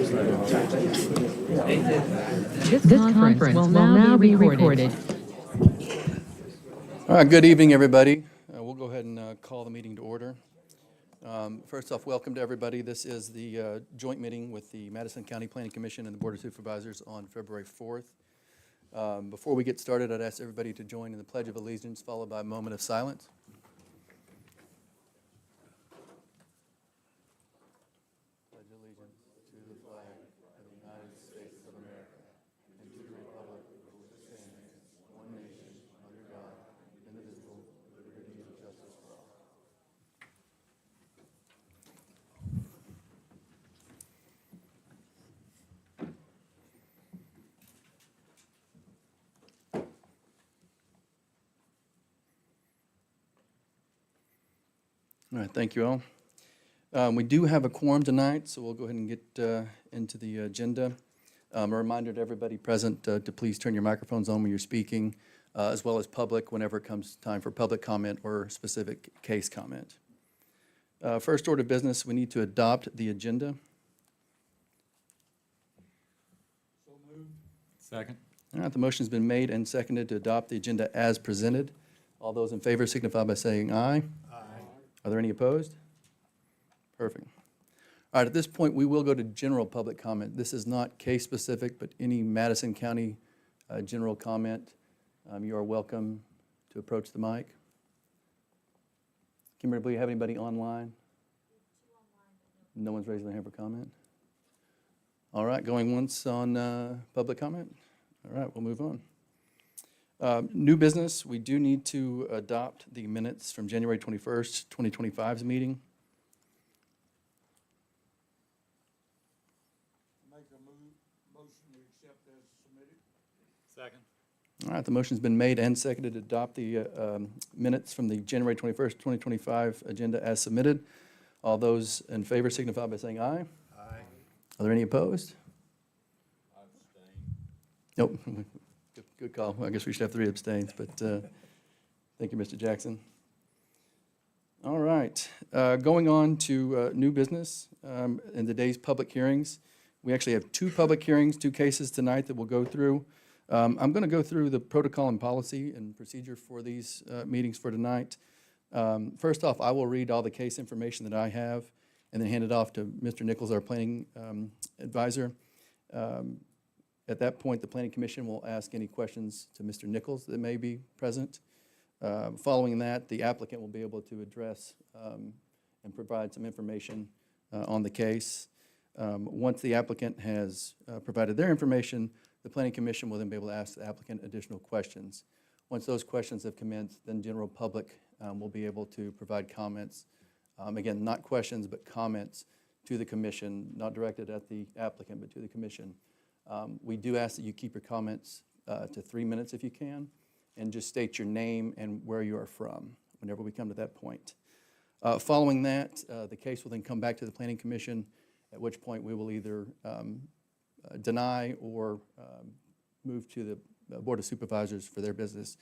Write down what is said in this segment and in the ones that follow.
This conference will now be recorded. All right, good evening, everybody. We'll go ahead and call the meeting to order. First off, welcome to everybody. This is the joint meeting with the Madison County Planning Commission and the Board of Supervisors on February 4th. Before we get started, I'd ask everybody to join in the Pledge of Allegiance, followed by a moment of silence. Pledge allegiance to the flag of the United States of America and to the republic for which it stands, one nation, under God, indivisible, with liberty and justice for all. All right, thank you all. We do have a quorum tonight, so we'll go ahead and get into the agenda. A reminder to everybody present to please turn your microphones on when you're speaking, as well as public whenever it comes time for public comment or specific case comment. First order of business, we need to adopt the agenda. So moved. Second. All right, the motion's been made and seconded to adopt the agenda as presented. All those in favor signify by saying aye. Aye. Are there any opposed? Perfect. All right, at this point, we will go to general public comment. This is not case-specific, but any Madison County general comment, you are welcome to approach the mic. Kimberly, do you have anybody online? No one's raising their hand for comment? All right, going once on public comment? All right, we'll move on. New business, we do need to adopt the minutes from January 21st, 2025's meeting. Make a motion to accept as submitted. Second. All right, the motion's been made and seconded to adopt the minutes from the January 21st, 2025 agenda as submitted. All those in favor signify by saying aye. Aye. Are there any opposed? I abstain. Nope. Good call. I guess we should have 3 abstains, but thank you, Mr. Jackson. All right. Going on to new business in today's public hearings. We actually have 2 public hearings, 2 cases tonight that we'll go through. I'm going to go through the protocol and policy and procedure for these meetings for tonight. First off, I will read all the case information that I have and then hand it off to Mr. Nichols, our planning advisor. At that point, the Planning Commission will ask any questions to Mr. Nichols that may be present. Following that, the applicant will be able to address and provide some information on the case. Once the applicant has provided their information, the Planning Commission will then be able to ask the applicant additional questions. Once those questions have commenced, then general public will be able to provide comments. Again, not questions, but comments to the commission, not directed at the applicant, but to the commission. We do ask that you keep your comments to 3 minutes if you can, and just state your name and where you are from whenever we come to that point. Following that, the case will then come back to the Planning Commission, at which point we will either deny or move to the Board of Supervisors for their business.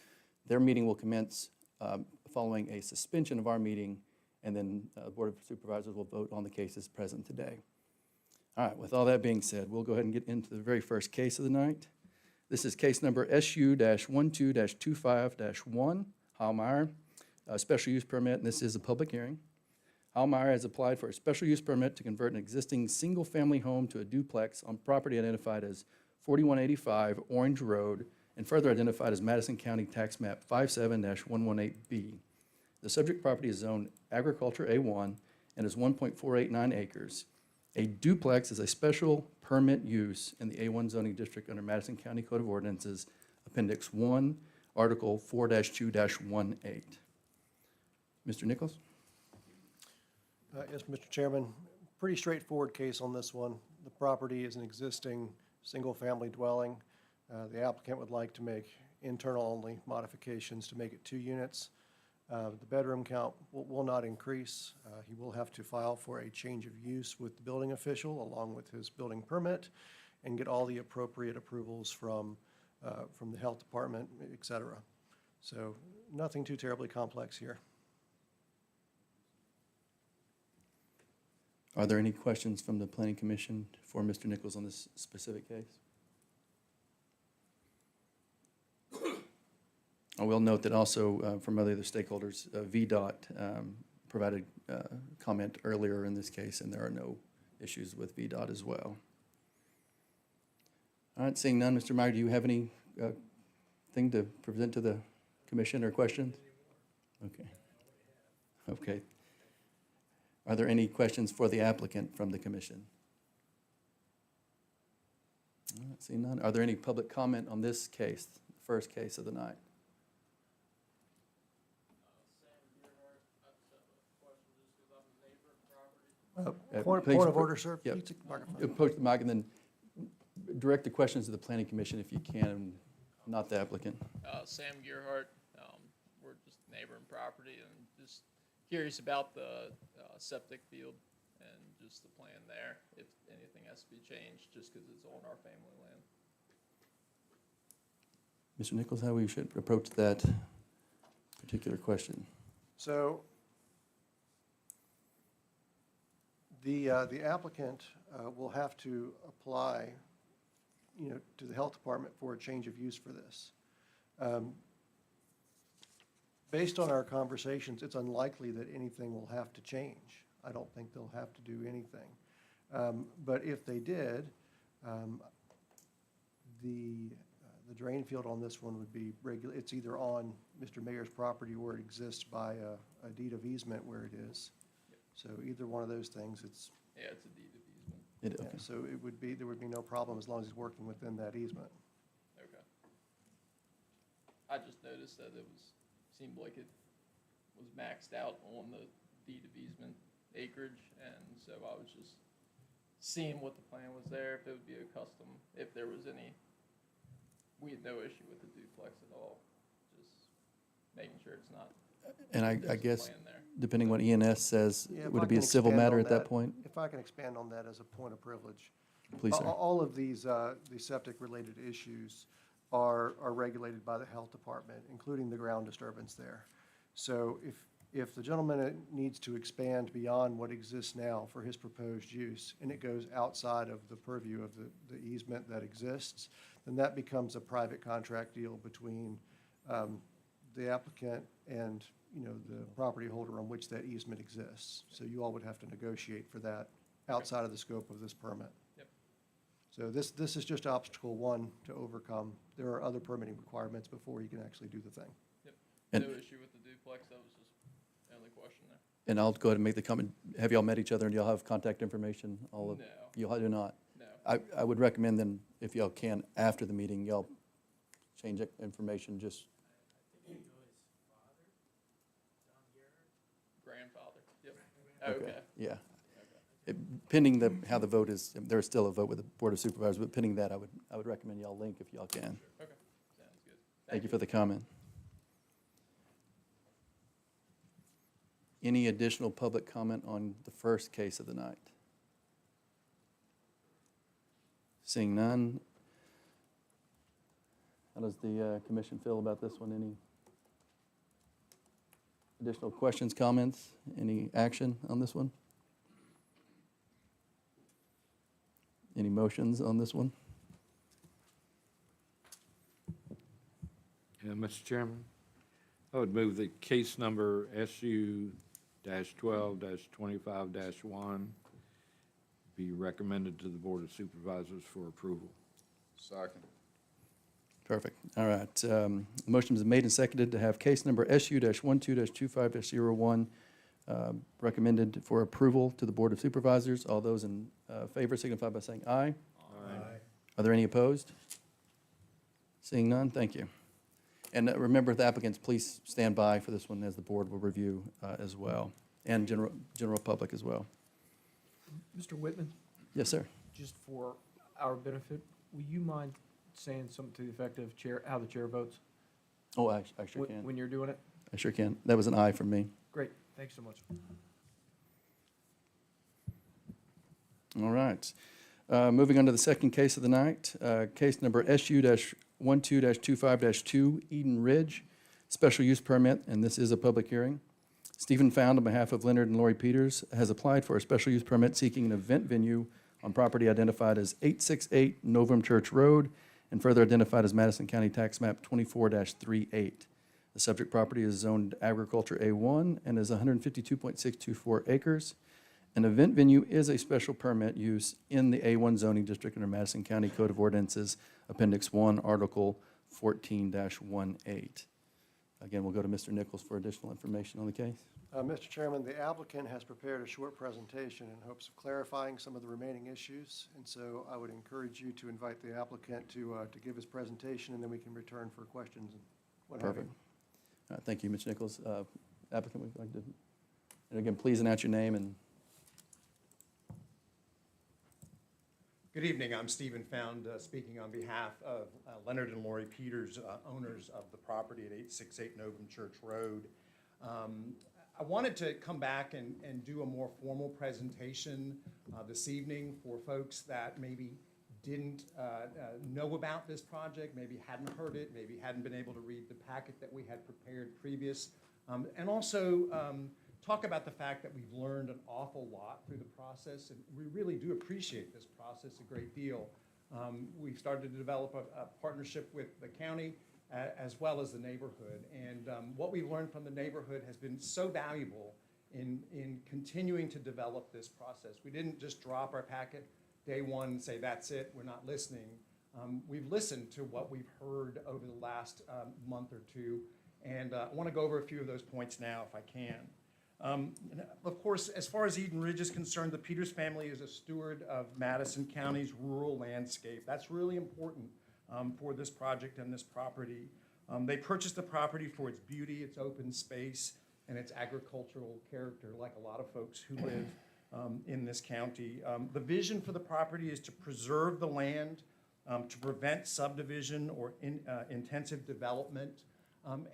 Their meeting will commence following a suspension of our meeting, and then the Board of Supervisors will vote on the cases present today. All right, with all that being said, we'll go ahead and get into the very first case of the night. This is case number SU-12-25-1, Heilmeyer, a special use permit, and this is a public hearing. Heilmeyer has applied for a special use permit to convert an existing single-family home to a duplex on property identified as 4185 Orange Road and further identified as Madison County Tax Map 57-118B. The subject property is zoned Agriculture A1 and is 1.489 acres. A duplex is a special permit use in the A1 zoning district under Madison County Code of Ordinances, Appendix 1, Article 4-2-18. Mr. Nichols? Yes, Mr. Chairman, pretty straightforward case on this one. The property is an existing single-family dwelling. The applicant would like to make internal-only modifications to make it 2 units. The bedroom count will not increase. He will have to file for a change of use with the building official along with his building permit and get all the appropriate approvals from the health department, et cetera. So nothing too terribly complex here. Are there any questions from the Planning Commission for Mr. Nichols on this specific case? I will note that also from other stakeholders, VDOT provided comment earlier in this case, and there are no issues with VDOT as well. All right, seeing none, Mr. Meyer, do you have any thing to present to the commission or questions? Okay. Okay. Are there any questions for the applicant from the commission? All right, seeing none. Are there any public comment on this case, the first case of the night? Point please, of order, sir. yep. Please take the microphone. Approach the mic and then direct the questions to the planning commission if you can, not the applicant. Sam Gearhart, we're just neighboring property and just curious about the septic field and just the plan there, if anything has to be changed, just because it's on our family land. Mr. Nichols, how we should approach that particular question? So the applicant will have to apply, to the health department for a change of use for this. Based on our conversations, it's unlikely that anything will have to change. I don't think they'll have to do anything. But if they did, the drain field on this one would be it's either on Mr. Mayor's property or it exists by a deed of easement where it is. So either one of those things, it's. Yeah, it's a deed of easement. Okay. Yeah, so there would be no problem as long as he's working within that easement. Okay. I just noticed that seemed like it was maxed out on the deed of easement acreage, and so I was just seeing what the plan was there, if it would be a custom, if there was any, we had no issue with the duplex at all, just making sure it's not. And I there's a guess, plan there. depending what ENS says, Yeah, if would I it be a can civil expand matter on at that point? If I can expand on that as a point of privilege. Please, sir. All of these septic-related issues are regulated by the health department, including the ground disturbance there. So if the gentleman needs to expand beyond what exists now for his proposed use, and it goes outside of the purview of the easement that exists, then that becomes a private contract deal between the applicant and, the property holder on which that easement exists. So you all would have to negotiate for that outside of the scope of this permit. Yep. So this is just obstacle one to overcome. There are other permitting requirements before you can actually do the thing. Yep. And- No issue with the duplex, that was just the only question there. And I'll go ahead and make the comment. Have y'all met each other and y'all have contact information? All of No. y'all do not? No. I would recommend then, if y'all can, after the meeting, y'all change that information, just, Grandfather, yep. Okay. yeah. Pending how the vote is, there's still a vote with the Board of Supervisors, but pending that, I would recommend y'all link if y'all can. Okay, sounds good. Thank you for the comment. Any additional public comment on the first case of the night? Seeing none. How does the commission feel about this one? Any additional questions, comments, any action on this one? Any motions on this one? Yeah, Mr. Chairman, I would move that case number SU-12-25-1 be recommended to the Board of Supervisors for approval. Second. Perfect. All right. Motion is made and seconded to have case number SU-12-25-01 recommended for approval to the Board of Supervisors. All those in favor signify by saying aye. Aye. Are there any opposed? Seeing none, thank you. And remember, the applicants, please stand by for this one as the board will review as well, and general public as well. Mr. Whitman, Yes, sir. just for our benefit, will you mind saying something to the effect of how the chair votes? Oh, I sure can. When you're doing it? I sure can. That was an aye from me. Great, thanks so much. All right. Moving on to the second case of the night, case number SU-12-25-2, Eden Ridge, special use permit, and this is a public hearing. Stephen Found, on behalf of Leonard and Lori Peters, has applied for a special use permit seeking an event venue on property identified as 868 Novum Church Road and further identified as Madison County Tax Map 24-38. The subject property is zoned agriculture A1 and is 152.624 acres. An event venue is a special permit use in the A1 zoning district under Madison County Code of Ordinances, Appendix 1, Article 14-18. Again, we'll go to Mr. Nichols for additional information on the case. Mr. Chairman, the applicant has prepared a short presentation in hopes of clarifying some of the remaining issues. And so I would encourage you to invite the applicant to give his presentation, and then we can return for questions and what have you. Perfect. Thank you, Mr. Nichols. Applicant, would you like to, and again, please announce your name and. Good evening. I'm Stephen Found, speaking on behalf of Leonard and Lori Peters, owners of the property at 868 Novum Church Road. I wanted to come back and do a more formal presentation this evening for folks that maybe didn't know about this project, maybe hadn't heard it, maybe hadn't been able to read the packet that we had prepared previous, and also talk about the fact that we've learned an awful lot through the process, and we really do appreciate this process a great deal. We've started to develop a partnership with the county as well as the neighborhood, and what we've learned from the neighborhood has been so valuable in continuing to develop this process. We didn't just drop our packet day one and say, that's it, we're not listening. We've listened to what we've heard over the last month or two, and I want to go over a few of those points now if I can. Of course, as far as Eden Ridge is concerned, the Peters family is a steward of Madison County's rural landscape. That's really important for this project and this property. They purchased the property for its beauty, its open space, and its agricultural character, like a lot of folks who live in this county. The vision for the property is to preserve the land, to prevent subdivision or intensive development,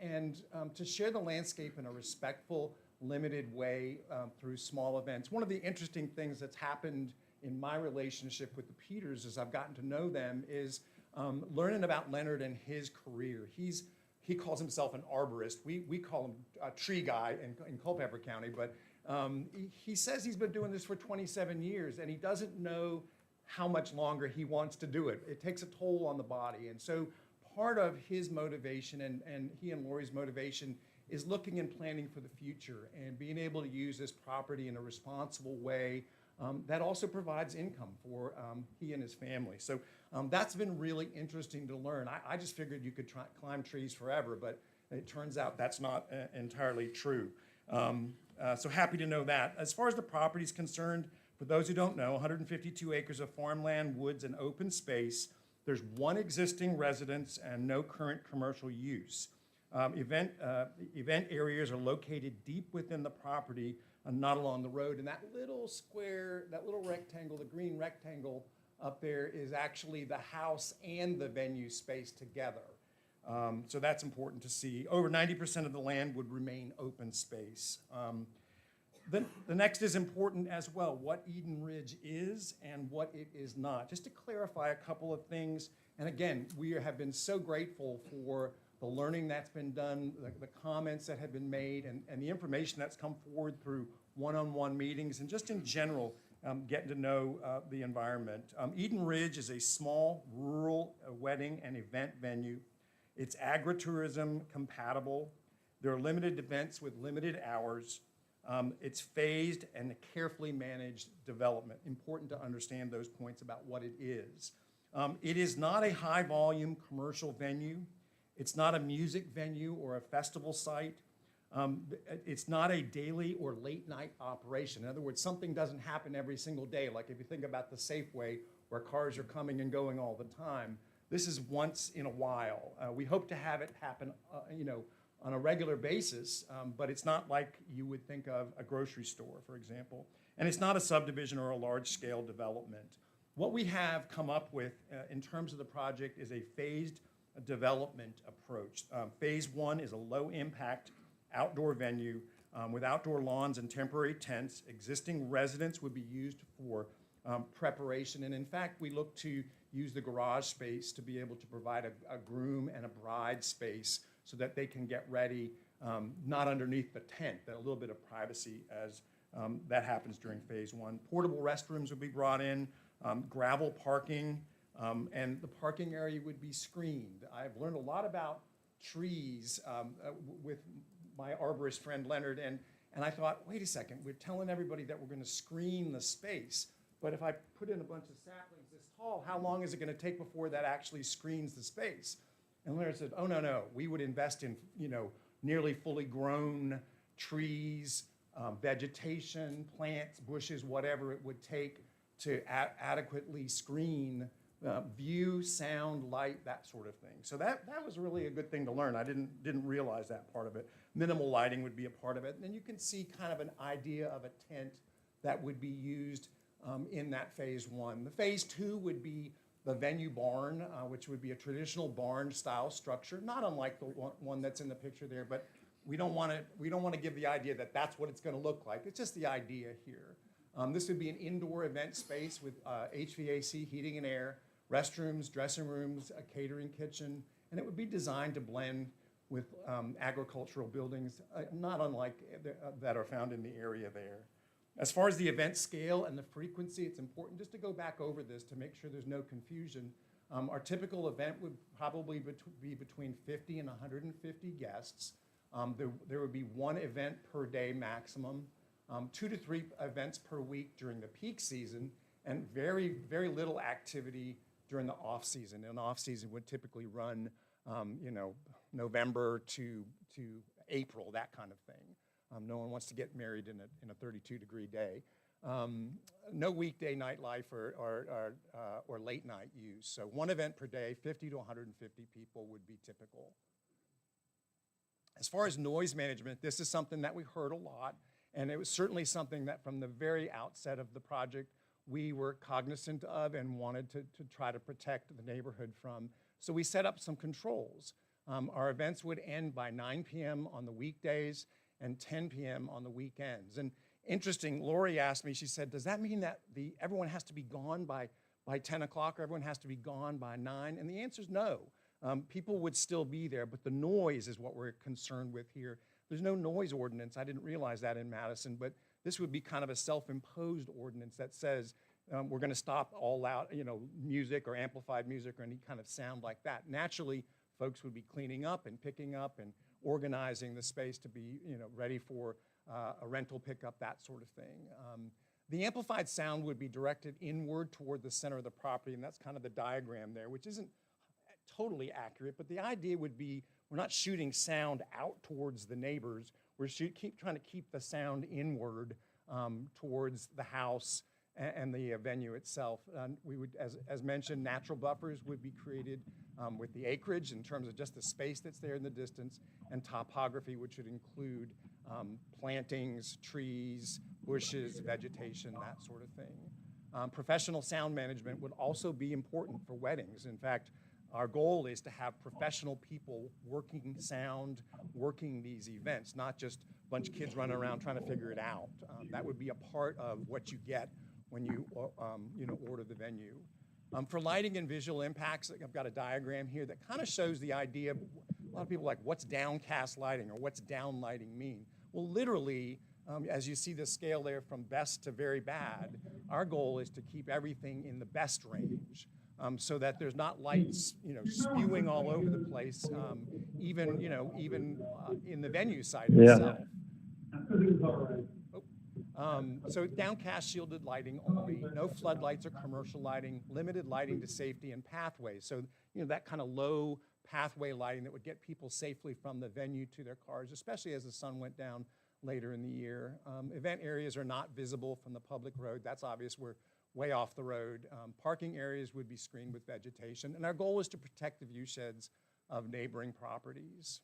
and to share the landscape in a respectful, limited way through small events. One of the interesting things that's happened in my relationship with the Peters as I've gotten to know them is learning about Leonard and his career. He calls himself an arborist. We call him a tree guy in Culpeper County, but he says he's been doing this for 27 years, and he doesn't know how much longer he wants to do it. It takes a toll on the body, and so part of his motivation and he and Lori's motivation is looking and planning for the future and being able to use this property in a responsible way that also provides income for he and his family. So that's been really interesting to learn. I just figured you could climb trees forever, but it turns out that's not entirely true. So happy to know that. As far as the property is concerned, for those who don't know, 152 acres of farmland, woods, and open space. There's one existing residence and no current commercial use. Event areas are located deep within the property and not along the road. And that little square, that little rectangle, the green rectangle up there is actually the house and the venue space together. So that's important to see. Over 90% of the land would remain open space. The next is important as well, what Eden Ridge is and what it is not. Just to clarify a couple of things, and again, we have been so grateful for the learning that's been done, the comments that have been made, and the information that's come forward through one-on-one meetings, and just in general, getting to know the environment. Eden Ridge is a small rural wedding and event venue. It's agritourism compatible. There are limited events with limited hours. It's phased and carefully managed development. Important to understand those points about what it is. It is not a high-volume commercial venue. It's not a music venue or a festival site. It's not a daily or late-night operation. In other words, something doesn't happen every single day. Like if you think about the Safeway, where cars are coming and going all the time. This is once in a while. We hope to have it happen, on a regular basis, but it's not like you would think of a grocery store, for example. And it's not a subdivision or a large-scale development. What we have come up with in terms of the project is a phased development approach. Phase one is a low-impact outdoor venue with outdoor lawns and temporary tents. Existing residents would be used for preparation, and in fact, we look to use the garage space to be able to provide a groom and a bride space so that they can get ready not underneath the tent, but a little bit of privacy as that happens during phase one. Portable restrooms would be brought in, gravel parking, and the parking area would be screened. I've learned a lot about trees with my arborist friend Leonard, and I thought, wait a second, we're telling everybody that we're going to screen the space, but if I put in a bunch of saplings this tall, how long is it going to take before that actually screens the space? And Leonard said, oh, no, we would invest in, nearly fully grown trees, vegetation, plants, bushes, whatever it would take to adequately screen view, sound, light, that sort of thing. So that was really a good thing to learn. I didn't realize that part of it. Minimal lighting would be a part of it. And then you can see kind of an idea of a tent that would be used in that phase one. The phase two would be the venue barn, which would be a traditional barn-style structure, not unlike the one that's in the picture there, but we don't want to give the idea that that's what it's going to look like. It's just the idea here. This would be an indoor event space with HVAC, heating and air, restrooms, dressing rooms, a catering kitchen, and it would be designed to blend with agricultural buildings, not unlike that are found in the area there. As far as the event scale and the frequency, it's important just to go back over this to make sure there's no confusion. Our typical event would probably be between 50 and 150 guests. There would be one event per day maximum, 2 to 3 events per week during the peak season, and very, very little activity during the off season. And off season would typically run, November to April, that kind of thing. No one wants to get married in a 32-degree day. No weekday nightlife or late night use. So one event per day, 50 to 150 people would be typical. As far as noise management, this is something that we heard a lot, and it was certainly something that from the very outset of the project, we were cognizant of and wanted to try to protect the neighborhood from. So we set up some controls. Our events would end by 9 p.m. on the weekdays and 10 p.m. on the weekends. And interesting, Lori asked me, she said, does that mean that everyone has to be gone by 10 o'clock or everyone has to be gone by 9? And the answer is no. People would still be there, but the noise is what we're concerned with here. There's no noise ordinance. I didn't realize that in Madison, but this would be kind of a self-imposed ordinance that says we're going to stop all loud, music or amplified music or any kind of sound like that. Naturally, folks would be cleaning up and picking up and organizing the space to be, ready for a rental pickup, that sort of thing. The amplified sound would be directed inward toward the center of the property, and that's kind of the diagram there, which isn't totally accurate, but the idea would be we're not shooting sound out towards the neighbors. We're keep trying to keep the sound inward towards the house and the venue itself. We would, as mentioned, natural buffers would be created with the acreage in terms of just the space that's there in the distance, and topography, which would include plantings, trees, bushes, vegetation, that sort of thing. Professional sound management would also be important for weddings. In fact, our goal is to have professional people working sound, working these events, not just a bunch of kids running around trying to figure it out. That would be a part of what you get when you order the venue. For lighting and visual impacts, I've got a diagram here that kind of shows the idea. A lot of people are like, what's downcast lighting or what's down lighting mean? Well, literally, as you see the scale there from best to very bad, our goal is to keep everything in the best range. So that there's not lights, spewing all over the place, even in the venue site itself. So downcast shielded lighting only, no floodlights or commercial lighting, limited lighting to safety and pathways. So that kind of low pathway lighting that would get people safely from the venue to their cars, especially as the sun went down later in the year. Event areas are not visible from the public road. That's obvious. We're way off the road. Parking areas would be screened with vegetation, and our goal is to protect the view sheds of neighboring properties.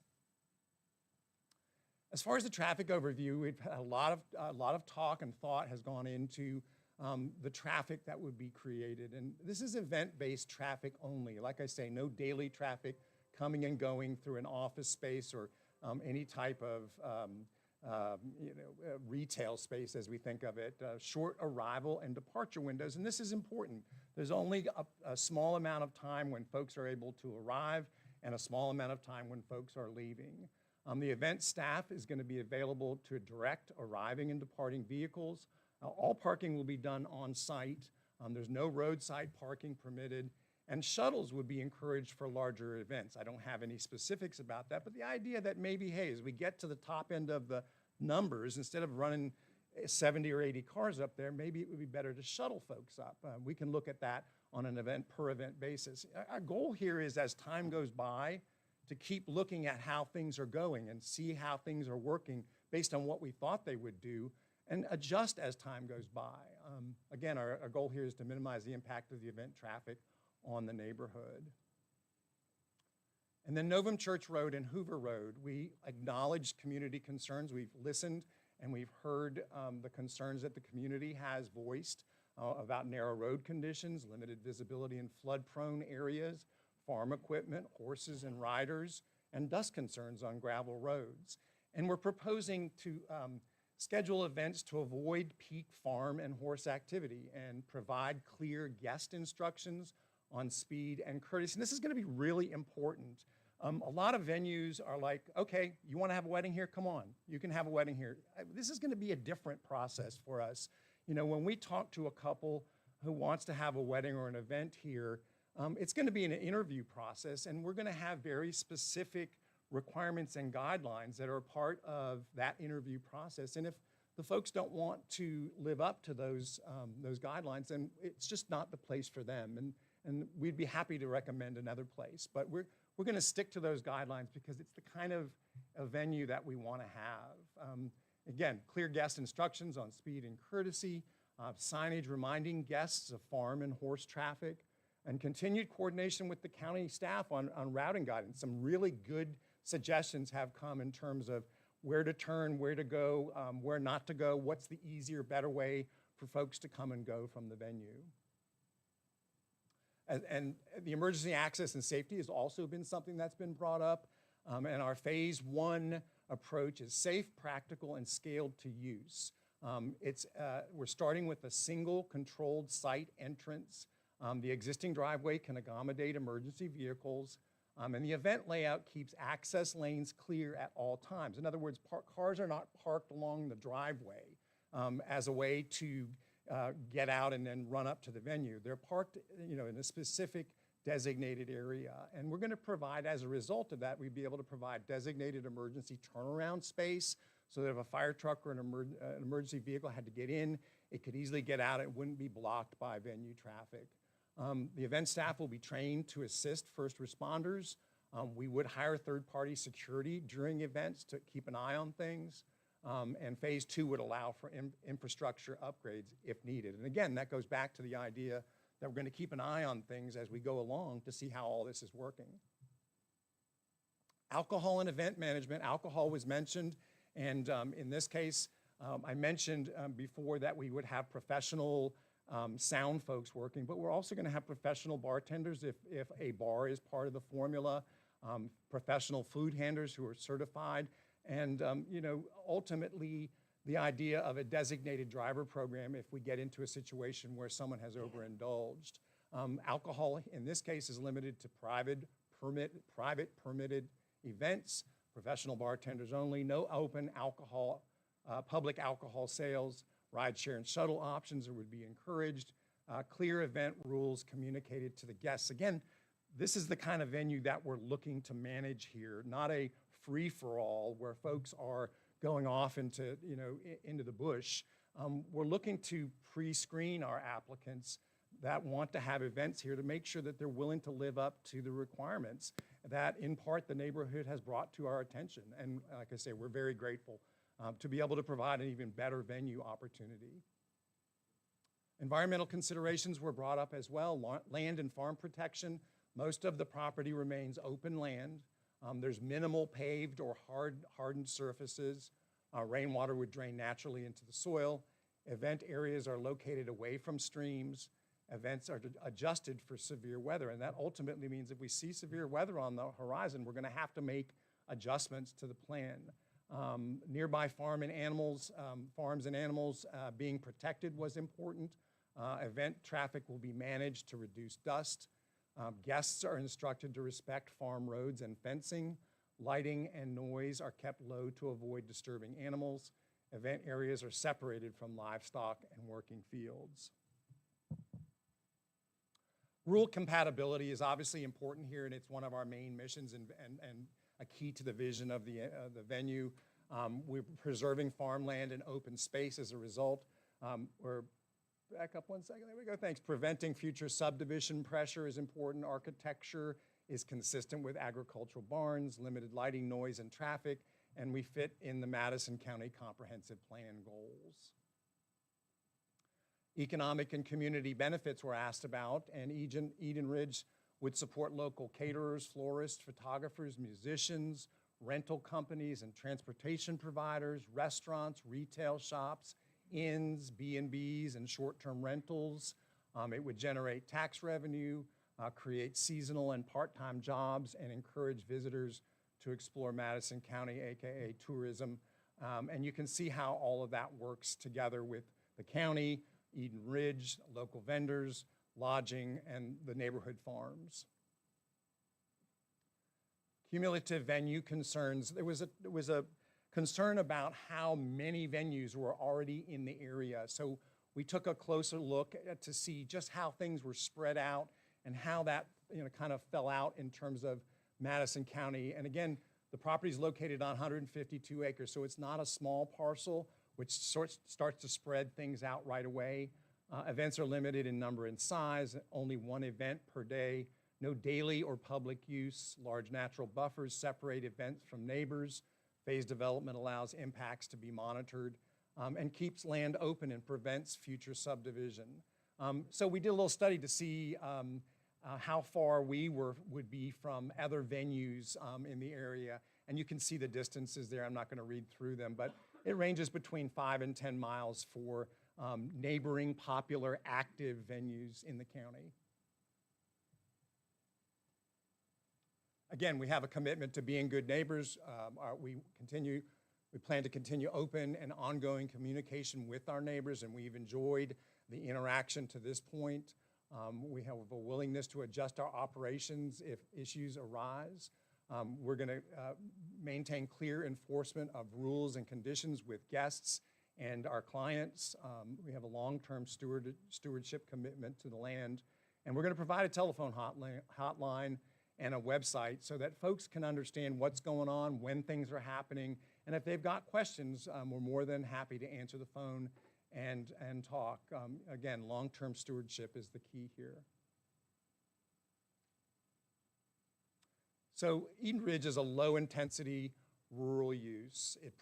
As far as the traffic overview, we've had a lot of talk and thought has gone into the traffic that would be created, and this is event-based traffic only. Like I say, no daily traffic coming and going through an office space or any type of retail space as we think of it, short arrival and departure windows, and this is important. There's only a small amount of time when folks are able to arrive and a small amount of time when folks are leaving. The event staff is going to be available to direct arriving and departing vehicles. All parking will be done on site. There's no roadside parking permitted, and shuttles would be encouraged for larger events. I don't have any specifics about that, but the idea that maybe, hey, as we get to the top end of the numbers, instead of running 70 or 80 cars up there, maybe it would be better to shuttle folks up. We can look at that on an event per event basis. Our goal here is, as time goes by, to keep looking at how things are going and see how things are working based on what we thought they would do, and adjust as time goes by. Again, our goal here is to minimize the impact of the event traffic on the neighborhood. And then Novum Church Road and Hoover Road, we acknowledged community concerns. We've listened and we've heard the concerns that the community has voiced about narrow road conditions, limited visibility in flood-prone areas, farm equipment, horses and riders, and dust concerns on gravel roads. And we're proposing to schedule events to avoid peak farm and horse activity and provide clear guest instructions on speed and courtesy. And this is going to be really important. A lot of venues are like, okay, you want to have a wedding here? Come on, you can have a wedding here. This is going to be a different process for us. You know, when we talk to a couple who wants to have a wedding or an event here, it's going to be an interview process, and we're going to have very specific requirements and guidelines that are a part of that interview process. And if the folks don't want to live up to those guidelines, then it's just not the place for them. And we'd be happy to recommend another place. But we're going to stick to those guidelines because it's the kind of a venue that we want to have. Again, clear guest instructions on speed and courtesy, signage reminding guests of farm and horse traffic, and continued coordination with the county staff on routing guidance. Some really good suggestions have come in terms of where to turn, where to go, where not to go, what's the easier, better way for folks to come and go from the venue. And the emergency access and safety has also been something that's been brought up. And our phase 1 approach is safe, practical, and scaled to use. We're starting with a single controlled site entrance. The existing driveway can accommodate emergency vehicles. And the event layout keeps access lanes clear at all times. In other words, cars are not parked along the driveway as a way to get out and then run up to the venue. They're parked, in a specific designated area. And we're going to provide, as a result of that, we'd be able to provide designated emergency turnaround space so that if a fire truck or an emergency vehicle had to get in, it could easily get out. It wouldn't be blocked by venue traffic. The event staff will be trained to assist first responders. We would hire third-party security during events to keep an eye on things. And phase 2 would allow for infrastructure upgrades if needed. And again, that goes back to the idea that we're going to keep an eye on things as we go along to see how all this is working. Alcohol and event management. Alcohol was mentioned, and in this case, I mentioned before that we would have professional sound folks working, but we're also going to have professional bartenders if a bar is part of the formula, professional food handlers who are certified, and ultimately the idea of a designated driver program if we get into a situation where someone has overindulged. Alcohol in this case is limited to private permitted events, professional bartenders only, no open alcohol, public alcohol sales. Ride share and shuttle options would be encouraged. Clear event rules communicated to the guests. Again, this is the kind of venue that we're looking to manage here, not a free-for-all where folks are going off into the bush. We're looking to pre-screen our applicants that want to have events here to make sure that they're willing to live up to the requirements that, in part, the neighborhood has brought to our attention. And like I say, we're very grateful to be able to provide an even better venue opportunity. Environmental considerations were brought up as well. Land and farm protection. Most of the property remains open land. There's minimal paved or hardened surfaces. Rainwater would drain naturally into the soil. Event areas are located away from streams. Events are adjusted for severe weather, and that ultimately means if we see severe weather on the horizon, we're going to have to make adjustments to the plan. Nearby farms and animals being protected was important. Event traffic will be managed to reduce dust. Guests are instructed to respect farm roads and fencing. Lighting and noise are kept low to avoid disturbing animals. Event areas are separated from livestock and working fields. Rural compatibility is obviously important here, and it's one of our main missions and a key to the vision of the venue. We're preserving farmland and open space as a result. We're back up one second. There we go. Thanks. Preventing future subdivision pressure is important. Architecture is consistent with agricultural barns, limited lighting, noise, and traffic, and we fit in the Madison County Comprehensive Plan goals. Economic and community benefits were asked about, and Eden Ridge would support local caterers, florists, photographers, musicians, rental companies and transportation providers, restaurants, retail shops, inns, B&Bs, and short-term rentals. It would generate tax revenue, create seasonal and part-time jobs, and encourage visitors to explore Madison County, AKA tourism. And you can see how all of that works together with the county, Eden Ridge, local vendors, lodging, and the neighborhood farms. Cumulative venue concerns. There was a concern about how many venues were already in the area. So we took a closer look to see just how things were spread out and how that kind of fell out in terms of Madison County. And again, the property is located on 152 acres, so it's not a small parcel, which starts to spread things out right away. Events are limited in number and size, only one event per day, no daily or public use, large natural buffers separate events from neighbors. Phase development allows impacts to be monitored and keeps land open and prevents future subdivision. So we did a little study to see how far we would be from other venues in the area. And you can see the distances there. I'm not going to read through them, but it ranges between 5 and 10 miles for neighboring, popular, active venues in the county. Again, we have a commitment to being good neighbors. We plan to continue open and ongoing communication with our neighbors, and we've enjoyed the interaction to this point. We have a willingness to adjust our operations if issues arise. We're going to maintain clear enforcement of rules and conditions with guests and our clients. We have a long-term stewardship commitment to the land, and we're going to provide a telephone hotline and a website so that folks can understand what's going on, when things are happening, and if they've got questions, we're more than happy to answer the phone and talk. Again, long-term stewardship is the key here. So Eden Ridge is a low-intensity rural use. It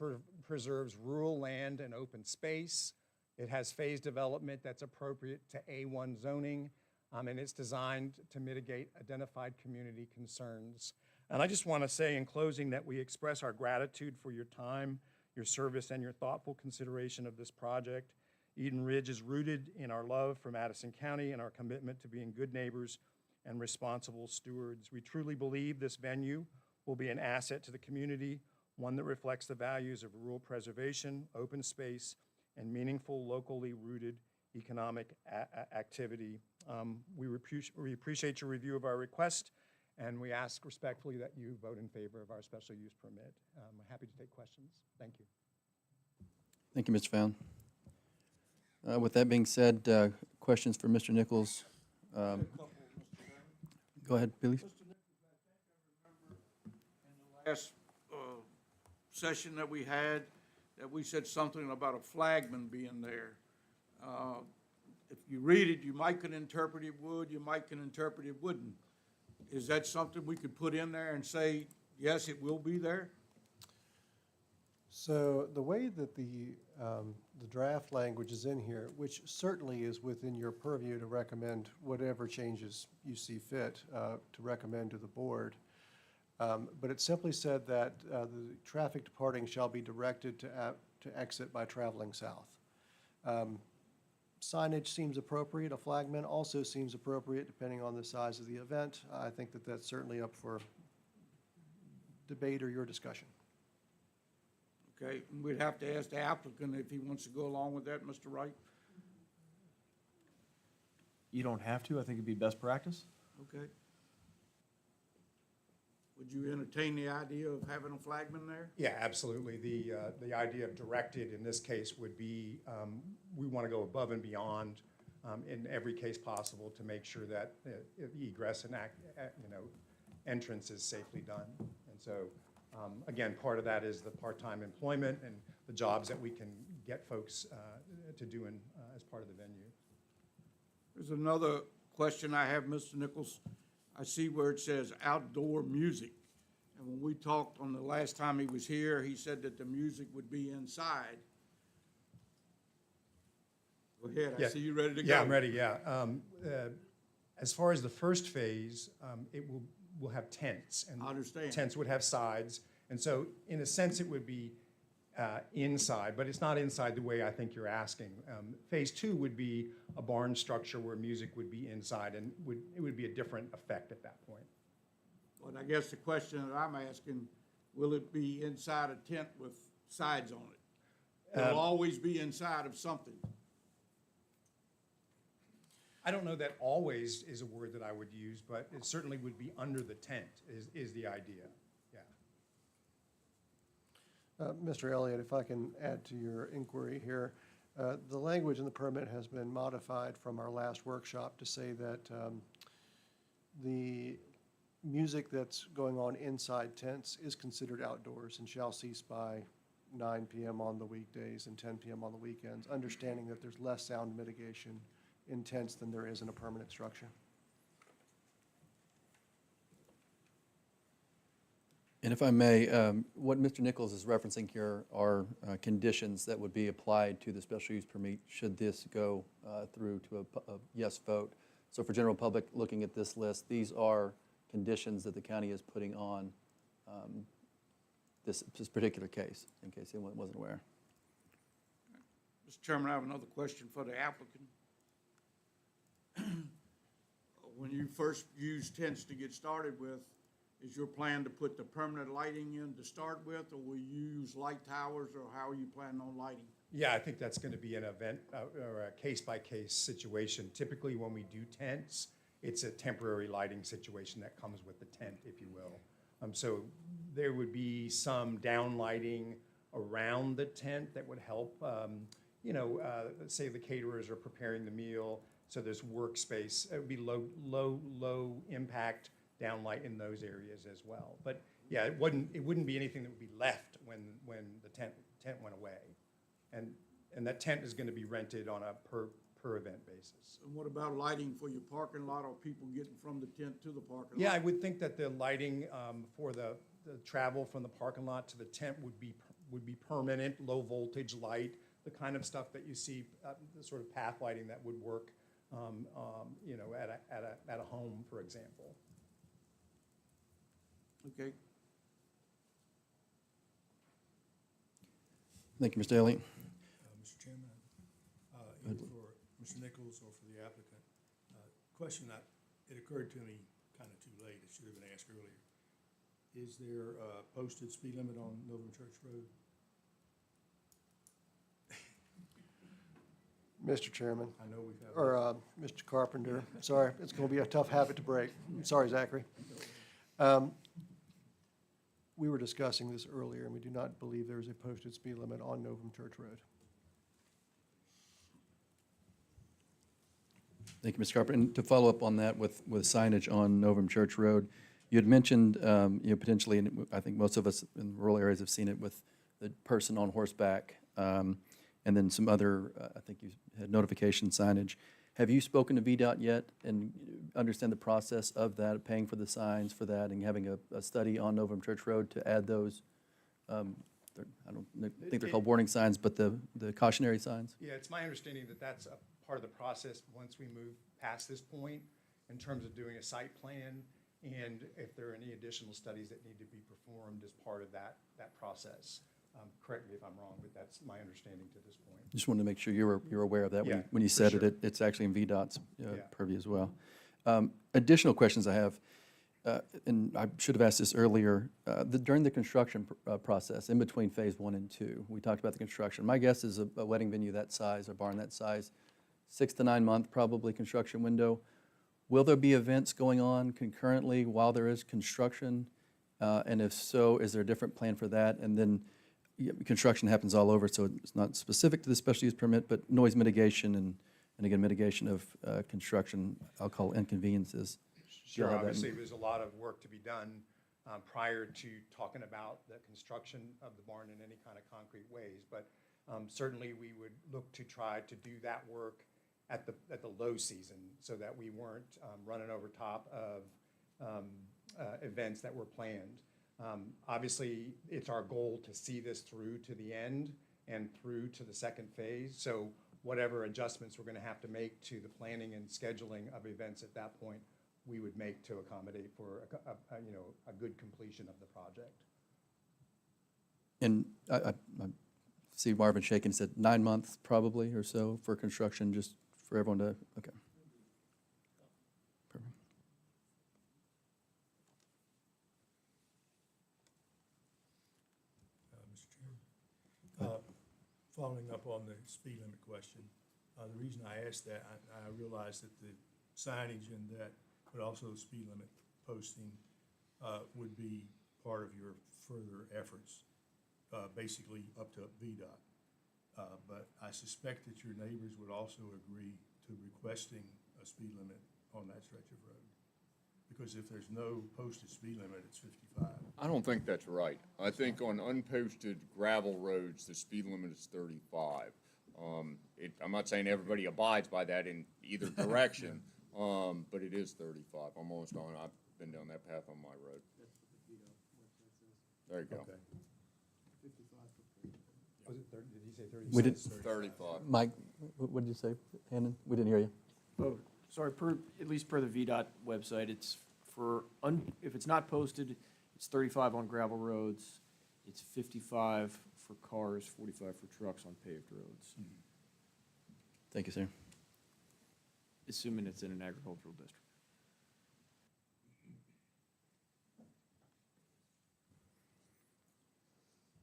preserves rural land and open space. It has phase development that's appropriate to A1 zoning, and it's designed to mitigate identified community concerns. And I just want to say in closing that we express our gratitude for your time, your service, and your thoughtful consideration of this project. Eden Ridge is rooted in our love for Madison County and our commitment to being good neighbors and responsible stewards. We truly believe this venue will be an asset to the community, one that reflects the values of rural preservation, open space, and meaningful, locally rooted economic activity. We appreciate your review of our request, and we ask respectfully that you vote in favor of our special use permit. I'm happy to take questions. Thank you. Thank you, Mr. Found. With that being said, questions for Mr. Nichols? Go ahead, please. Last session that we had, that we said something about a flagman being there. If you read it, you might can interpret it would, you might can interpret it wouldn't. Is that something we could put in there and say, yes, it will be there? So the way that the draft language is in here, which certainly is within your purview to recommend whatever changes you see fit to recommend to the board, but it simply said that the traffic departing shall be directed to exit by traveling south. Signage seems appropriate. A flagman also seems appropriate depending on the size of the event. I think that that's certainly up for debate or your discussion. Okay, and we'd have to ask the applicant if he wants to go along with that, Mr. Wright? You don't have to. I think it'd be best practice. Okay. would you entertain the idea of having a flagman there? Yeah, absolutely. The idea of directed in this case would be, we want to go above and beyond in every case possible to make sure that egress and entrance is safely done. And so, again, part of that is the part-time employment and the jobs that we can get folks to do as part of the venue. There's another question I have, Mr. Nichols. I see where it says outdoor music. And when we talked on the last time he was here, he said that the music would be inside. Go ahead, I Yeah. see you ready to go. Yeah, I'm ready, yeah. As far as the first phase, it will have tents. And I understand. tents would have sides. And so, in a sense, it would be inside, but it's not inside the way I think you're asking. Phase 2 would be a barn structure where music would be inside, and it would be a different effect at that point. But I guess the question that I'm asking, will it be inside a tent with sides on it? It'll always be inside of something. I don't know that always is a word that I would use, but it certainly would be under the tent is the idea, yeah. Mr. Elliott, if I can add to your inquiry here, the language in the permit has been modified from our last workshop to say that the music that's going on inside tents is considered outdoors and shall cease by 9 p.m. on the weekdays and 10 p.m. on the weekends, understanding that there's less sound mitigation in tents than there is in a permanent structure. And if I may, what Mr. Nichols is referencing here are conditions that would be applied to the special use permit should this go through to a yes vote. So for general public looking at this list, these are conditions that the county is putting on this particular case, in case anyone wasn't aware. Mr. Chairman, I have another question for the applicant. When you first used tents to get started with, is your plan to put the permanent lighting in to start with, or will you use light towers, or how are you planning on lighting? Yeah, I think that's going to be an event or a case-by-case situation. Typically, when we do tents, it's a temporary lighting situation that comes with the tent, if you will. So there would be some down lighting around the tent that would help. Let's say the caterers are preparing the meal, so there's workspace. It would be low impact downlight in those areas as well. But yeah, it wouldn't be anything that would be left when the tent went away. And that tent is going to be rented on a per event basis. And what about lighting for your parking lot, or people getting from the tent to the parking lot? Yeah, I would think that the lighting for the travel from the parking lot to the tent would be permanent, low voltage light, the kind of stuff that you see, the sort of path lighting that would work, at a home, for example. Okay. Thank you, Mr. Elliott. Mr. Chairman, either for Mr. Nichols or for the applicant, question that it occurred to me kind of too late. It should have been asked earlier. Is there a posted speed limit on Novum Church Road? Mr. Chairman, I know we've had. or Mr. Carpenter, sorry, it's going to be a tough habit to break. Sorry, Zachary. We were discussing this earlier, and we do not believe there is a posted speed limit on Novum Church Road. Thank you, Mr. Carpenter. And to follow up on that with signage on Novum Church Road, you had mentioned, potentially, and I think most of us in rural areas have seen it with the person on horseback, and then some other, I think you had notification signage. Have you spoken to VDOT yet and understand the process of that, paying for the signs for that, and having a study on Novum Church Road to add those? I don't think they're called warning signs, but the cautionary signs? Yeah, it's my understanding that that's a part of the process once we move past this point in terms of doing a site plan, and if there are any additional studies that need to be performed as part of that process. Correct me if I'm wrong, but that's my understanding to this point. Just wanted to make sure you're aware of that. Yeah, When you for said sure. it's actually in VDOT's Yeah. purview as well. Additional questions I have, and I should have asked this earlier, during the construction process, in between phase 1 and 2, we talked about the construction. My guess is a wedding venue that size, a barn that size, 6 to 9 month probably construction window. Will there be events going on concurrently while there is construction? And if so, is there a different plan for that? And then construction happens all over, so it's not specific to the special use permit, but noise mitigation and again, mitigation of construction, I'll call inconveniences. Sure, You'll have that in- obviously, there's a lot of work to be done prior to talking about the construction of the barn in any kind of concrete ways. But certainly, we would look to try to do that work at the low season so that we weren't running over top of events that were planned. Obviously, it's our goal to see this through to the end and through to the second phase. So whatever adjustments we're going to have to make to the planning and scheduling of events at that point, we would make to accommodate for a good completion of the project. And I see Marvin shaking, said 9 months probably or so for construction, just for everyone to, okay. Perfect. Mr. Chairman. Following up on the speed limit question, the reason I asked that, I realized that the signage in that, but also the speed limit posting would be part of your further efforts, basically up to VDOT. But I suspect that your neighbors would also agree to requesting a speed limit on that stretch of road. Because if there's no posted speed limit, it's 55. I don't think that's right. I think on unposted gravel roads, the speed limit is 35. I'm not saying everybody abides by that in either direction, but it is 35. I'm almost on, I've been down that path on my road. There you go. Okay. Was it 30, did he say 30? We did, 35. Mike, what did you say, Hannon? We didn't hear you. Oh, sorry, at least per the VDOT website, it's if it's not posted, it's 35 on gravel roads, it's 55 for cars, 45 for trucks on paved roads, Thank you, sir. assuming it's in an agricultural district.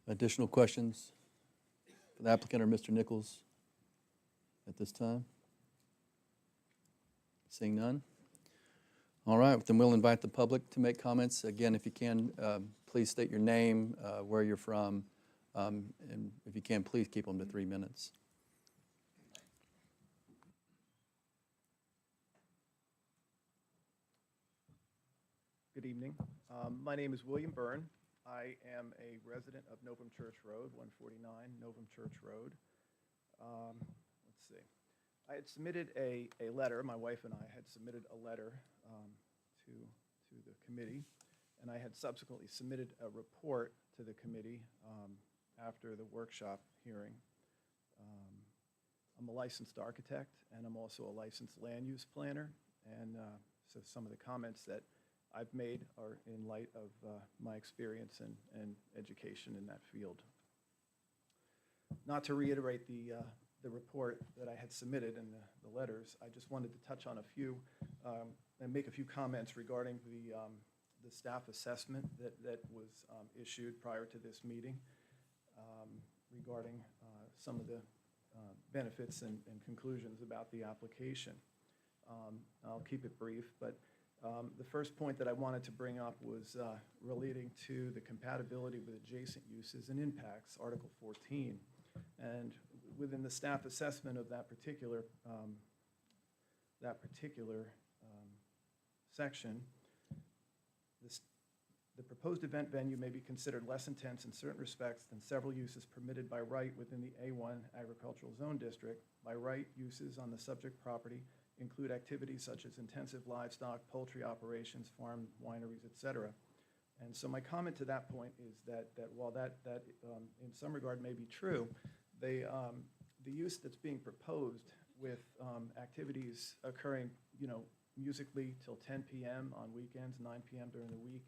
Additional questions for the applicant or Mr. Nichols at this time? Seeing none? All right, then we'll invite the public to make comments. Again, if you can, please state your name, where you're from, and if you can, please keep them to 3 minutes. Good evening. My name is William Byrne. I am a resident of Novum Church Road, 149 Novum Church Road. Let's see. I had submitted a letter, my wife and I had submitted a letter to the committee, and I had subsequently submitted a report to the committee after the workshop hearing. I'm a licensed architect, and I'm also a licensed land use planner, and so some of the comments that I've made are in light of my experience and education in that field. Not to reiterate the report that I had submitted and the letters, I just wanted to touch on a few and make a few comments regarding the staff assessment that was issued prior to this meeting regarding some of the benefits and conclusions about the application. I'll keep it brief, but the first point that I wanted to bring up was relating to the compatibility with adjacent uses and impacts, Article 14. And within the staff assessment of that particular section, the proposed event venue may be considered less intense in certain respects than several uses permitted by right within the A1 Agricultural Zone District. By right, uses on the subject property include activities such as intensive livestock, poultry operations, farm, wineries, et cetera. And so my comment to that point is that while that in some regard may be true, the use that's being proposed with activities occurring, musically till 10 p.m. on weekends, 9 p.m. during the week,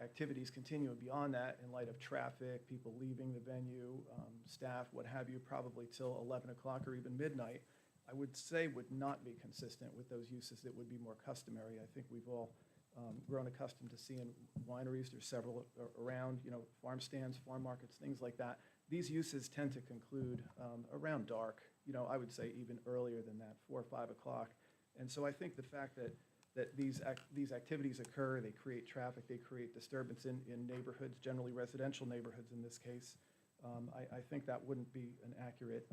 activities continuing beyond that in light of traffic, people leaving the venue, staff, what have you, probably till 11 o'clock or even midnight, I would say would not be consistent with those uses that would be more customary. I think we've all grown accustomed to seeing wineries. There's several around, farm stands, farm markets, things like that. These uses tend to conclude around dark, I would say even earlier than that, 4 or 5 o'clock. And so I think the fact that that these activities occur, they create traffic, they create disturbance in neighborhoods, generally residential neighborhoods in this case. I think that wouldn't be an accurate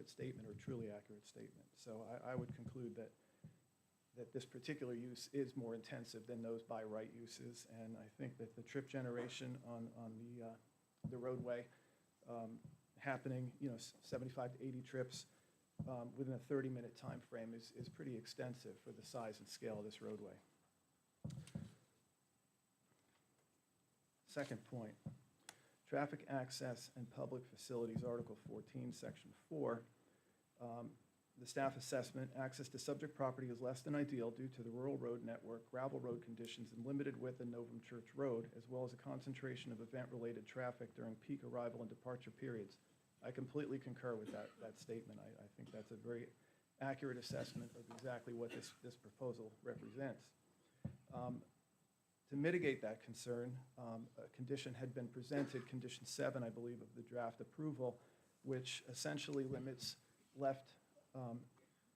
statement or truly accurate statement. So I would conclude that this particular use is more intensive than those by right uses. And I think that the trip generation on the roadway happening, 75 to 80 trips within a 30-minute time frame is pretty extensive for the size and scale of this roadway. Second point, traffic access and public facilities, Article 14, Section 4. The staff assessment, access to subject property is less than ideal due to the rural road network, gravel road conditions, and limited width in Novum Church Road, as well as a concentration of event-related traffic during peak arrival and departure periods. I completely concur with that statement. I think that's a very accurate assessment of exactly what this proposal represents. To mitigate that concern, a condition had been presented, Condition 7, I believe, of the draft approval, which essentially limits left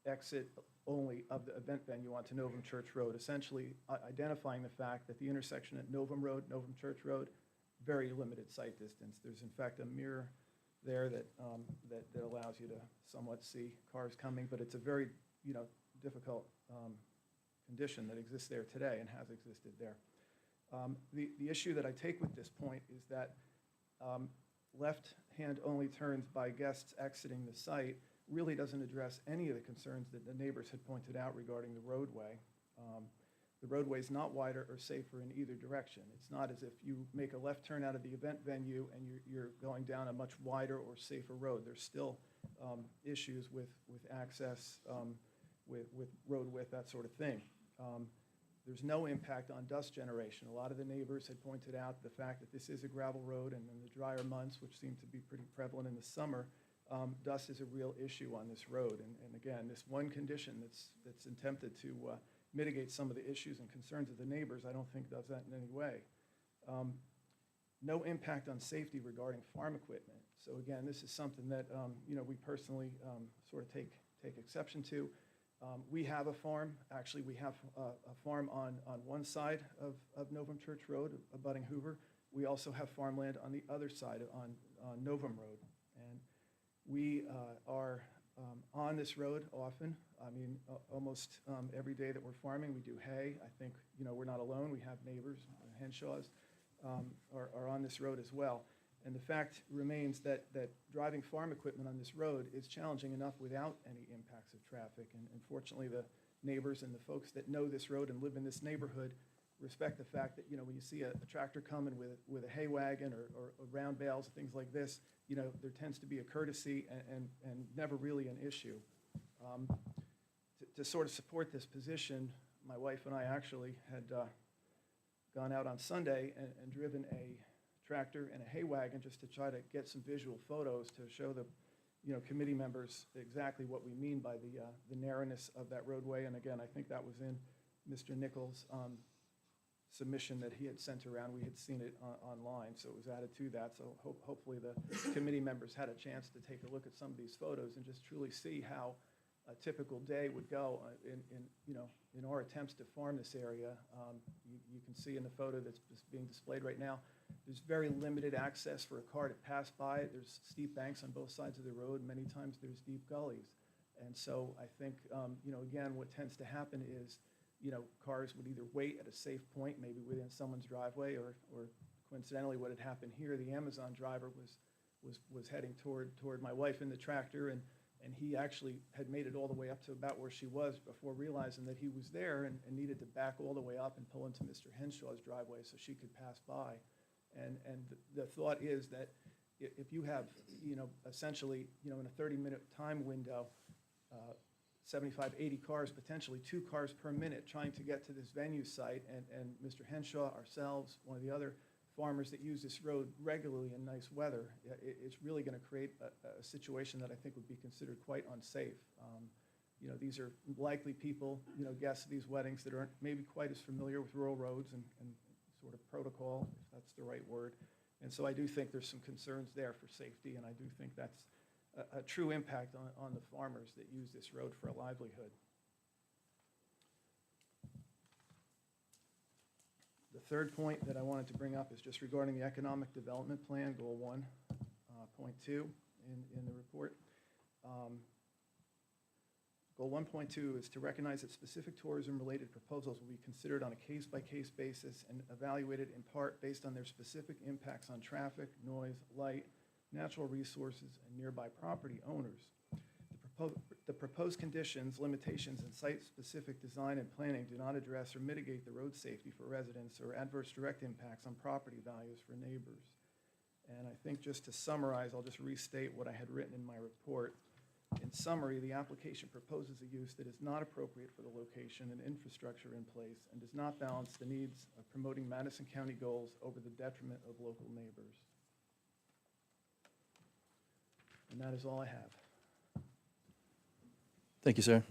exit only of the event venue onto Novum Church Road, essentially identifying the fact that the intersection at Novum Road, Novum Church Road, very limited sight distance. There's in fact a mirror there that allows you to somewhat see cars coming, but it's a very difficult condition that exists there today and has existed there. The issue that I take with this point is that left-hand only turns by guests exiting the site really doesn't address any of the concerns that the neighbors had pointed out regarding the roadway. The roadway is not wider or safer in either direction. It's not as if you make a left turn out of the event venue and you're going down a much wider or safer road. There's still issues with access, with road width, that sort of thing. There's no impact on dust generation. A lot of the neighbors had pointed out the fact that this is a gravel road, and in the drier months, which seem to be pretty prevalent in the summer, dust is a real issue on this road. And again, this one condition that's attempted to mitigate some of the issues and concerns of the neighbors, I don't think does that in any way. No impact on safety regarding farm equipment. So again, this is something that we personally sort of take exception to. We have a farm. Actually, we have a farm on one side of Novum Church Road, abutting Hoover. We also have farmland on the other side on Novum Road. And we are on this road often. I mean, almost every day that we're farming, we do hay. I think, we're not alone. We have neighbors, Henshaws, are on this road as well. And the fact remains that driving farm equipment on this road is challenging enough without any impacts of traffic. And unfortunately, the neighbors and the folks that know this road and live in this neighborhood respect the fact that, when you see a tractor coming with a hay wagon or round bales, things like this, there tends to be a courtesy and never really an issue. To sort of support this position, my wife and I actually had gone out on Sunday and driven a tractor and a hay wagon just to try to get some visual photos to show the committee members exactly what we mean by the narrowness of that roadway. And again, I think that was in Mr. Nichols' submission that he had sent around. We had seen it online, so it was added to that. So hopefully the committee members had a chance to take a look at some of these photos and just truly see how a typical day would go in our attempts to farm this area. You can see in the photo that's being displayed right now, there's very limited access for a car to pass by. There's steep banks on both sides of the road. Many times there's deep gullies. And so I think, again, what tends to happen is, cars would either wait at a safe point, maybe within someone's driveway, or coincidentally what had happened here, the Amazon driver was heading toward my wife in the tractor, and he actually had made it all the way up to about where she was before realizing that he was there and needed to back all the way up and pull into Mr. Henshaw's driveway so she could pass by. And the thought is that if you have, essentially, in a 30-minute time window, 75, 80 cars, potentially 2 cars per minute trying to get to this venue site, and Mr. Henshaw, ourselves, one of the other farmers that use this road regularly in nice weather, it's really going to create a situation that I think would be considered quite unsafe. These are likely people, guests of these weddings that aren't maybe quite as familiar with rural roads and sort of protocol, if that's the right word. And so I do think there's some concerns there for safety, and I do think that's a true impact on the farmers that use this road for a livelihood. third point that I wanted to bring up is just regarding the economic development plan, goal 1.2 in the report. Goal 1.2 is to recognize that specific tourism-related proposals will be considered on a case-by-case basis and evaluated in part based on their specific impacts on traffic, noise, light, natural resources, and nearby property owners. The proposed conditions, limitations, and site-specific design and planning do not address or mitigate the road safety for residents or adverse direct impacts on property values for neighbors. And I think just to summarize, I'll just restate what I had written in my report. In summary, the application proposes a use that is not appropriate for the location and infrastructure in place and does not balance the needs of promoting Madison County goals over the detriment of local neighbors. And that is all I have. Thank you, sir.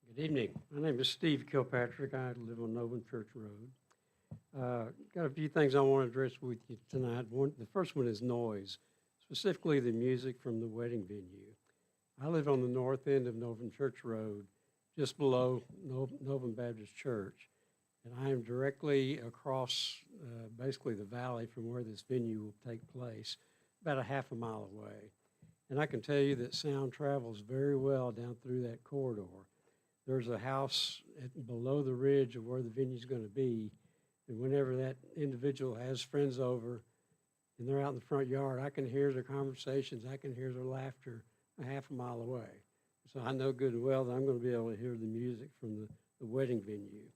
Good evening. My name is Steve Kilpatrick. I live on Novum Church Road. Got a few things I want to address with you tonight. The first one is noise, specifically the music from the wedding venue. I live on the north end of Novum Church Road, just below Novum Baptist Church, and I am directly across basically the valley from where this venue will take place, about a half a mile away. And I can tell you that sound travels very well down through that corridor. There's a house below the ridge of where the venue's going to be, and whenever that individual has friends over and they're out in the front yard, I can hear their conversations, I can hear their laughter a half a mile away. So I know good and well that I'm going to be able to hear the music from the wedding venue.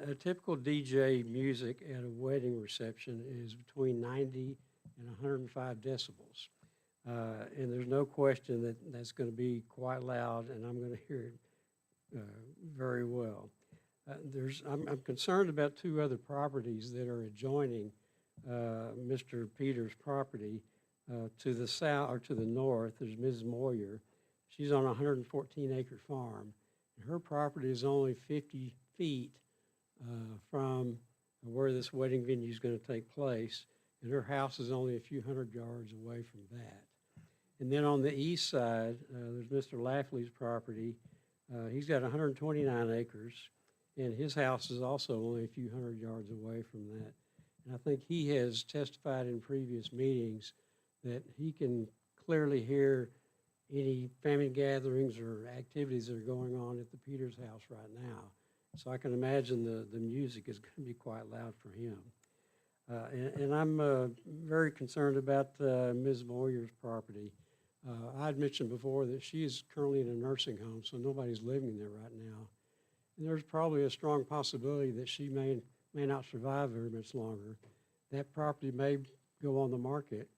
A typical DJ music at a wedding reception is between 90 and 105 decibels. And there's no question that that's going to be quite loud, and I'm going to hear it very well. I'm concerned about two other properties that are adjoining Mr. Peters' property. To the south or to the north, there's Mrs. Moyer. She's on a 114-acre farm, and her property is only 50 feet from where this wedding venue is going to take place, and her house is only a few hundred yards away from that. And then on the east side, there's Mr. Lafley's property. He's got 129 acres, and his house is also only a few hundred yards away from that. And I think he has testified in previous meetings that he can clearly hear any family gatherings or activities that are going on at the Peters house right now. So I can imagine the music is going to be quite loud for him. And I'm very concerned about Ms. Moyer's property. I had mentioned before that she is currently in a nursing home, so nobody's living there right now. And there's probably a strong possibility that she may not survive very much longer. That property may go on the market.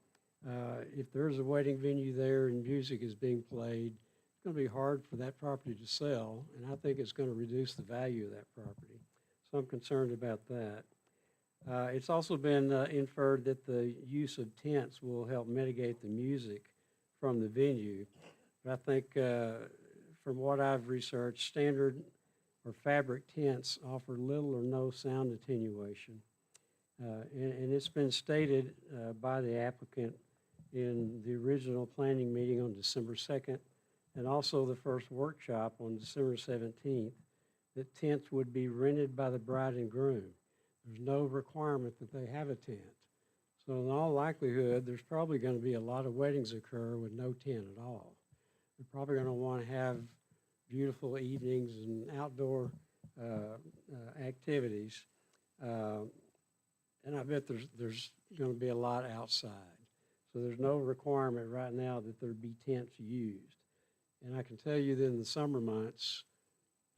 If there's a wedding venue there and music is being played, it's going to be hard for that property to sell, and I think it's going to reduce the value of that property. So I'm concerned about that. It's also been inferred that the use of tents will help mitigate the music from the venue. But I think from what I've researched, standard or fabric tents offer little or no sound attenuation. And it's been stated by the applicant in the original planning meeting on December 2nd and also the first workshop on December 17th that tents would be rented by the bride and groom. There's no requirement that they have a tent. So in all likelihood, there's probably going to be a lot of weddings occur with no tent at all. They're probably going to want to have beautiful evenings and outdoor activities. And I bet there's going to be a lot outside. So there's no requirement right now that there be tents used. And I can tell you that in the summer months,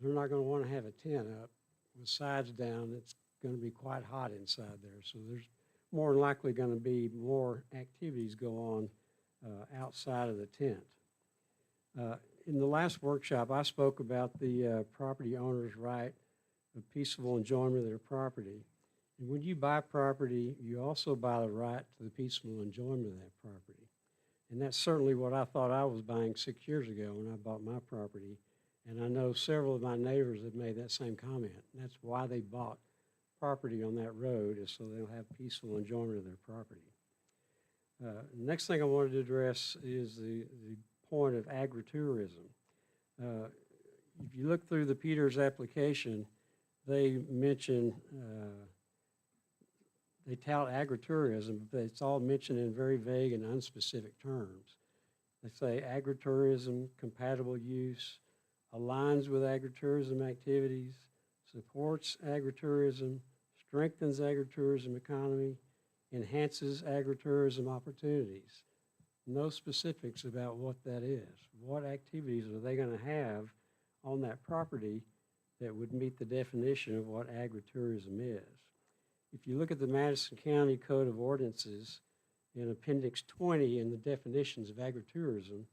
they're not going to want to have a tent up with sides down. It's going to be quite hot inside there. So there's more than likely going to be more activities go on outside of the tent. In the last workshop, I spoke about the property owner's right of peaceful enjoyment of their property. And when you buy property, you also buy the right to the peaceful enjoyment of that property. And that's certainly what I thought I was buying 6 years ago when I bought my property. And I know several of my neighbors have made that same comment. And that's why they bought property on that road, is so they'll have peaceful enjoyment of their property. Next thing I wanted to address is the point of agritourism. If you look through the Peters application, they mention, they tout agritourism, but it's all mentioned in very vague and unspecific terms. They say agritourism, compatible use, aligns with agritourism activities, supports agritourism, strengthens agritourism economy, enhances agritourism opportunities. No specifics about what that is. What activities are they going to have on that property that would meet the definition of what agritourism is? If you look at the Madison County Code of Ordinances in Appendix 20 in the definitions of agritourism,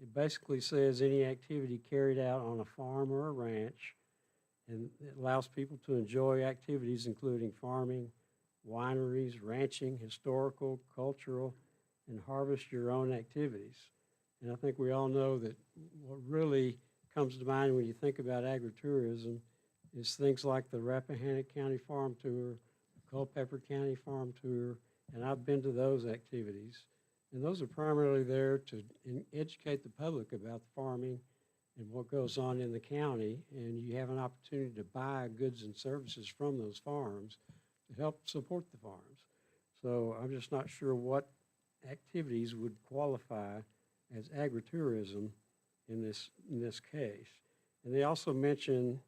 it basically says any activity carried out on a farm or a ranch, and it allows people to enjoy activities including farming, wineries, ranching, historical, cultural, and harvest your own activities. And I think we all know that what really comes to mind when you think about agritourism is things like the Rappahannock County Farm Tour, Culpeper County Farm Tour, and I've been to those activities. And those are primarily there to educate the public about farming and what goes on in the county, and you have an opportunity to buy goods and services from those farms to help support the farms. So I'm just not sure what activities would qualify as agritourism in this case. And they also mention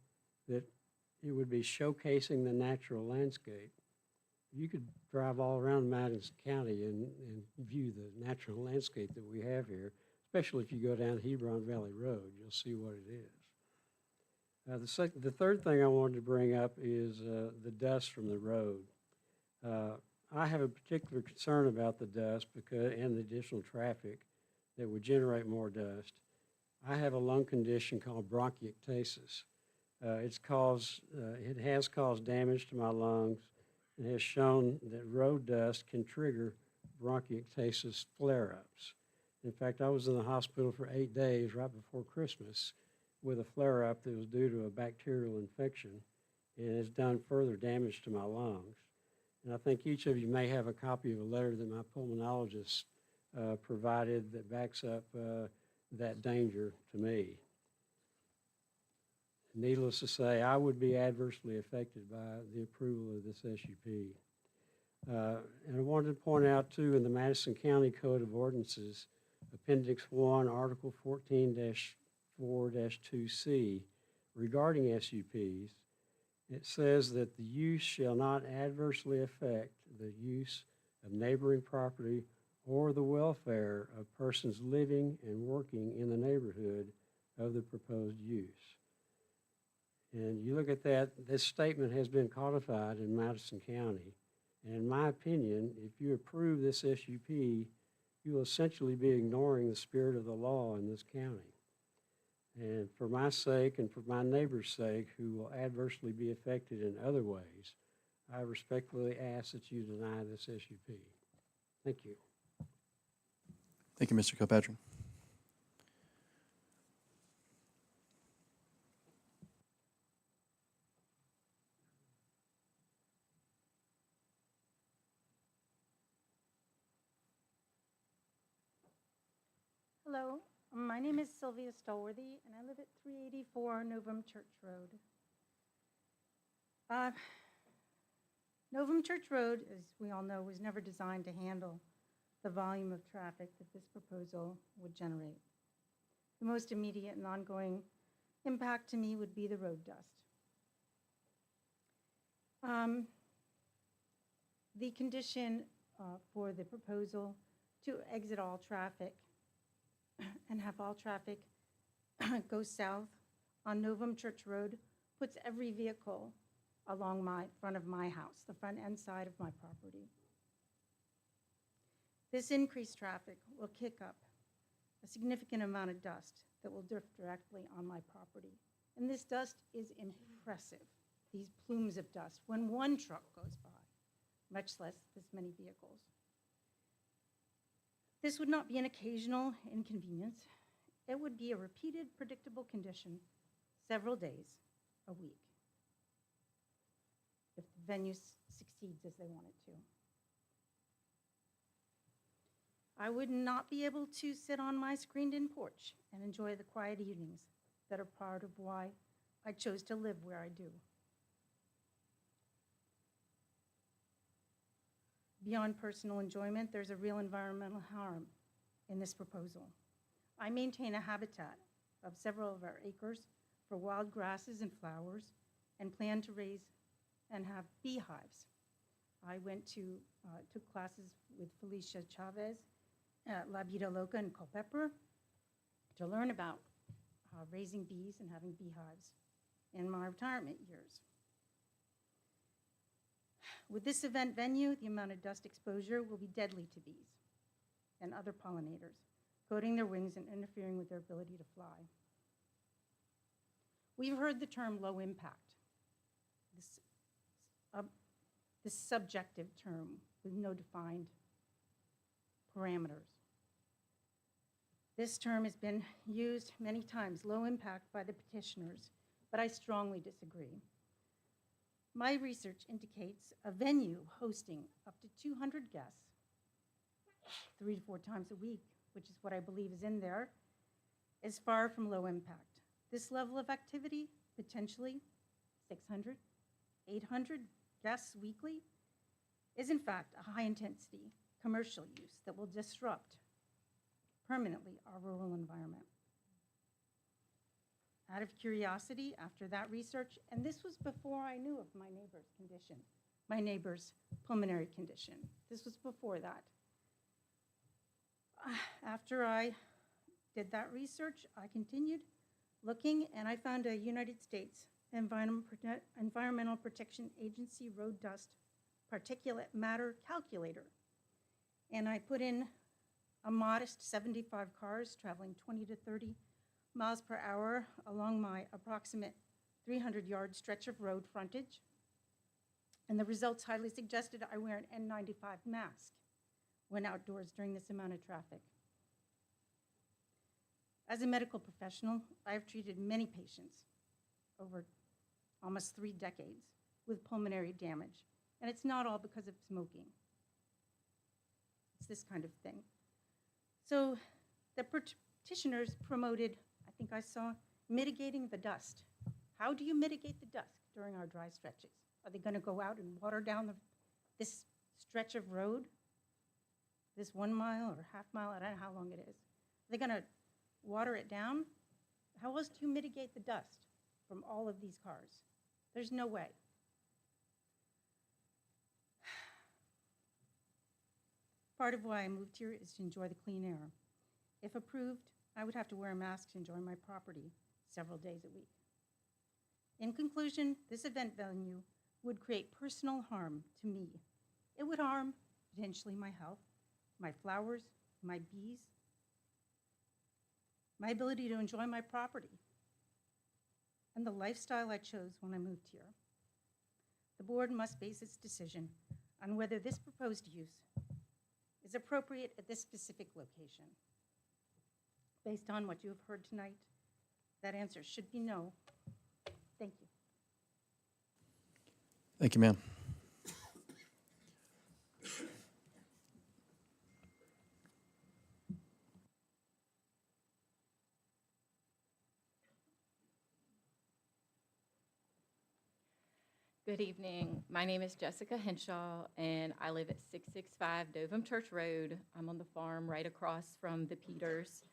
that it would be showcasing the natural landscape. You could drive all around Madison County and view the natural landscape that we have here, especially if you go down Hebron Valley Road. You'll see what it is. The third thing I wanted to bring up is the dust from the road. I have a particular concern about the dust and the additional traffic that would generate more dust. I have a lung condition called bronchiectasis. It has caused damage to my lungs and has shown that road dust can trigger bronchiectasis flare-ups. In fact, I was in the hospital for 8 days right before Christmas with a flare-up that was due to a bacterial infection, and it's done further damage to my lungs. And I think each of you may have a copy of a letter that my pulmonologist provided that backs up that danger to me. Needless to say, I would be adversely affected by the approval of this SUP. And I wanted to point out, too, in the Madison County Code of Ordinances, Appendix 1, Article 14-4-2C, regarding SUPs, it says that the use shall not adversely affect the use of neighboring property or the welfare of persons living and working in the neighborhood of the proposed use. And you look at that, this statement has been codified in Madison County. And in my opinion, if you approve this SUP, you will essentially be ignoring the spirit of the law in this county. And for my sake and for my neighbor's sake, who will adversely be affected in other ways, I respectfully ask that you deny this SUP. Thank you. Thank you, Mr. Kilpatrick. Hello, my name is Sylvia Stolworthy, and I live at 384 Novum Church Road. Novum Church Road, as we all know, was never designed to handle the volume of traffic that this proposal would generate. The most immediate and ongoing impact to me would be the road dust. The condition for the proposal to exit all traffic and have all traffic go south on Novum Church Road puts every vehicle along my front of my house, the front and side of my property. This increased traffic will kick up a significant amount of dust that will drift directly on my property. And this dust is impressive, these plumes of dust, when one truck goes by, much less this many vehicles. This would not be an occasional inconvenience. It would be a repeated, predictable condition several days a week if the venue succeeds as they want it to. I would not be able to sit on my screened-in porch and enjoy the quiet evenings that are part of why I chose to live where I do. Beyond personal enjoyment, there's a real environmental harm in this proposal. I maintain a habitat of several of our acres for wild grasses and flowers and plan to raise and have beehives. I took classes with Felicia Chavez at La Vida Loca in Culpeper to learn about raising bees and having beehives in my retirement years. With this event venue, the amount of dust exposure will be deadly to bees and other pollinators, coating their wings and interfering with their ability to fly. We've heard the term low impact, this subjective term with no defined parameters. This term has been used many times, low impact, by the petitioners, but I strongly disagree. My research indicates a venue hosting up to 200 guests 3 to 4 times a week, which is what I believe is in there, is far from low impact. This level of activity, potentially 600, 800 guests weekly, is in fact a high-intensity commercial use that will disrupt permanently our rural environment. Out of curiosity, after that research, and this was before I knew of my neighbor's condition, my neighbor's pulmonary condition. This was before that. After I did that research, I continued looking, and I found a United States Environmental Protection Agency road dust particulate matter calculator. And I put in a modest 75 cars traveling 20 to 30 miles per hour along my approximate 300-yard stretch of road frontage. And the results highly suggested I wear an N95 mask when outdoors during this amount of traffic. As a medical professional, I have treated many patients over almost 3 decades with pulmonary damage. And it's not all because of smoking. It's this kind of thing. So the petitioners promoted, I think I saw, mitigating the dust. How do you mitigate the dust during our dry stretches? Are they going to go out and water down this stretch of road? This 1 mile or half mile, I don't know how long it is. Are they going to water it down? How else do you mitigate the dust from all of these cars? There's no way. Part of why I moved here is to enjoy the clean air. If approved, I would have to wear a mask to enjoy my property several days a week. In conclusion, this event venue would create personal harm to me. It would harm potentially my health, my flowers, my bees, my ability to enjoy my property, and the lifestyle I chose when I moved here. The board must base its decision on whether this proposed use is appropriate at this specific location. Based on what you have heard tonight, that answer should be no. Thank you. Thank you, ma'am. Good evening. My name is Jessica Henshaw, and I live at 665 Dovum Church Road. I'm on the farm right across from the Peters.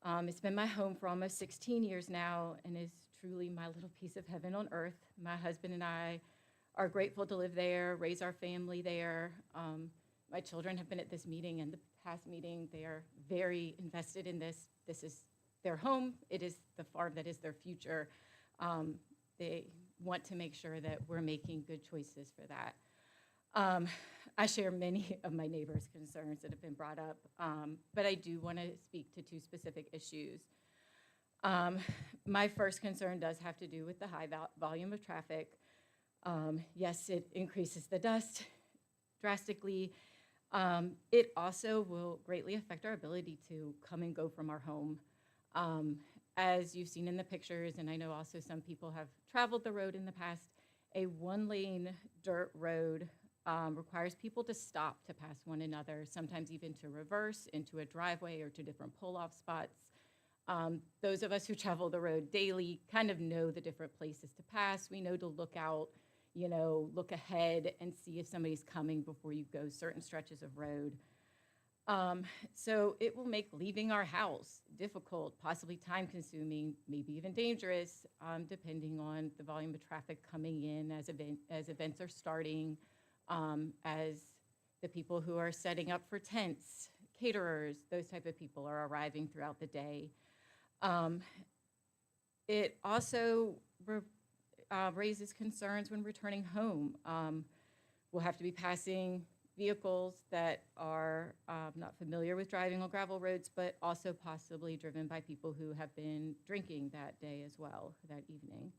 It's been my home for almost 16 years now and is truly my little piece of heaven on earth. My husband and I are grateful to live there, raise our family there. My children have been at this meeting and the past meeting. They are very invested in this. This is their home. It is the farm that is their future. They want to make sure that we're making good choices for that. I share many of my neighbors' concerns that have been brought up, but I do want to speak to 2 specific issues. My first concern does have to do with the high volume of traffic. Yes, it increases the dust drastically. It also will greatly affect our ability to come and go from our home. As you've seen in the pictures, and I know also some people have traveled the road in the past, a 1-lane dirt road requires people to stop to pass one another, sometimes even to reverse into a driveway or to different pull-off spots. Those of us who travel the road daily kind of know the different places to pass. We know to look out, look ahead and see if somebody's coming before you go certain stretches of road. So it will make leaving our house difficult, possibly time-consuming, maybe even dangerous, depending on the volume of traffic coming in as events are starting, as the people who are setting up for tents, caterers, those type of people are arriving throughout the day. It also raises concerns when returning home. We'll have to be passing vehicles that are not familiar with driving on gravel roads, but also possibly driven by people who have been drinking that day as well, that evening.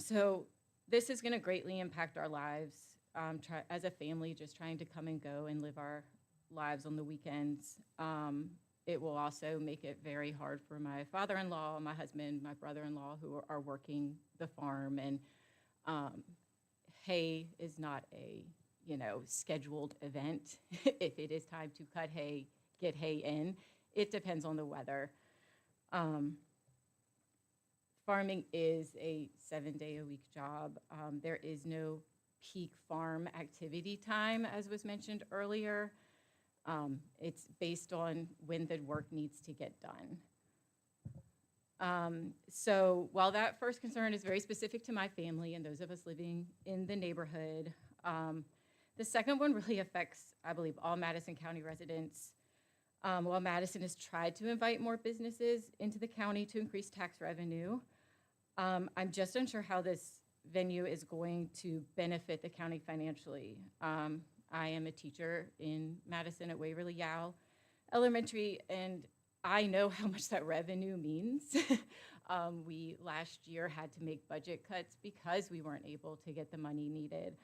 So this is going to greatly impact our lives as a family, just trying to come and go and live our lives on the weekends. It will also make it very hard for my father-in-law, my husband, my brother-in-law, who are working the farm. And hay is not a scheduled event. If it is time to cut hay, get hay in, it depends on the weather. Farming is a 7-day-a-week job. There is no peak farm activity time, as was mentioned earlier. It's based on when the work needs to get done. So while that first concern is very specific to my family and those of us living in the neighborhood, the second one really affects, I believe, all Madison County residents. While Madison has tried to invite more businesses into the county to increase tax revenue, I'm just unsure how this venue is going to benefit the county financially. I am a teacher in Madison at Waverly Yale Elementary, and I know how much that revenue means. We last year had to make budget cuts because we weren't able to get the money needed.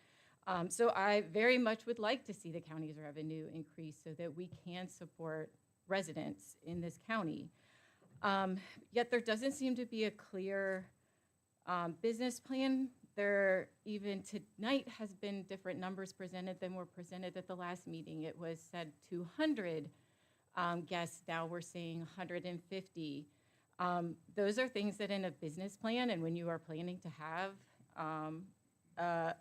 So I very much would like to see the county's revenue increase so that we can support residents in this county. Yet there doesn't seem to be a clear business plan. There, even tonight, has been different numbers presented than were presented at the last meeting. It was said 200 guests. Now we're saying 150. Those are things that in a business plan and when you are planning to have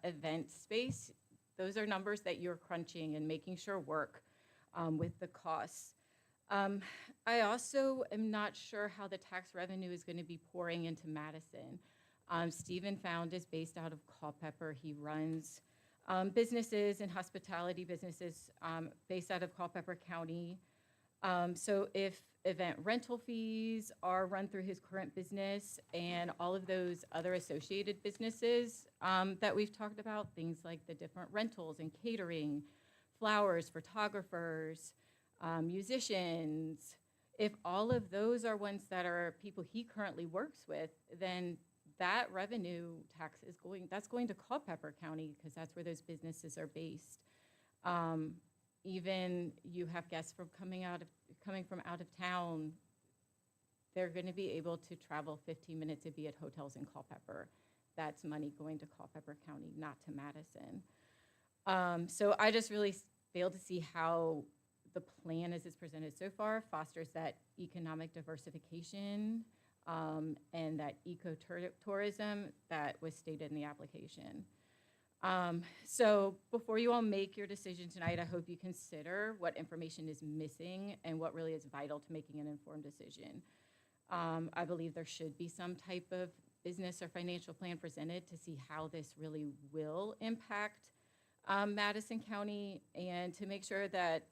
event space, those are numbers that you're crunching and making sure work with the costs. I also am not sure how the tax revenue is going to be pouring into Madison. Stephen Found is based out of Culpeper. He runs businesses and hospitality businesses based out of Culpeper County. So if event rental fees are run through his current business and all of those other associated businesses that we've talked about, things like the different rentals and catering, flowers, photographers, musicians, if all of those are ones that are people he currently works with, then that revenue tax is going to Culpeper County because that's where those businesses are based. Even you have guests coming from out of town, they're going to be able to travel 15 minutes to be at hotels in Culpeper. That's money going to Culpeper County, not to Madison. So I just really fail to see how the plan as it's presented so far fosters that economic diversification and that ecotourism that was stated in the application. So before you all make your decision tonight, I hope you consider what information is missing and what really is vital to making an informed decision. I believe there should be some type of business or financial plan presented to see how this really will impact Madison County and to make sure that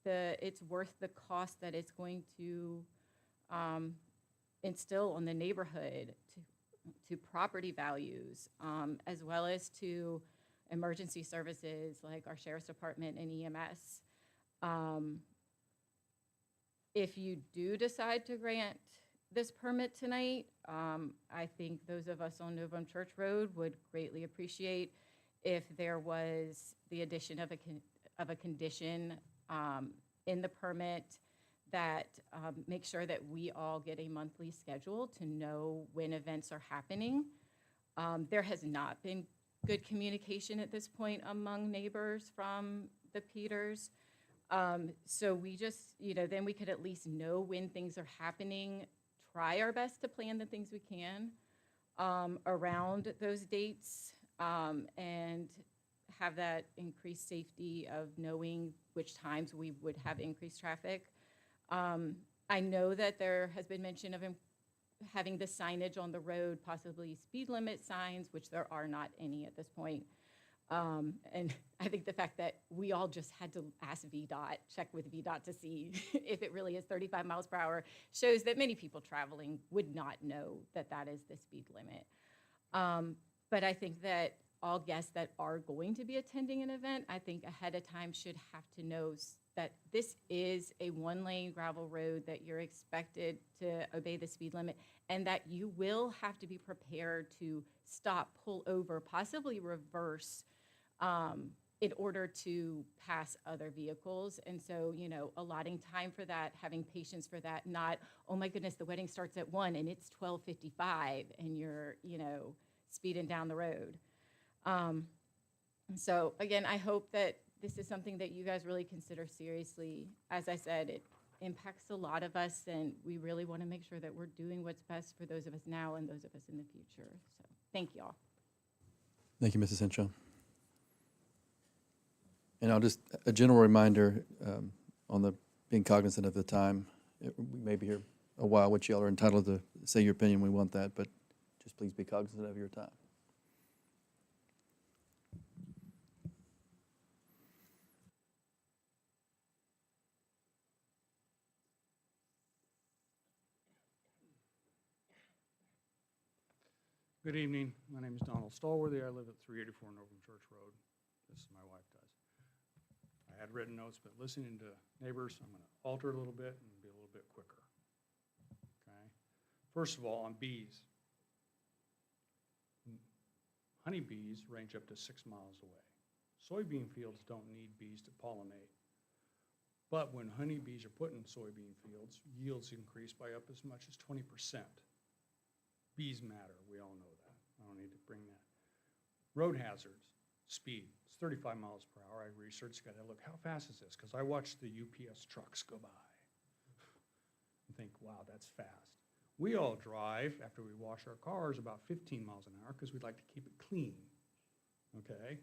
it's worth the cost that it's going to instill on the neighborhood, to property values, as well as to emergency services like our Sheriff's Department and EMS. If you do decide to grant this permit tonight, I think those of us on Novum Church Road would greatly appreciate if there was the addition of a condition in the permit that make sure that we all get a monthly schedule to know when events are happening. There has not been good communication at this point among neighbors from the Peters. So we just, then we could at least know when things are happening, try our best to plan the things we can around those dates, and have that increased safety of knowing which times we would have increased traffic. I know that there has been mention of having the signage on the road, possibly speed limit signs, which there are not any at this point. And I think the fact that we all just had to ask VDOT, check with VDOT to see if it really is 35 miles per hour, shows that many people traveling would not know that that is the speed limit. But I think that all guests that are going to be attending an event, I think ahead of time should have to know that this is a one-lane gravel road, that you're expected to obey the speed limit, and that you will have to be prepared to stop, pull over, possibly reverse, in order to pass other vehicles. And so, allotting time for that, having patience for that, not, oh my goodness, the wedding starts at 1 and it's 12:55 and you're, speeding down the road. So again, I hope that this is something that you guys really consider seriously. As I said, it impacts a lot of us, and we really want to make sure that we're doing what's best for those of us now and those of us in the future. So thank you all. Thank you, Mrs. Henshaw. And I'll just, a general reminder on the being cognizant of the time. We may be here a while, which y'all are entitled to say your opinion. We want that, but just please be cognizant of your time. Good evening. My name is Donald Stallworthy. I live at 384 Novum Church Road. This is my wife, does. I had written notes, but listening to neighbors, I'm going to alter it a little bit and be a little bit quicker. Okay? First of all, on bees. Honeybees range up to 6 miles away. Soybean fields don't need bees to pollinate. But when honeybees are put in soybean fields, yields increase by up as much as 20%. Bees matter, we all know that. I don't need to bring that. Road hazards, speed, it's 35 miles per hour. I researched, got to look, how fast is this? Because I watch the UPS trucks go by and think, wow, that's fast. We all drive, after we wash our cars, about 15 miles an hour because we'd like to keep it clean, okay?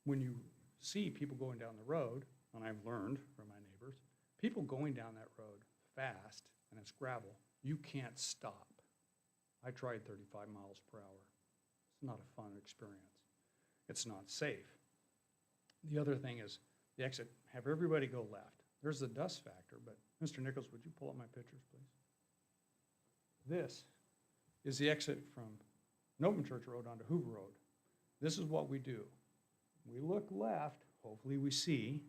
When you see people going down the road, and I've learned from my neighbors, people going down that road fast, and it's gravel, you can't stop. I tried 35 miles per hour. It's not a fun experience. It's not safe. The other thing is the exit, have everybody go left. There's the dust factor, but Mr. Nichols, would you pull up my pictures, please? This is the exit from Novum Church Road onto Hoover Road. This is what we do. We look left, hopefully we see.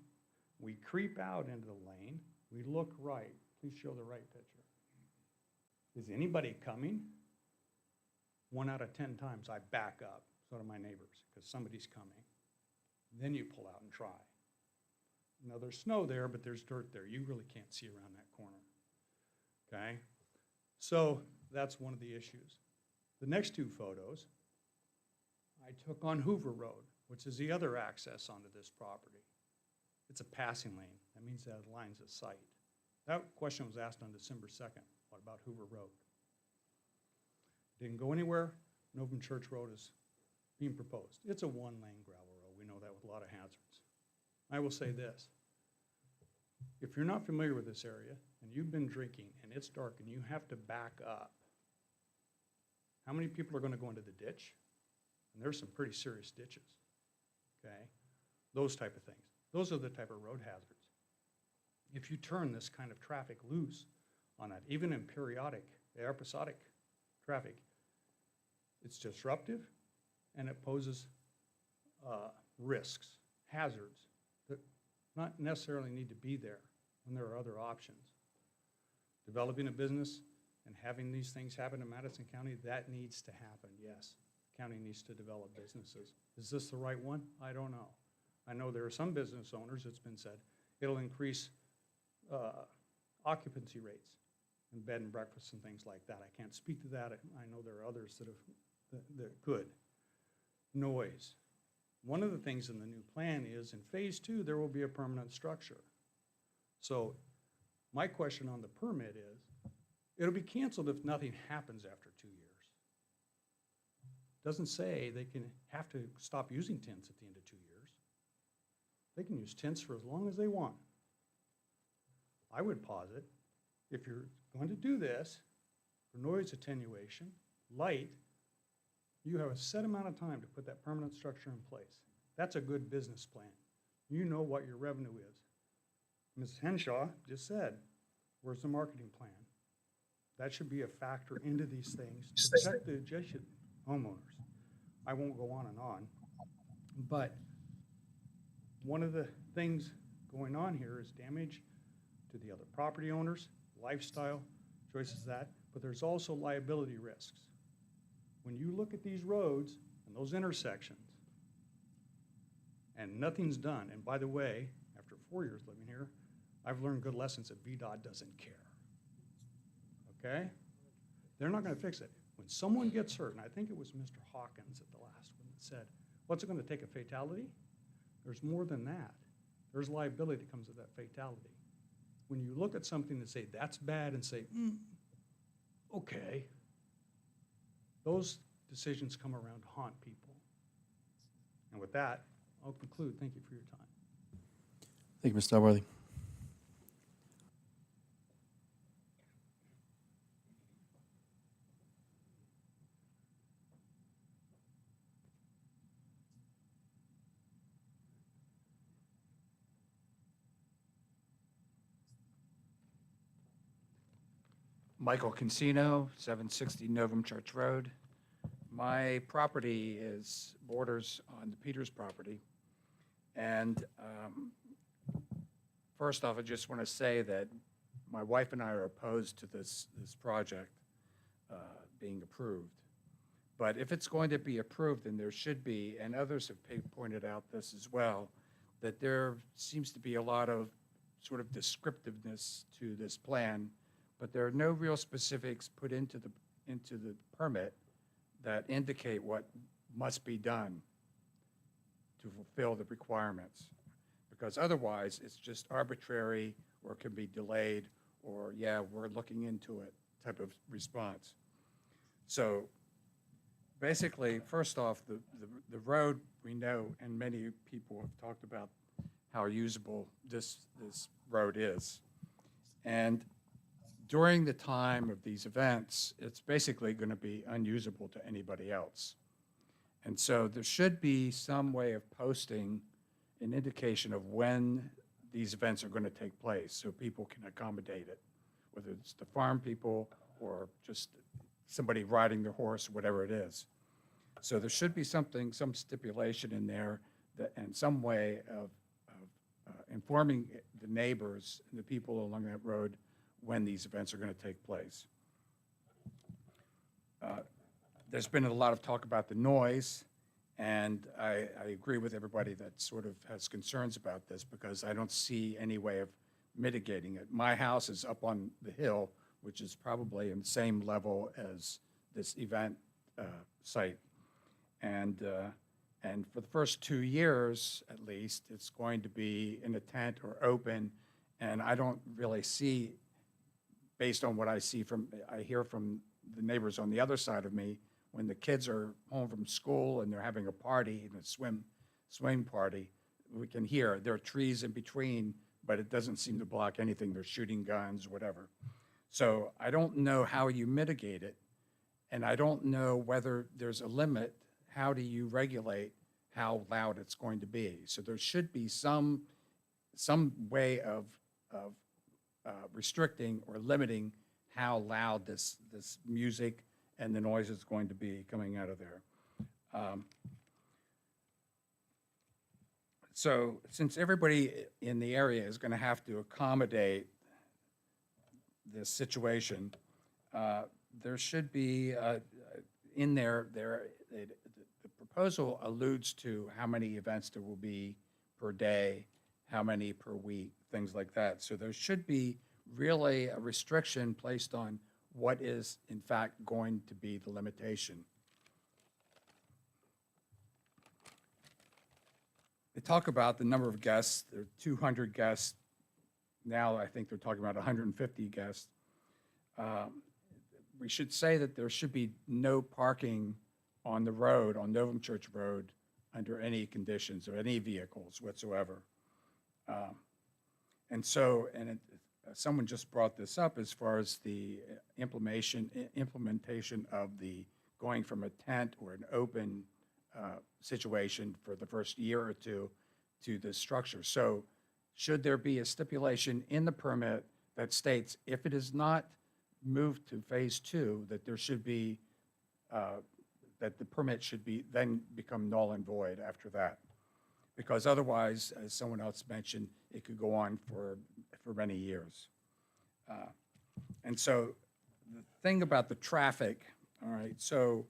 We creep out into the lane. We look right. Please show the right picture. Is anybody coming? 1 out of 10 times I back up, so do my neighbors, because somebody's coming. Then you pull out and try. Now there's snow there, but there's dirt there. You really can't see around that corner, okay? So that's one of the issues. The next 2 photos I took on Hoover Road, which is the other access onto this property. It's a passing lane. That means that lines of sight. That question was asked on December 2nd. What about Hoover Road? Didn't go anywhere. Novum Church Road is being proposed. It's a 1-lane gravel road. We know that with a lot of hazards. I will say this. If you're not familiar with this area and you've been drinking and it's dark and you have to back up, how many people are going to go into the ditch? And there's some pretty serious ditches, okay? Those type of things. Those are the type of road hazards. If you turn this kind of traffic loose on that, even in episodic traffic, it's disruptive and it poses risks, hazards that not necessarily need to be there when there are other options. Developing a business and having these things happen in Madison County, that needs to happen, yes. The county needs to develop businesses. Is this the right one? I don't know. I know there are some business owners, it's been said, it'll increase occupancy rates in bed and breakfast and things like that. I can't speak to that. I know there are others that could. Noise. One of the things in the new plan is in phase 2, there will be a permanent structure. So my question on the permit is, it'll be canceled if nothing happens after 2 years. Doesn't say they can have to stop using tents at the end of 2 years. They can use tents for as long as they want. I would posit, if you're going to do this, for noise attenuation, light, you have a set amount of time to put that permanent structure in place. That's a good business plan. You know what your revenue is. Ms. Henshaw just said, where's the marketing plan? That should be a factor into these things to protect the adjacent homeowners. I won't go on and on, but one of the things going on here is damage to the other property owners, lifestyle, choices that, but there's also liability risks. When you look at these roads and those intersections, and nothing's done, and by the way, after 4 years living here, I've learned good lessons that VDOT doesn't care. Okay? They're not gonna fix it. When someone gets hurt, and I think it was Mr. Hawkins at the last one that said, what's it gonna take, a fatality? There's more than that. There's liability that comes with that fatality. When you look at something and say, that's bad, and say, okay, those decisions come around to haunt people. And with that, I'll conclude. Thank you for your time. Thank you, Mr. Stallworthy. Michael Consino, 760 Novum Church Road. My property borders on the Peters property. And first off, I just want to say that my wife and I are opposed to this project being approved. But if it's going to be approved, then there should be, and others have pointed out this as well, that there seems to be a lot of sort of descriptiveness to this plan, but there are no real specifics put into the permit that indicate what must be done to fulfill the requirements. Because otherwise, it's just arbitrary, or it can be delayed, or yeah, we're looking into it type of response. So basically, first off, the road, we know, and many people have talked about how usable this road is. And during the time of these events, it's basically going to be unusable to anybody else. And so there should be some way of posting an indication of when these events are going to take place so people can accommodate it, whether it's the farm people or just somebody riding their horse, whatever it is. So there should be some stipulation in there and some way of informing the neighbors and the people along that road when these events are going to take place. There's been a lot of talk about the noise, and I agree with everybody that sort of has concerns about this because I don't see any way of mitigating it. My house is up on the hill, which is probably in the same level as this event site. And for the first 2 years, at least, it's going to be in a tent or open, and I don't really see, based on what I hear from the neighbors on the other side of me, when the kids are home from school and they're having a party, and a swing party, we can hear there are trees in between, but it doesn't seem to block anything. They're shooting guns, whatever. So I don't know how you mitigate it, and I don't know whether there's a limit. How do you regulate how loud it's going to be? So there should be some way of restricting or limiting how loud this music and the noise is going to be coming out of there. So since everybody in the area is going to have to accommodate this situation, there should be in there, the proposal alludes to how many events there will be per day, how many per week, things like that. So there should be really a restriction placed on what is in fact going to be the limitation. talk about the number of guests, there are 200 guests. Now I think they're talking about 150 guests. We should say that there should be no parking on the road, on Novum Church Road, under any conditions or any vehicles whatsoever. Someone just brought this up as far as the implementation of the going from a tent or an open situation for the first year or two to the structure. So should there be a stipulation in the permit that states if it is not moved to phase 2, that there should be, that the permit should be, then become null and void after that? Because otherwise, as someone else mentioned, it could go on for many years. And so the thing about the traffic, all right, so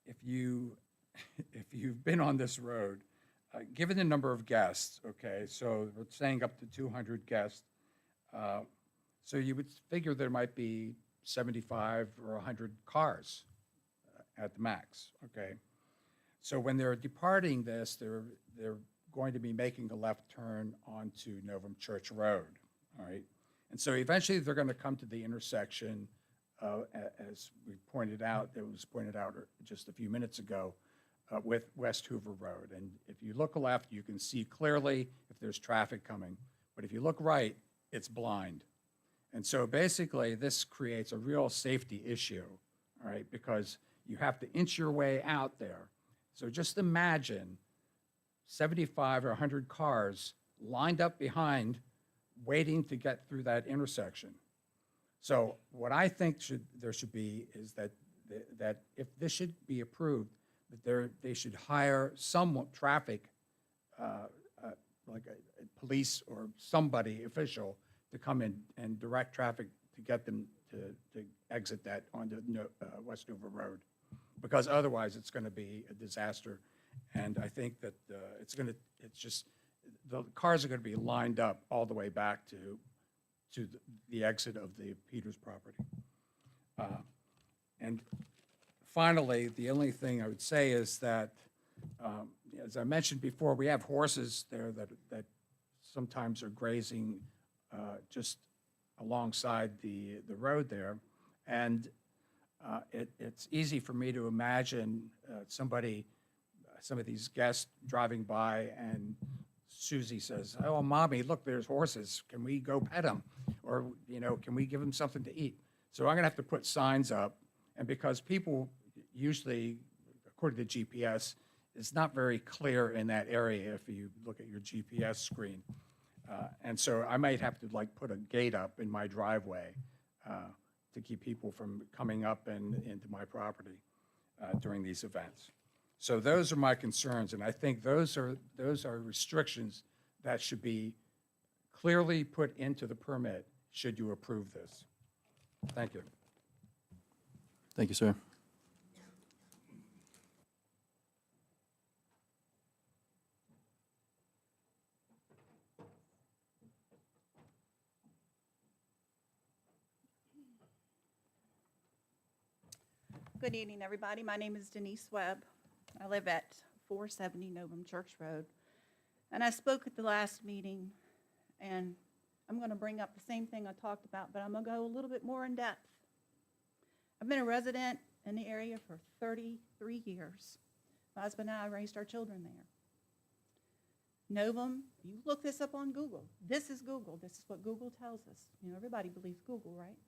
if you've been on this road, given the number of guests, okay, so we're saying up to 200 guests, so you would figure there might be 75 or 100 cars at the max, okay? So when they're departing this, they're going to be making a left turn onto Novum Church Road, all right? And so eventually they're going to come to the intersection, as we pointed out, it was pointed out just a few minutes ago, with West Hoover Road. And if you look left, you can see clearly if there's traffic coming. But if you look right, it's blind. And so basically this creates a real safety issue, all right, because you have to inch your way out there. So just imagine 75 or 100 cars lined up behind, waiting to get through that intersection. So what I think there should be is that if this should be approved, that they should hire some traffic, like a police or somebody official, to come in and direct traffic to get them to exit that onto West Hoover Road, because otherwise it's going to be a disaster. And I think that the cars are going to be lined up all the way back to the exit of the Peters property. And finally, the only thing I would say is that, as I mentioned before, we have horses there that sometimes are grazing just alongside the road there. And it's easy for me to imagine some of these guests driving by, and Susie says, "Oh, Mommy, look, there's horses. Can we go pet them? Or, can we give them something to eat?" So I'm going to have to put signs up. And because people usually, according to GPS, it's not very clear in that area if you look at your GPS screen. And so I might have to put a gate up in my driveway to keep people from coming up and into my property during these events. So those are my concerns, and I think those are restrictions that should be clearly put into the permit should you approve this. Thank you. Thank you, sir. Good evening, everybody. My name is Denise Webb. I live at 470 Novum Church Road. And I spoke at the last meeting, and I'm going to bring up the same thing I talked about, but I'm going to go a little bit more in depth. I've been a resident in the area for 33 years. My husband and I raised our children there. Novum, you look this up on Google. This is Google. This is what Google tells us. Everybody believes Google, right?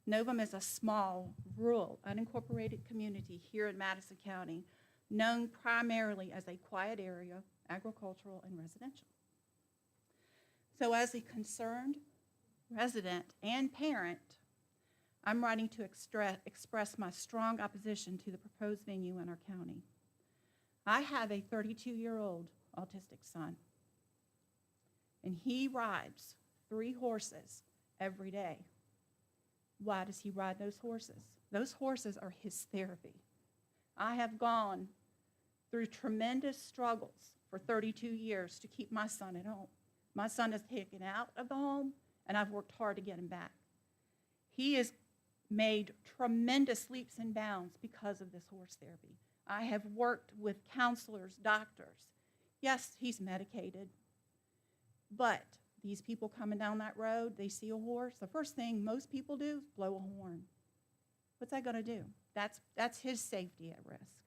Novum is a small, rural, unincorporated community here in Madison County, known primarily as a quiet area, agricultural and residential. So as a concerned resident and parent, I'm writing to express my strong opposition to the proposed venue in our county. I have a 32-year-old autistic son, and he rides 3 horses every day. Why does he ride those horses? Those horses are his therapy. I have gone through tremendous struggles for 32 years to keep my son at home. My son is taken out of the home, and I've worked hard to get him back. He has made tremendous leaps and bounds because of this horse therapy. I have worked with counselors, doctors. Yes, he's medicated. But these people coming down that road, they see a horse. The first thing most people do is blow a horn. What's that going to do? That's his safety at risk.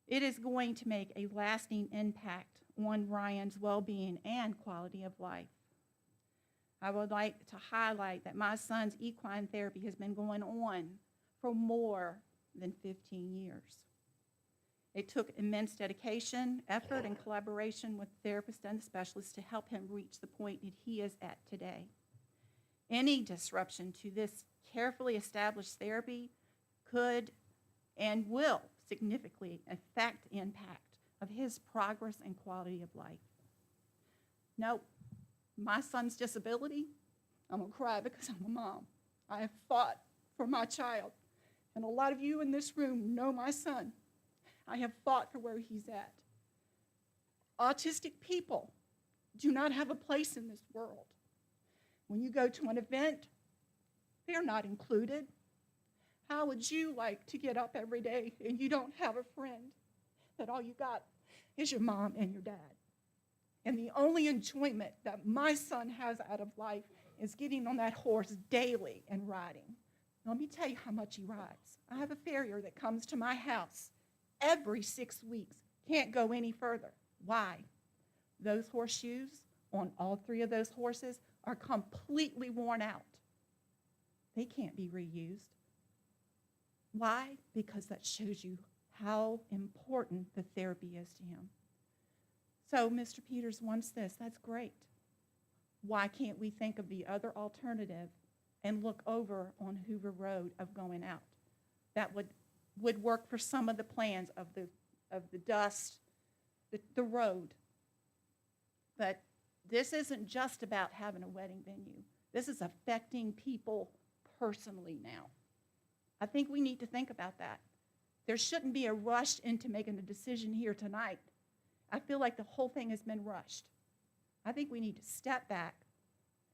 It is going to make a lasting impact on Ryan's well-being and quality of life. I would like to highlight that my son's equine therapy has been going on for more than 15 years. It took immense dedication, effort, and collaboration with therapists and specialists to help him reach the point that he is at today. Any disruption to this carefully established therapy could and will significantly affect the impact of his progress and quality of life. Nope, my son's disability, I'm gonna cry because I'm a mom. I have fought for my child, and a lot of you in this room know my son. I have fought for where he's at. Autistic people do not have a place in this world. When you go to an event, they're not included. How would you like to get up every day and you don't have a friend, that all you got is your mom and your dad? And the only enjoyment that my son has out of life is getting on that horse daily and riding. Let me tell you how much he rides. I have a farrier that comes to my house every 6 weeks, can't go any further. Why? Those horseshoes on all 3 of those horses are completely worn out. They can't be reused. Why? Because that shows you how important the therapy is to him. So Mr. Peters wants this. That's great. Why can't we think of the other alternative and look over on Hoover Road of going out? That would work for some of the plans of the dust, the road. But this isn't just about having a wedding venue. This is affecting people personally now. I think we need to think about that. There shouldn't be a rush into making a decision here tonight. I feel like the whole thing has been rushed. I think we need to step back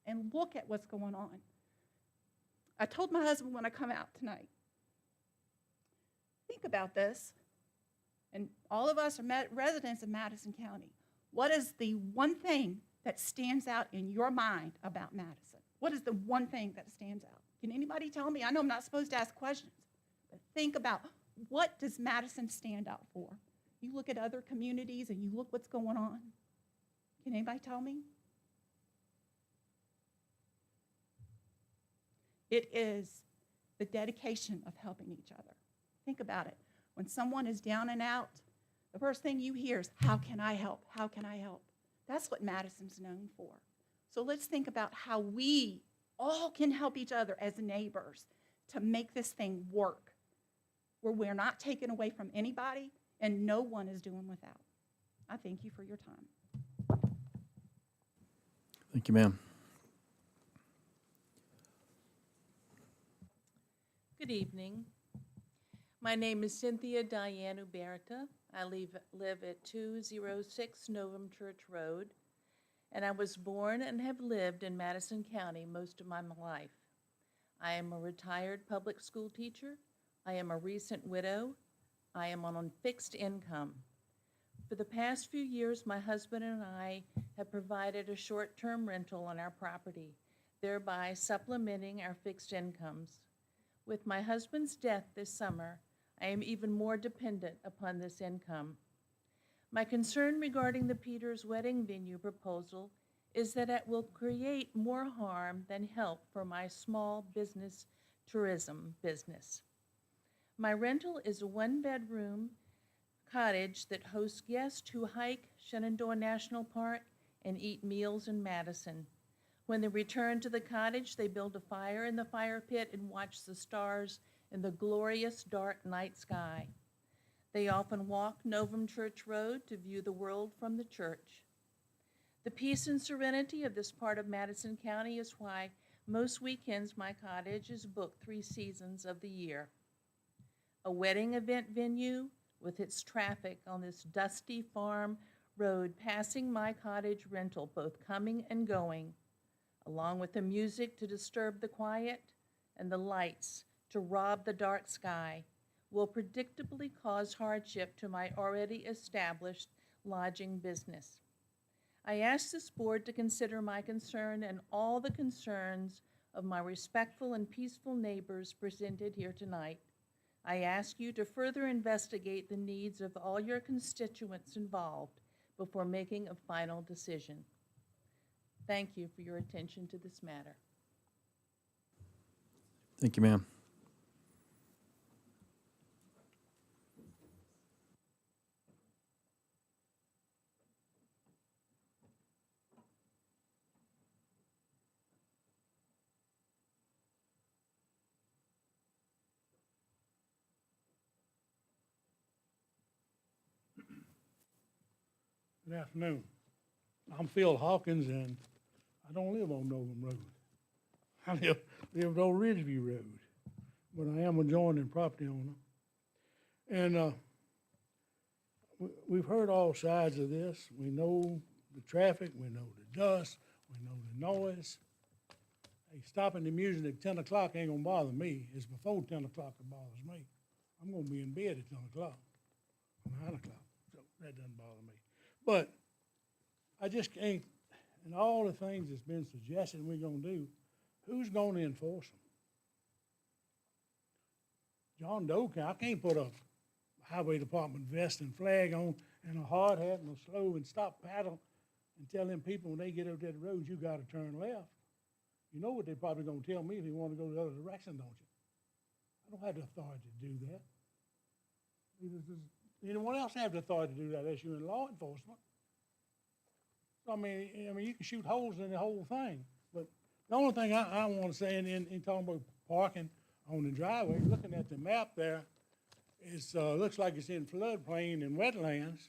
and look at what's going on. I told my husband when I come out tonight, think about this, and all of us are residents of Madison County. What is the one thing that stands out in your mind about Madison? What is the one thing that stands out? Can anybody tell me? I know I'm not supposed to ask questions, but think about, what does Madison stand out for? You look at other communities and you look what's going on. Can anybody tell me? It is the dedication of helping each other. Think about it. When someone is down and out, the first thing you hear is, how can I help? How can I help? That's what Madison's known for. So let's think about how we all can help each other as neighbors to make this thing work, where we're not taken away from anybody and no one is doing without. I thank you for your time. Thank you, ma'am. Good evening. My name is Cynthia Diane Uberta. I live at 206 Novum Church Road, and I was born and have lived in Madison County most of my life. I am a retired public school teacher. I am a recent widow. I am on fixed income. For the past few years, my husband and I have provided a short-term rental on our property, thereby supplementing our fixed incomes. With my husband's death this summer, I am even more dependent upon this income. My concern regarding the Peters wedding venue proposal is that it will create more harm than help for my small business tourism business. My rental is a one-bedroom cottage that hosts guests who hike Shenandoah National Park and eat meals in Madison. When they return to the cottage, they build a fire in the fire pit and watch the stars in the glorious dark night sky. They often walk Novum Church Road to view the world from the church. The peace and serenity of this part of Madison County is why most weekends my cottage is booked 3 seasons of the year. A wedding event venue with its traffic on this dusty farm road passing my cottage rental, both coming and going, along with the music to disturb the quiet and the lights to rob the dark sky, will predictably cause hardship to my already established lodging business. I ask this board to consider my concern and all the concerns of my respectful and peaceful neighbors presented here tonight. I ask you to further investigate the needs of all your constituents involved before making a final decision. Thank you for your attention to this matter. Thank you, ma'am. Good afternoon. I'm Phil Hawkins, and I don't live on Novum Road. I live on Ridgeview Road, but I am a joining property owner. And we've heard all sides of this. We know the traffic, we know the dust, we know the noise. Hey, stopping the music at 10 o'clock ain't gonna bother me. It's before 10 o'clock that bothers me. I'm gonna be in bed at 10 o'clock, 9 o'clock, so that doesn't bother me. But I just can't, and all the things that's been suggested we're gonna do, who's gonna enforce them? John Doe, I can't put a highway department vest and flag on and a hard hat and a slow and stop paddle and tell them people when they get over that road, you gotta turn left. You know what they're probably gonna tell me if you wanna go the other direction, don't you? I don't have the authority to do that. Does anyone else have the authority to do that unless you're in law enforcement? I mean, you can shoot holes in the whole thing. But the only thing I want to say in talking about parking on the driveway, looking at the map there, it looks like it's in floodplain and wetlands.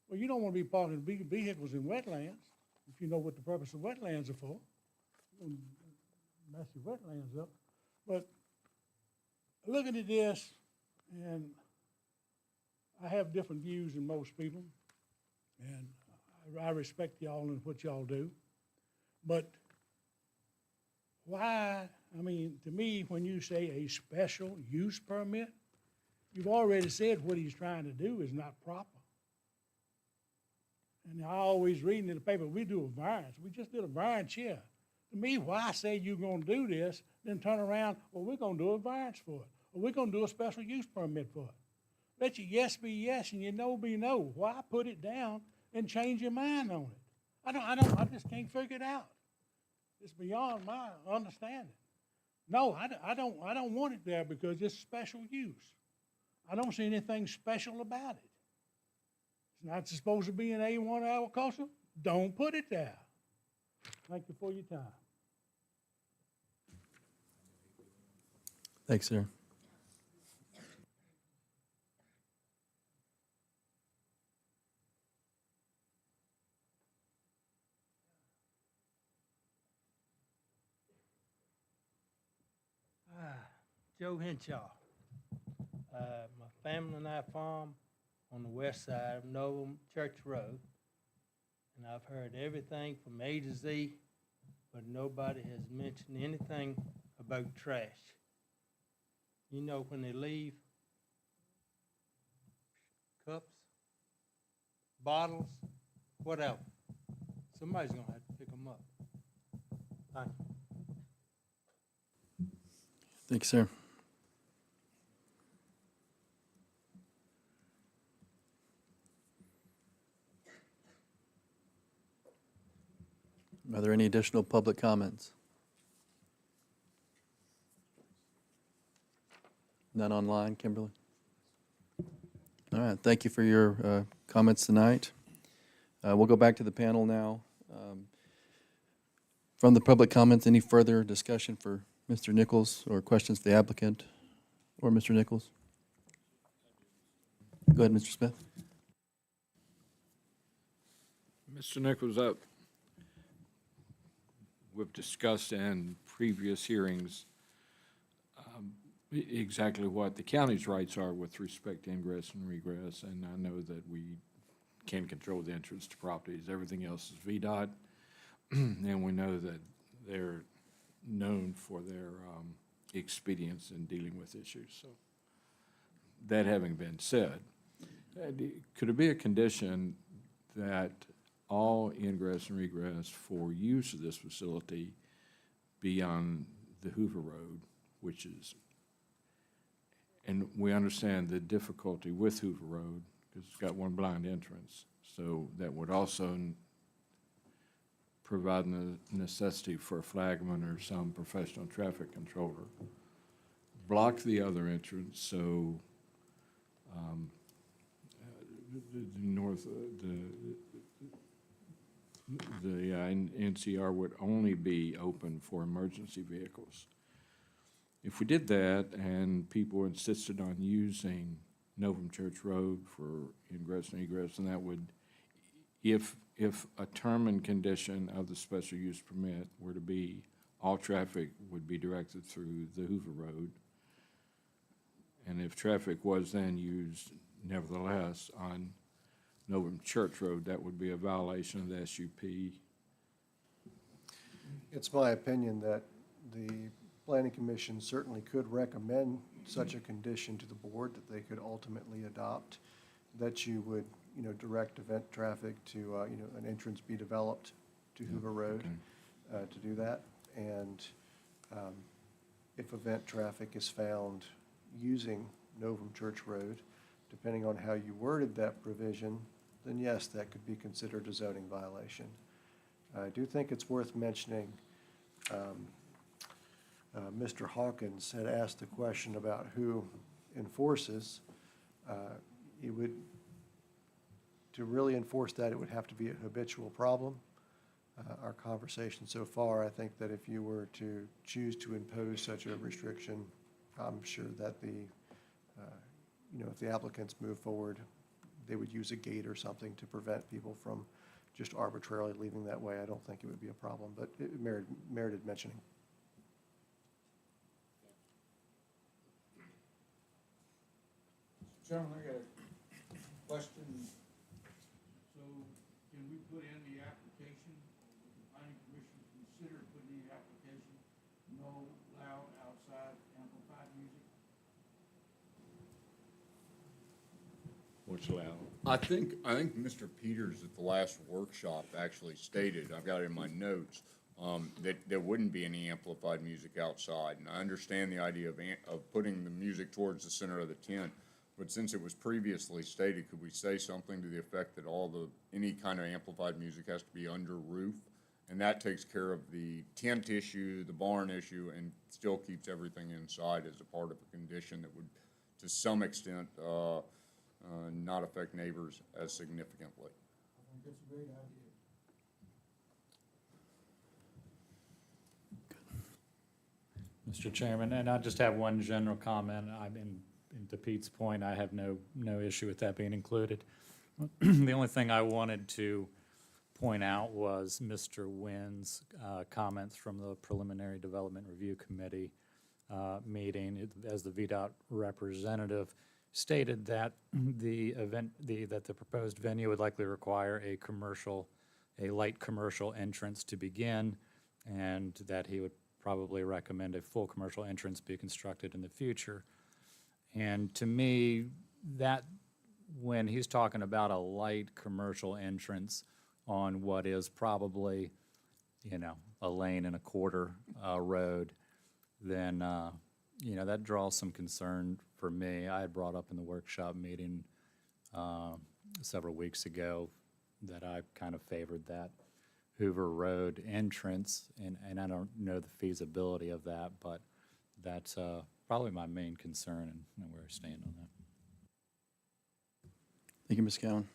Well, you don't want to be parking vehicles in wetlands if you know what the purpose of wetlands are for. You don't mess your wetlands up. But looking at this, and I have different views than most people, and I respect y'all and what y'all do, but why, I mean, to me, when you say a special use permit, you've already said what he's trying to do is not proper. And I always read in the paper, we do a variance. We just did a variance here. To me, why say you're gonna do this, then turn around, well, we're gonna do a variance for it, or we're gonna do a special use permit for it. Let your yes be yes and your no be no. Why put it down and change your mind on it? I just can't figure it out. It's beyond my understanding. No, I don't want it there because it's special use. I don't see anything special about it. It's not supposed to be in A1 agriculture. Don't put it there. Thank you for your time. Thanks, sir. Joe Henshaw. My family and I farm on the west side of Novum Church Road. And I've heard everything from A to Z, but nobody has mentioned anything about trash. You know, when they leave cups, bottles, whatever, somebody's gonna have to pick them up. Thank you. Thanks, sir. Are there any additional public comments? None online, Kimberly? All right, thank you for your comments tonight. We'll go back to the panel now. From the public comments, any further discussion for Mr. Nichols or questions for the applicant or Mr. Nichols? Go ahead, Mr. Smith. Mr. Nichols, we've discussed in previous hearings exactly what the county's rights are with respect to ingress and regress, and I know that we can control the entrance to properties. Everything else is VDOT, and we know that they're known for their expedience in dealing with issues. So that having been said, could it be a condition that all ingress and regress for use of this facility be on the Hoover Road, which is, and we understand the difficulty with Hoover Road, because it's got one blind entrance. So that would also provide the necessity for a flagman or some professional traffic controller. Block the other entrance, so the NCR would only be open for emergency vehicles. If we did that and people insisted on using Novum Church Road for ingress and egress, and that would, if a term and condition of the special use permit were to be, all traffic would be directed through the Hoover Road. And if traffic was then used nevertheless on Novum Church Road, that would be a violation of the SUP. It's my opinion that the Planning Commission certainly could recommend such a condition to the board that they could ultimately adopt, that you would, direct event traffic to, an entrance be developed to Hoover Road to do that. And if event traffic is found using Novum Church Road, depending on how you worded that provision, then yes, that could be considered a zoning violation. I do think it's worth mentioning, Mr. Hawkins had asked a question about who enforces. It would, to really enforce that, it would have to be a habitual problem. Our conversation so far, I think that if you were to choose to impose such a restriction, I'm sure that the, if the applicants move forward, they would use a gate or something to prevent people from just arbitrarily leaving that way. I don't think it would be a problem, but it merited mentioning. Chairman, I got a question. So can we put in the application, or would the planning commission consider putting in the application, no loud outside amplified music? What's allowed? I think Mr. Peters at the last workshop actually stated, I've got it in my notes, that there wouldn't be any amplified music outside. And I understand the idea of putting the music towards the center of the tent, but since it was previously stated, could we say something to the effect that any kind of amplified music has to be under roof? And that takes care of the tent issue, the barn issue, and still keeps everything inside as a part of a condition that would, to some extent, not affect neighbors as significantly. I think that's a great idea. Mr. Chairman, and I just have one general comment. To Pete's point, I have no issue with that being included. The only thing I wanted to point out was Mr. Wynn's comments from the Preliminary Development Review Committee meeting. As the VDOT representative, stated that that the proposed venue would likely require a light commercial entrance to begin, and that he would probably recommend a full commercial entrance be constructed in the future. And to me, that when he's talking about a light commercial entrance on what is probably, a lane and a quarter road, then that draws some concern for me. I had brought up in the workshop meeting several weeks ago that I kind of favored that Hoover Road entrance, and I don't know the feasibility of that, but that's probably my main concern and where I stand on that. Thank you, Ms. Cowan.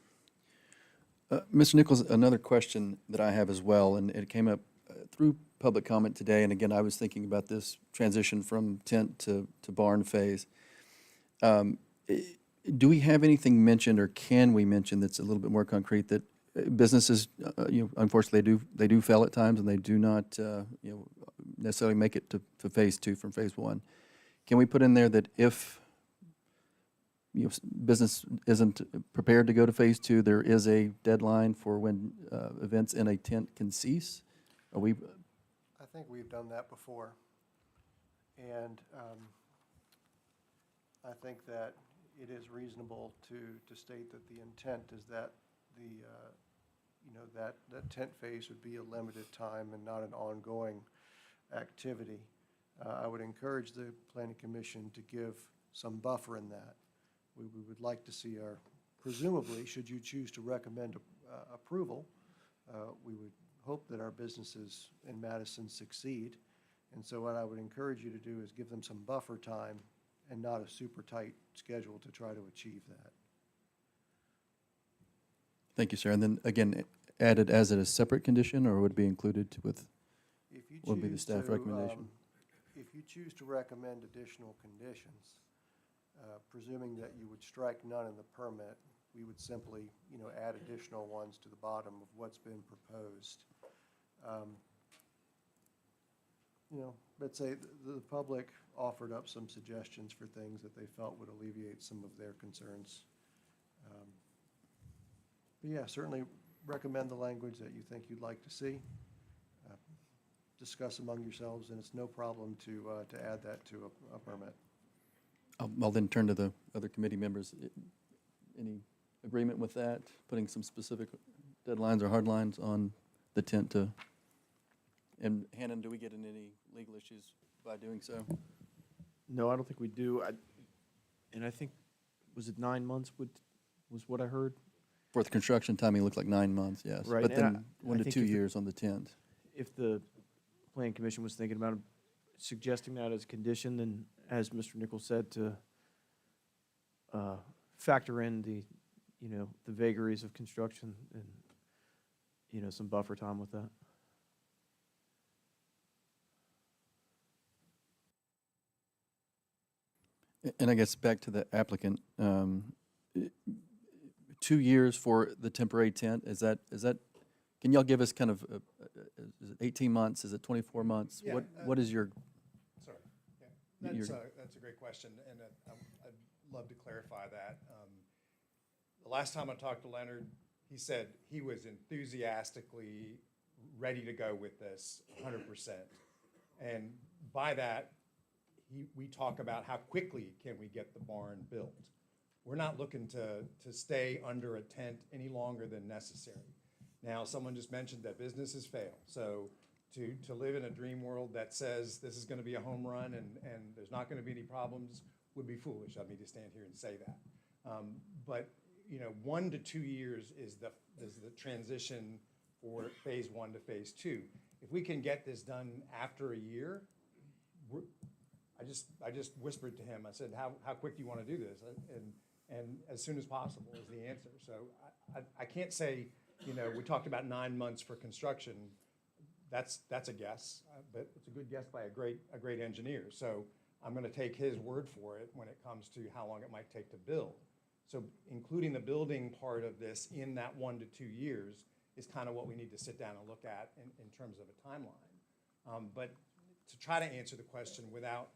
Mr. Nichols, another question that I have as well, and it came up through public comment today, and again, I was thinking about this transition from tent to barn phase. Do we have anything mentioned, or can we mention that's a little bit more concrete, that businesses, unfortunately, they do fail at times, and they do not, necessarily make it to phase 2 from phase 1. Can we put in there that if business isn't prepared to go to phase 2, there is a deadline for when events in a tent can cease? Are we? I think we've done that before. And I think that it is reasonable to state that the intent is that the that tent phase would be a limited time and not an ongoing activity. I would encourage the planning commission to give some buffer in that. We would like to see presumably, should you choose to recommend approval, we would hope that our businesses in Madison succeed. And so what I would encourage you to do is give them some buffer time and not a super tight schedule to try to achieve that. Thank you, sir. And then, again, added as a separate condition, or would it be included with, If you what would be the choose staff to, recommendation? If you choose to recommend additional conditions, presuming that you would strike none in the permit, we would simply, add additional ones to the bottom of what's been proposed. Let's say the public offered up some suggestions for things that they felt would alleviate some of their concerns. But yeah, certainly recommend the language that you think you'd like to see. Discuss among yourselves, and it's no problem to add that to a permit. I'll then turn to the other committee members. Any agreement with that, putting some specific deadlines or hard lines on the tent to, and Hannon, do we get in any legal issues by doing so? No, I don't think we do. And I think, was it 9 months was what I heard? For the construction timing, it looked like 9 months, yes. Right, But and then I 1 to think 2 if it- years on the tent. If the planning commission was thinking about suggesting that as a condition, then as Mr. Nichols said, to factor in the vagaries of construction and, some buffer time with that. And I guess back to the applicant, 2 years for the temporary tent, is that, can y'all give us kind of, is it 18 months, is it 24 months? Yeah, What is your? Sorry. Yeah, that's a great question, and I'd love to clarify that. The last time I talked to Leonard, he said he was enthusiastically ready to go with this 100%. And by that, we talk about how quickly can we get the barn built. We're not looking to stay under a tent any longer than necessary. Now, someone just mentioned that businesses fail. So to live in a dream world that says this is going to be a home run and there's not going to be any problems would be foolish of me to stand here and say that. But 1 to 2 years is the transition for phase 1 to phase 2. If we can get this done after a year, I just whispered to him. I said, "How quick do you want to do this?" And as soon as possible is the answer. So I can't say. We talked about 9 months for construction. That's a guess, but it's a good guess by a great engineer. So I'm going to take his word for it when it comes to how long it might take to build. So including the building part of this in that 1 to 2 years is kind of what we need to sit down and look at in terms of a timeline. But to try to answer the question without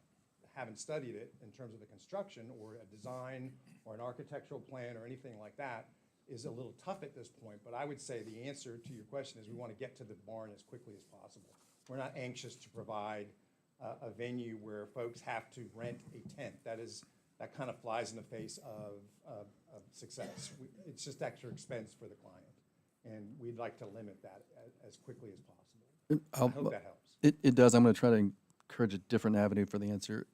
having studied it in terms of the construction or a design or an architectural plan or anything like that is a little tough at this point. But I would say the answer to your question is we want to get to the barn as quickly as possible. We're not anxious to provide a venue where folks have to rent a tent. That kind of flies in the face of success. It's just extra expense for the client. And we'd like to limit that as quickly as possible. I hope that helps. It does. I'm going to try to encourage a different avenue for the answer.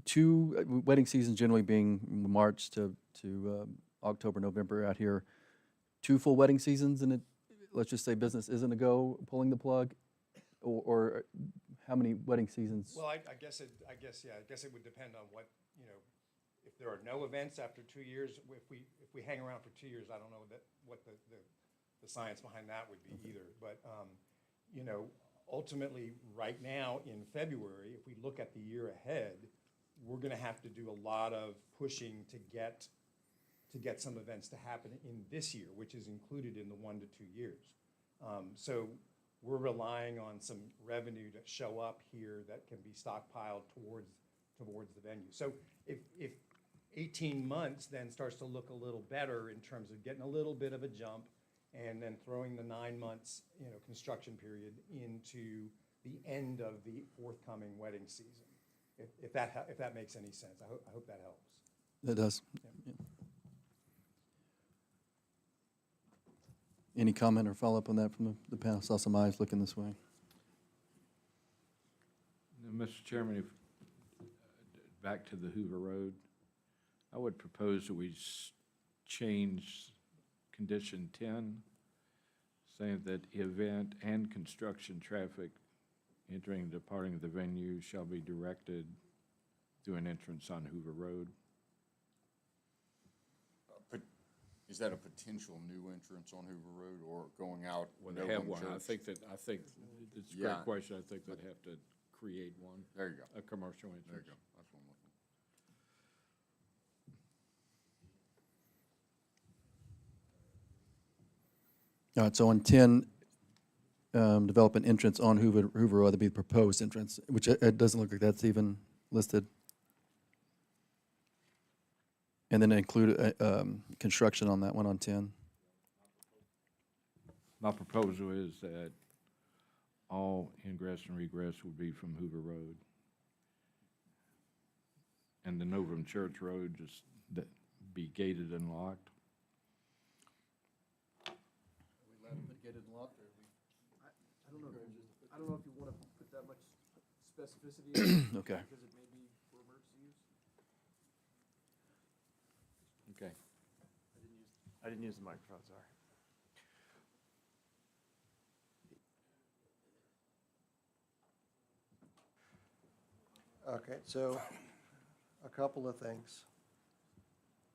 2 wedding seasons generally being March to October, November out here. 2 full wedding seasons, and let's just say business isn't a go, pulling the plug, or how many wedding seasons? Well, I guess it would depend on what, if there are no events after 2 years. If we hang around for 2 years, I don't know what the science behind that would be either. But ultimately, right now in February, if we look at the year ahead, we're going to have to do a lot of pushing to get some events to happen in this year, which is included in the 1 to 2 years. So we're relying on some revenue to show up here that can be stockpiled towards the venue. So if 18 months then starts to look a little better in terms of getting a little bit of a jump and then throwing the 9 months, construction period into the end of the forthcoming wedding season. If that makes any sense, I hope that helps. That does. Yeah. Yeah. Any comment or follow-up on that from the panel? Saw some eyes looking this way. Now, Mr. Chairman, if, back to the Hoover Road, I would propose that we change condition 10, saying that event and construction traffic entering and departing the venue shall be directed through an entrance on Hoover Road. But is that a potential new entrance on Hoover Road or going out? When they have one, I think it's a Yeah. great question. I think they'd have to create one. There you go. A commercial entrance. There you go. That's what I'm looking. All right, so on 10, develop an entrance on Hoover Road, that'd be the proposed entrance, which it doesn't look like that's even listed. And then include construction on that one on 10. My proposal is that all ingress and regress would be from Hoover Road. And the Novum Church Road just be gated and locked. I don't know if you want to put that much specificity in it. Okay. Because it may be for emergency use. Okay. I didn't use the microphone, sorry. Okay, so a couple of things.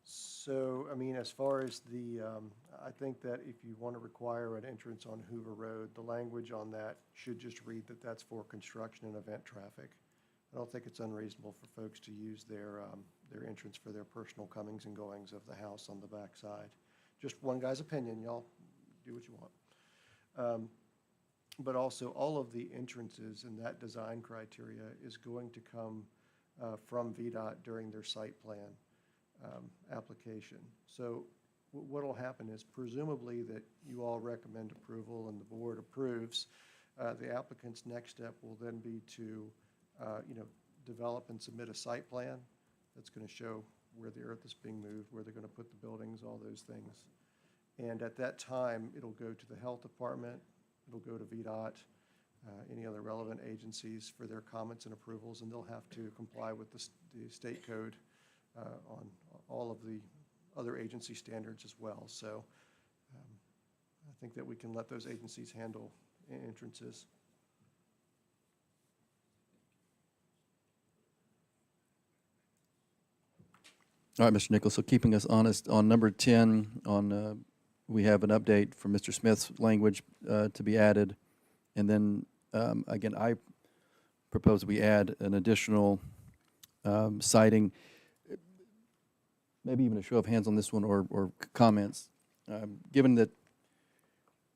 So, I mean, as far as the, I think that if you want to require an entrance on Hoover Road, the language on that should just read that that's for construction and event traffic. I don't think it's unreasonable for folks to use their entrance for their personal comings and goings of the house on the backside. Just one guy's opinion, y'all do what you want. But also, all of the entrances in that design criteria is going to come from VDOT during their site plan application. So what'll happen is presumably that you all recommend approval and the board approves. The applicant's next step will then be to, develop and submit a site plan that's going to show where the earth is being moved, where they're going to put the buildings, all those things. And at that time, it'll go to the health department, it'll go to VDOT, any other relevant agencies for their comments and approvals, and they'll have to comply with the state code on all of the other agency standards as well. So I think that we can let those agencies handle entrances. All right, Mr. Nichols, so keeping us honest, on number 10, we have an update from Mr. Smith's language to be added. And then, again, I propose we add an additional citing, maybe even a show of hands on this one or comments. Given that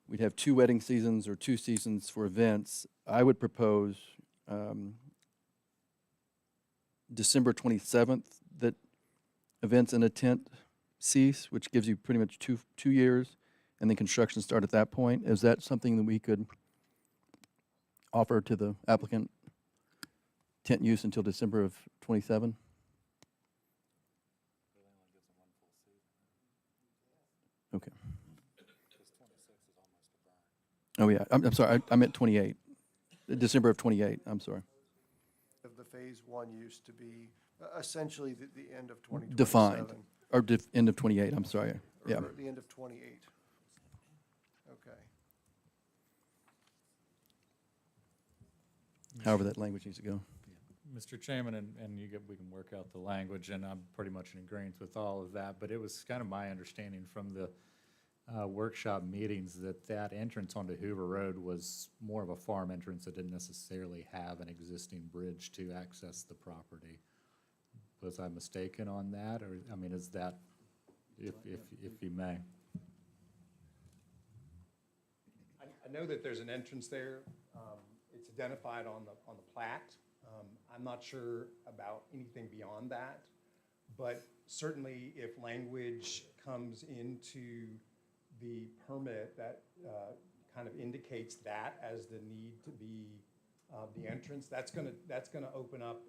we'd have 2 wedding seasons or 2 seasons for events, I would propose December 27th that events in a tent cease, which gives you pretty much two years, and then construction start at that point. Is that something that we could offer to the applicant? Tent use until December of 27? Okay. Oh, yeah, I'm sorry, I meant 28. December of 28, I'm sorry. Of the phase 1 use to be essentially the end of 2027. Defined, or end of 28, I'm sorry, yeah. Or the end of 28. Okay. However that language needs to go. Mr. Chairman, and we can work out the language, and I'm pretty much in agreement with all of that, but it was kind of my understanding from the workshop meetings that entrance onto Hoover Road was more of a farm entrance that didn't necessarily have an existing bridge to access the property. Was I mistaken on that, or, I mean, is that, if you may? I know that there's an entrance there. It's identified on the plat. I'm not sure about anything beyond that, but certainly if language comes into the permit that kind of indicates that as the need to be the entrance, that's gonna open up,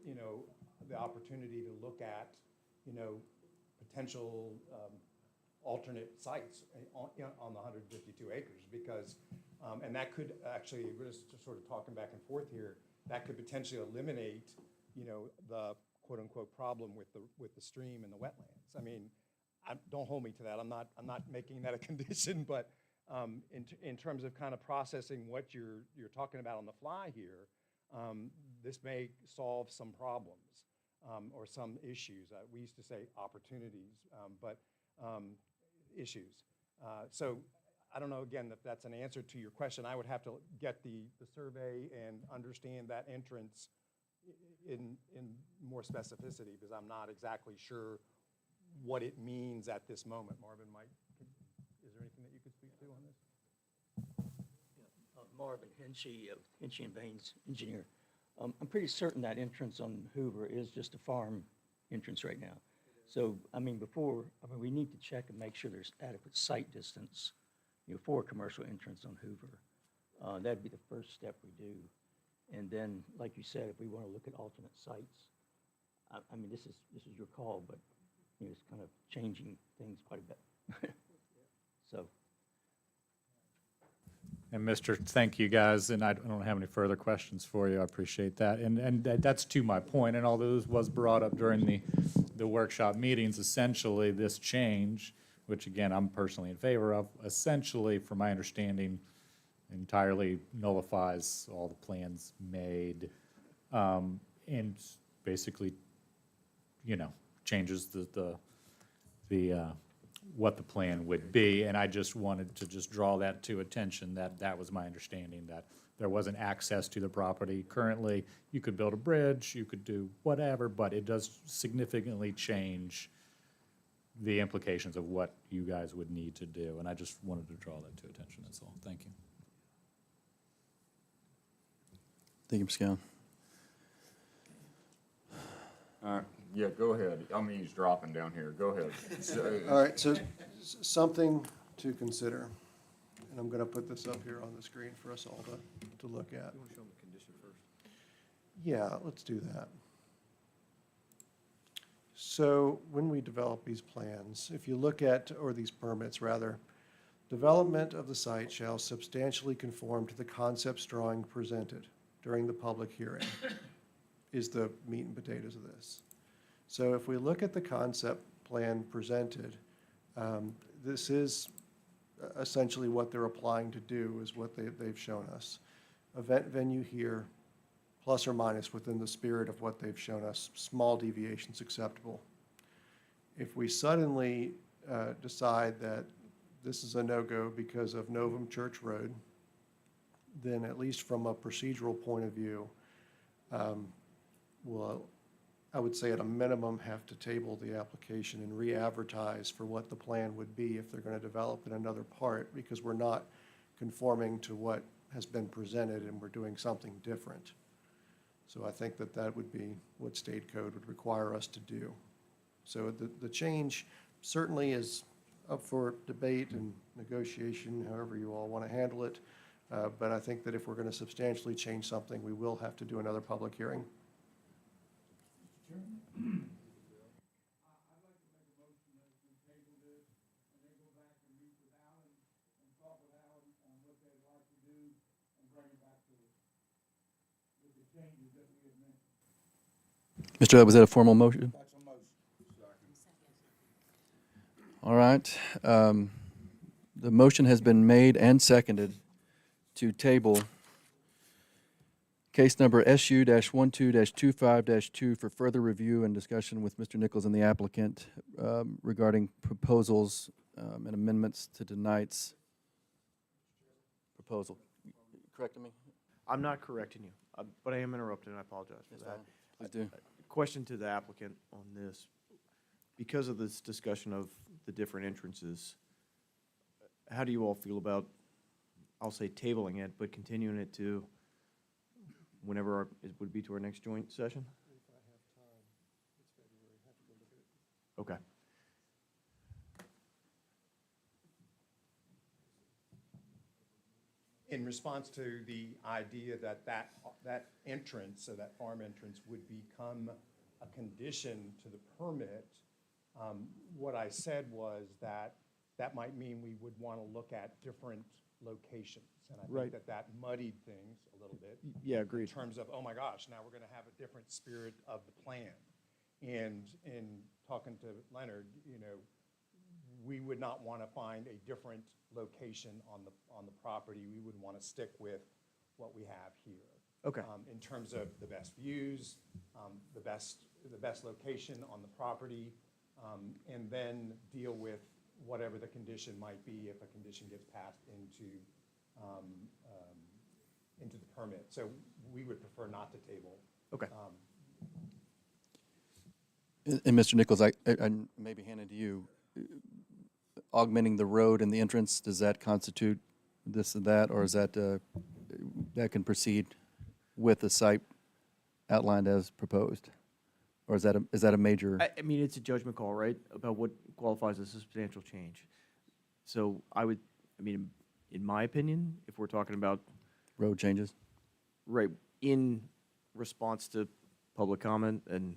the opportunity to look at, potential alternate sites on, you know, on the 152 acres, because, and that could actually, we're just sort of talking back and forth here, that could potentially eliminate, you know, the quote-unquote problem with the stream and the wetlands. I mean, don't hold me to that. I'm not making that a condition, but in terms of kind of processing what you're talking about on the fly here, this may solve some problems or some issues. We used to say opportunities, but issues. So I don't know, again, if that's an answer to your question. I would have to get the survey and understand that entrance in more specificity, because I'm not exactly sure what it means at this moment. Marvin is there anything that you could speak to on this? Marvin Hinchy of Hinchy and Baines Engineer. I'm pretty certain that entrance on Hoover is just a farm entrance right now. So, I mean, we need to check and make sure there's adequate sight distance, you know, for a commercial entrance on Hoover. That'd be the first step we do. And then, like you said, if we want to look at alternate sites, I mean, this is your call, but, you know, it's kind of changing things quite a bit. So. And thank you guys, and I don't have any further questions for you. I appreciate that. And that's to my point, and although this was brought up during the workshop meetings, essentially this change, which again, I'm personally in favor of, essentially, from my understanding, entirely nullifies all the plans made, and basically, you know, changes the what the plan would be, and I just wanted to just draw that to attention, that was my understanding, that there wasn't access to the property. Currently, you could build a bridge, you could do whatever, but it does significantly change the implications of what you guys would need to do, and I just wanted to draw that to attention, that's all. Thank you. Thank you, Mr. Cowan. Yeah, go ahead. I'm eavesdropping down here. Go ahead. All right, so something to consider, and I'm going to put this up here on the screen for us all to look at. You want to show them the condition first? Yeah, let's do that. So when we develop these plans, if you look at, or these permits rather, development of the site shall substantially conform to the concepts drawing presented during the public hearing is the meat and potatoes of this. So if we look at the concept plan presented, this is essentially what they're applying to do, is what they've shown us. Event venue here, plus or minus within the spirit of what they've shown us, small deviations acceptable. If we suddenly decide that this is a no-go because of Novum Church Road, then at least from a procedural point of view, we'll, I would say at a minimum, have to table the application and re-advertise for what the plan would be if they're going to develop in another part, because we're not conforming to what has been presented and we're doing something different. So I think that would be what state code would require us to do. So the change certainly is up for debate and negotiation, however you all want to handle it. But I think that if we're going to substantially change something, we will have to do another public hearing. Mr. Webb, was that a formal motion? All right. The motion has been made and seconded to table case number SU-12-25-2 for further review and discussion with Mr. Nichols and the applicant regarding proposals and amendments to tonight's proposal. Correcting me? I'm not correcting you, but I am interrupting, and I apologize for that. Please do. Question to the applicant on this. Because of this discussion of the different entrances, how do you all feel about, I'll say tabling it, but continuing it to whenever it would be to our next joint session? Okay. In response to the idea that that entrance, so that farm entrance, would become a condition to the permit, what I said was that that might mean we would want to look at different locations. And I Right. think that muddied things a little bit. Yeah, In agreed. terms of, oh my gosh, now we're going to have a different spirit of the plan. And in talking to Leonard, we would not want to find a different location on the property. We would want to stick with what we have here. Okay. In terms of the best views, the best location on the property, and then deal with whatever the condition might be if a condition gets passed into the permit. So we would prefer not to table. Okay. And Mr. Nichols, I maybe hand it to you. Augmenting the road and the entrance, does that constitute this and that, or is that, that can proceed with the site outlined as proposed? Or is that a major? I mean, it's a judgment call, right, about what qualifies as a substantial change. So in my opinion, if we're talking about, Road changes? right, in response to public comment and,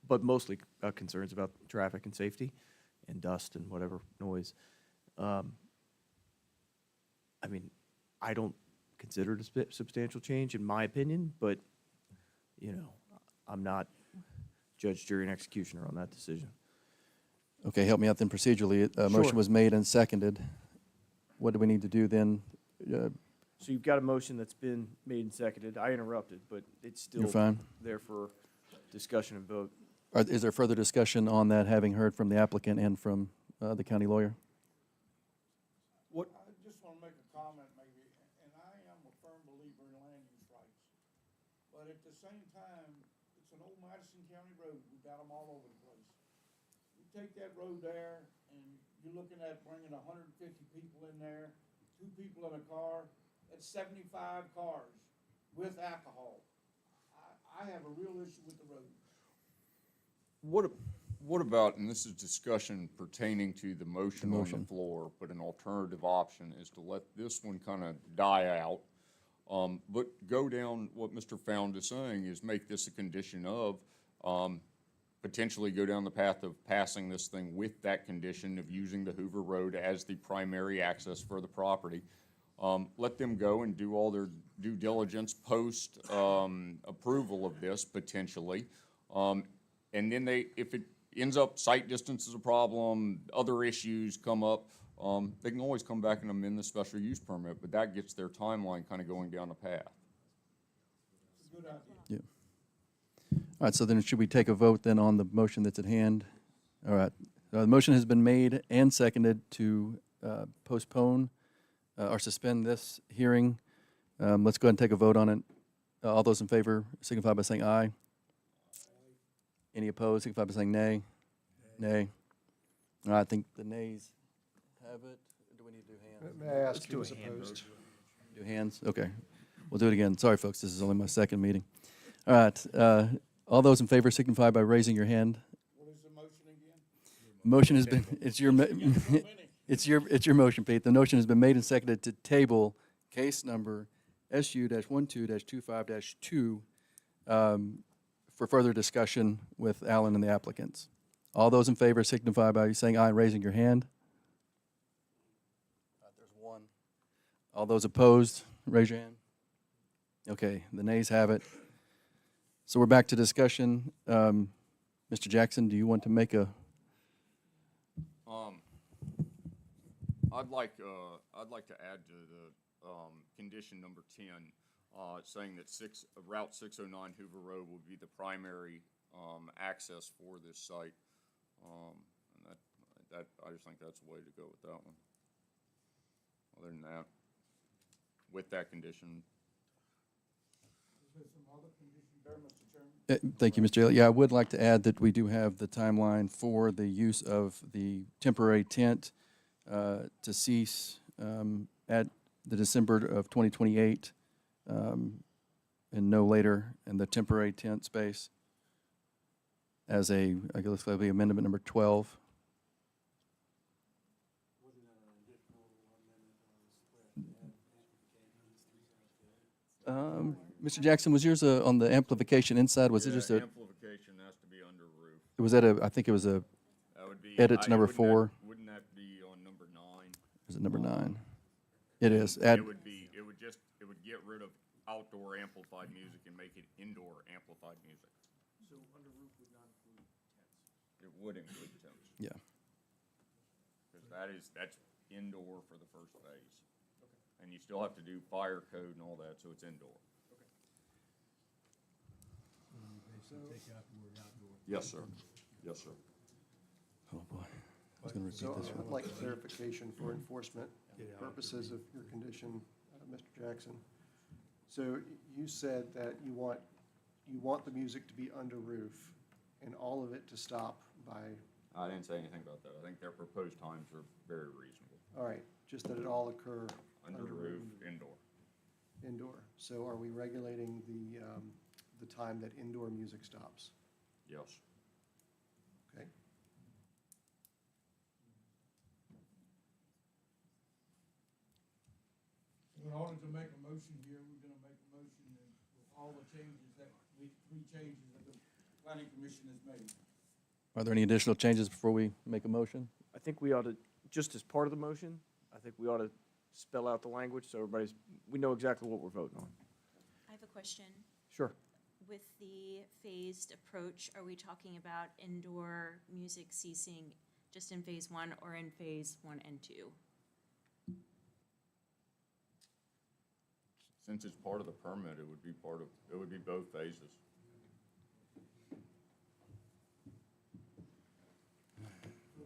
but mostly concerns about traffic and safety and dust and whatever noise. I mean, I don't consider it a substantial change in my opinion, but, I'm not judge, jury, and executioner on that decision. Okay, help me out then procedurally. A Sure. motion was made and seconded. What do we need to do then? So you've got a motion that's been made and seconded. I interrupted, but it's still You're fine. there for discussion and vote. Is there further discussion on that, having heard from the applicant and from the county lawyer? I just want to make a comment maybe, and I am a firm believer in land use rights. But at the same time, it's an old Madison County road. We got them all over the place. You take that road there and you're looking at bringing 150 people in there, 2 people in a car, that's 75 cars with alcohol. I have a real issue with the road. What about, and this is discussion pertaining to the motion on the floor, but an alternative option is to let this one kind of die out, but go down what Mr. Found is saying is make this a condition of, potentially go down the path of passing this thing with that condition of using the Hoover Road as the primary access for the property. Let them go and do all their due diligence post approval of this potentially. And then if it ends up site distance is a problem, other issues come up, they can always come back and amend the special use permit, but that gets their timeline kind of going down a path. It's a good idea. Yeah. All right, so then should we take a vote then on the motion that's at hand? All right, the motion has been made and seconded to postpone or suspend this hearing. Let's go ahead and take a vote on it. All those in favor signify by saying aye. Any opposed signify by saying nay. Nay. All right, I think the nays have it. Do we need to do hands? May I ask Let's who do a was hand opposed? Do hands? Okay. We'll do it again. Sorry, folks, this is only my second meeting. All right, all those in favor signify by raising your hand. What is the motion again? Motion has been, it's your motion, Pete. The motion has been made and seconded to table case number SU-12-25-2 for further discussion with Alan and the applicants. All those in favor signify by saying aye and raising your hand. There's one. All those opposed, raise your hand. Okay, the nays have it. So we're back to discussion. Mr. Jackson, do you want to make a? I'd like to add to the condition number 10, saying that Route 609 Hoover Road will be the primary access for this site. And that I just think that's the way to go with that one. Other than that, with that condition. Is there some other conditions there, Mr. Chairman? Thank you, Mr. Elliott. Yeah, I would like to add that we do have the timeline for the use of the temporary tent to cease at the December of 2028 and no later, and the temporary tent space as I guess that'll be amendment number 12. Mr. Jackson, was yours on the amplification inside? Was it just a? Amplification has to be under roof. Was that I think it was a That would be. edit to number 4. Wouldn't that be is it number 9? It is. Add, It would get rid of outdoor amplified music and make it indoor amplified music. So under roof would not include tents? It would include tents. yeah. Because that's indoor for the first phase. And you still have to do fire code and all that, so it's indoor. Take out the word outdoor. Yes, sir. Yes, sir. Oh, boy. I was going to So repeat this I'd one. like clarification for enforcement purposes of your condition, Mr. Jackson. So you said that you want the music to be under roof and all of it to stop by, I didn't say anything about that. I think their proposed times are very reasonable. all right, just that it all occur Under roof, indoor. indoor. So are we regulating the time that indoor music stops? Yes. Okay. In order to make a motion here, we're gonna make a motion with all the changes three changes that the planning commission has made. Are there any additional changes before we make a motion? I think we ought to, just as part of the motion, I think we ought to spell out the language so we know exactly what we're voting on. I have a question. Sure. With the phased approach, are we talking about indoor music ceasing just in phase 1 or in phase 1 and 2? Since it's part of the permit, it would be both phases.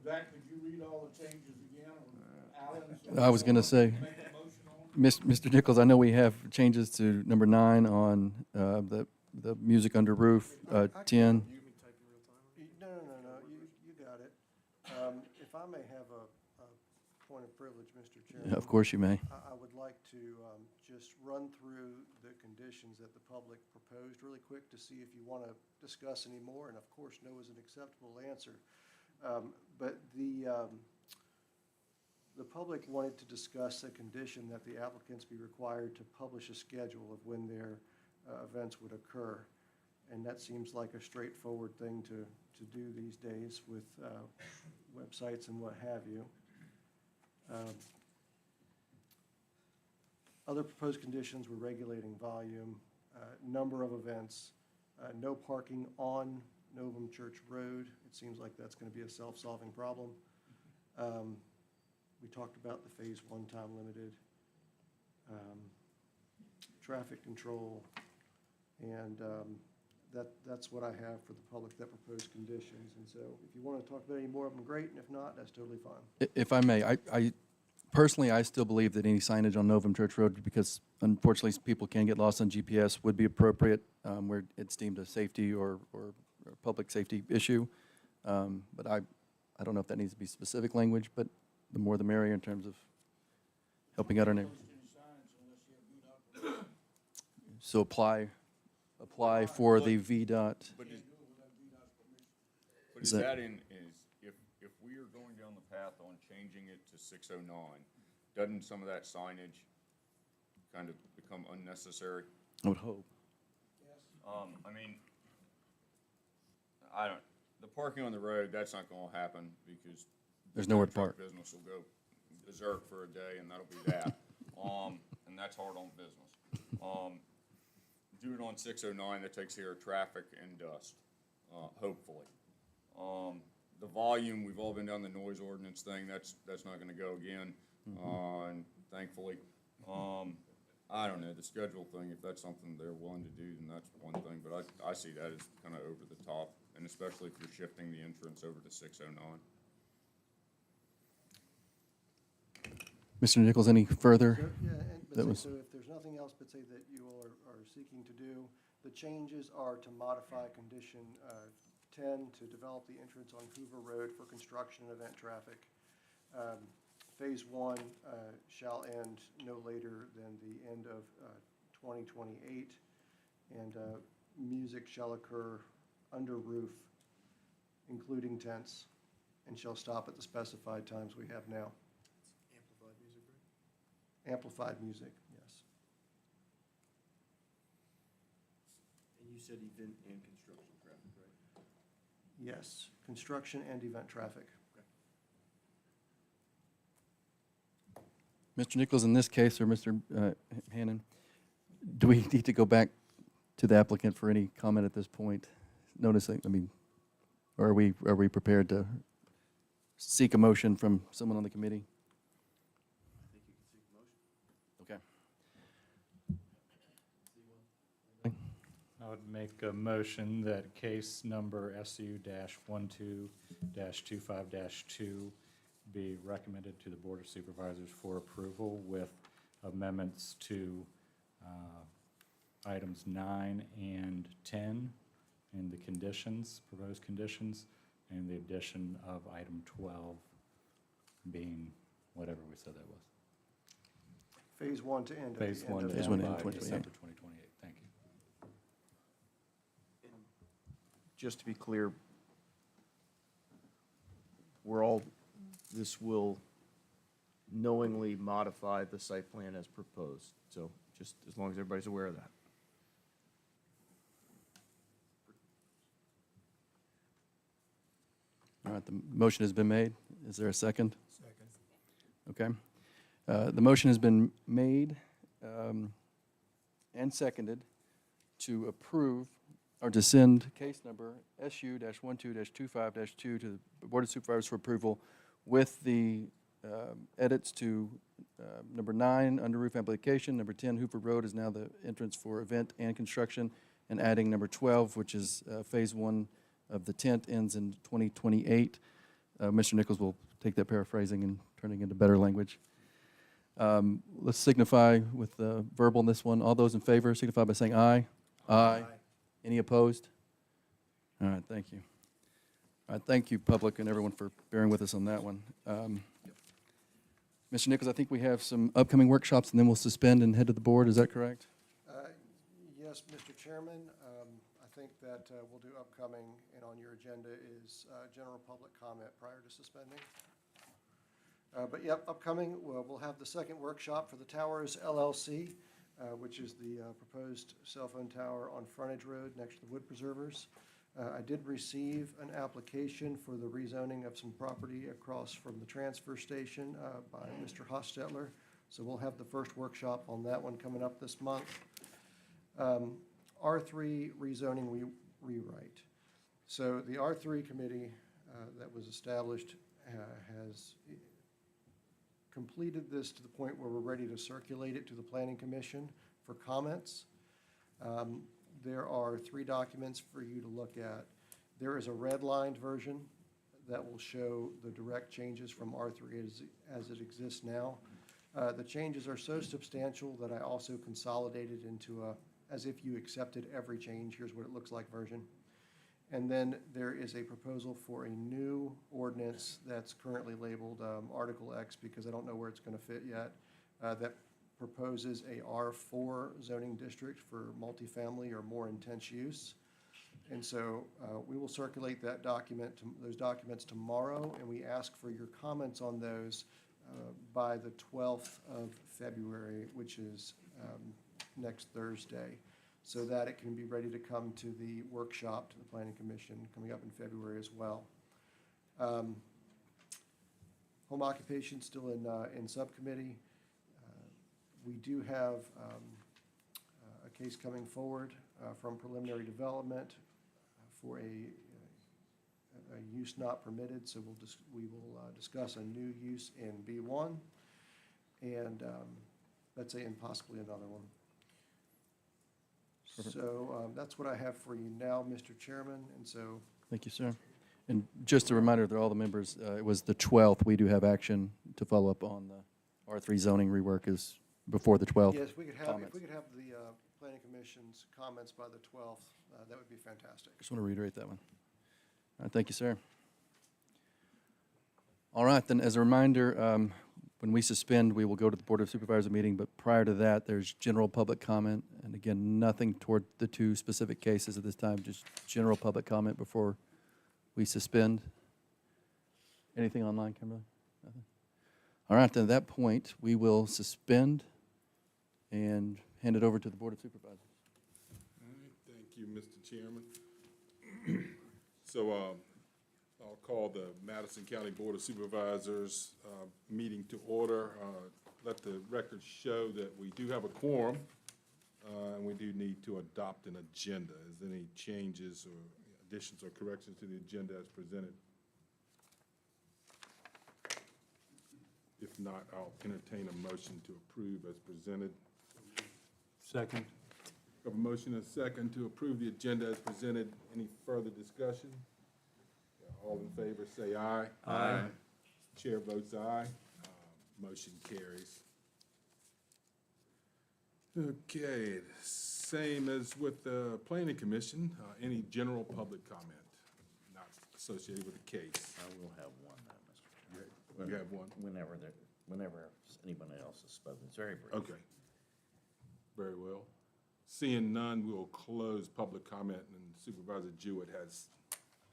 Zach, could you read all the changes again, or Alan? I was going to say, Make a motion on Mr. Nichols, I know we have changes to number 9 on the music under roof, 10. No, you got it. If I may have a point of privilege, Mr. Chairman. Of course you may. I would like to just run through the conditions that the public proposed really quick to see if you want to discuss any more, and of course, no is an acceptable answer. But the public wanted to discuss a condition that the applicants be required to publish a schedule of when their events would occur. And that seems like a straightforward thing to do these days with websites and what have you. Other proposed conditions were regulating volume, number of events, no parking on Novum Church Road. It seems like that's going to be a self-solving problem. We talked about the phase 1 time limited, traffic control, and that's what I have for the public that proposed conditions. And so if you want to talk about any more of them, great, and if not, that's totally fine. If I may, I personally, I still believe that any signage on Novum Church Road, because unfortunately people can get lost on GPS, would be appropriate where it's deemed a safety or public safety issue. But I don't know if that needs to be specific language, but the more the merrier in terms of helping out our neighbors. So apply for the VDOT. But is that if we are going down the path on changing it to 609, doesn't some of that signage kind of become unnecessary? I would hope. I mean, the parking on the road, that's not gonna happen because There's nowhere to truck park. business will go berserk for a day and that'll be that. And that's hard on business. Do it on 609, that takes care of traffic and dust, hopefully. The volume, we've all been down the noise ordinance thing, that's not gonna go again, and thankfully. I don't know, the schedule thing, if that's something they're willing to do, then that's one thing, but I see that as kinda over the top, and especially if you're shifting the entrance over to 609. Mr. Nichols, any further? So, yeah, That was, so if there's nothing else but say that you all are seeking to do, the changes are to modify condition 10 to develop the entrance on Hoover Road for construction and event traffic. Phase 1 shall end no later than the end of 2028, and music shall occur under roof, including tents, and shall stop at the specified times we have now. Amplified music, right? Amplified music, yes. And you said event and construction traffic, right? Yes, construction and event traffic. Mr. Nichols, in this case, or Mr. Hannon, do we need to go back to the applicant for any comment at this point? Noticing, I mean, or are we prepared to seek a motion from someone on the committee? Okay. I would make a motion that case number SU-12-25-2 be recommended to the Board of Supervisors for approval with amendments to items 9 and 10 and the conditions, proposed conditions, and the addition of item 12 being whatever we said that was. Phase 1 to end at the Phase end 1 of to Phase end one by to end 2028. December 2028. Thank you. Just to be clear, this will knowingly modify the site plan as proposed. So just as long as everybody's aware of that. All right, the motion has been made. Is there a second? Second. Okay. The motion has been made and seconded to approve or to send case number SU-12-25-2 to the Board of Supervisors for approval with the edits to number 9, under roof application, number 10, Hooper Road is now the entrance for event and construction, and adding number 12, which is phase 1 of the tent ends in 2028. Mr. Nichols will take that paraphrasing and turning into better language. Let's signify with verbal in this one. All those in favor signify by saying aye. Aye. Any opposed? All right, thank you. All right, thank you, public and everyone, for bearing with us on that one. Mr. Nichols, I think we have some upcoming workshops, and then we'll suspend and head to the board. Is that correct? Yes, Mr. Chairman, I think that we'll do upcoming, and on your agenda is general public comment prior to suspending. But yep, upcoming, we'll have the second workshop for the Towers LLC, which is the proposed cell phone tower on Frontage Road next to the Wood Preservers. I did receive an application for the rezoning of some property across from the transfer station by Mr. Hostetler. So we'll have the first workshop on that one coming up this month. R3 rezoning rewrite. So the R3 committee that was established has completed this to the point where we're ready to circulate it to the Planning Commission for comments. There are 3 documents for you to look at. There is a redlined version that will show the direct changes from R3 as it exists now. The changes are so substantial that I also consolidated into a, as if you accepted every change, here's what it looks like version. And then there is a proposal for a new ordinance that's currently labeled Article X, because I don't know where it's going to fit yet, that proposes a R4 zoning district for multifamily or more intense use. And so we will circulate that document, those documents tomorrow, and we ask for your comments on those by the 12th of February, which is next Thursday, so that it can be ready to come to the workshop to the Planning Commission coming up in February as well. Home occupation still in subcommittee. We do have a case coming forward from preliminary development for a use not permitted, so we will discuss a new use in B1, and let's say, and possibly another one. So that's what I have for you now, Mr. Chairman, and so. Thank you, sir. And just a reminder that all the members, it was the 12th, we do have action to follow up on the R3 zoning rework is before the 12th. Yes, we could have, comments. if we could have the Planning Commission's comments by the 12th, that would be fantastic. Just want to reiterate that one. All right, thank you, sir. All right, then, as a reminder, when we suspend, we will go to the Board of Supervisors meeting, but prior to that, there's general public comment, and again, nothing toward the 2 specific cases at this time, just general public comment before we suspend. Anything online, Kimberly? Nothing? All right, then at that point, we will suspend and hand it over to the Board of Supervisors. All right, thank you, Mr. Chairman. So I'll call the Madison County Board of Supervisors meeting to order. let the record show that we do have a quorum, and we do need to adopt an agenda. Is there any changes or additions or corrections to the agenda as presented? If not, I'll entertain a motion to approve as presented. Second. Have a motion and a second to approve the agenda as presented. Any further discussion? All in favor, say aye. Aye. Chair votes aye. Motion carries. Okay, same as with the planning commission. Any general public comment not associated with the case? I will have one, Mr. Chairman. You have one? Whenever anyone else has spoken. It's very brief. Okay. Very well. Seeing none, we will close public comment, and Supervisor Jewett has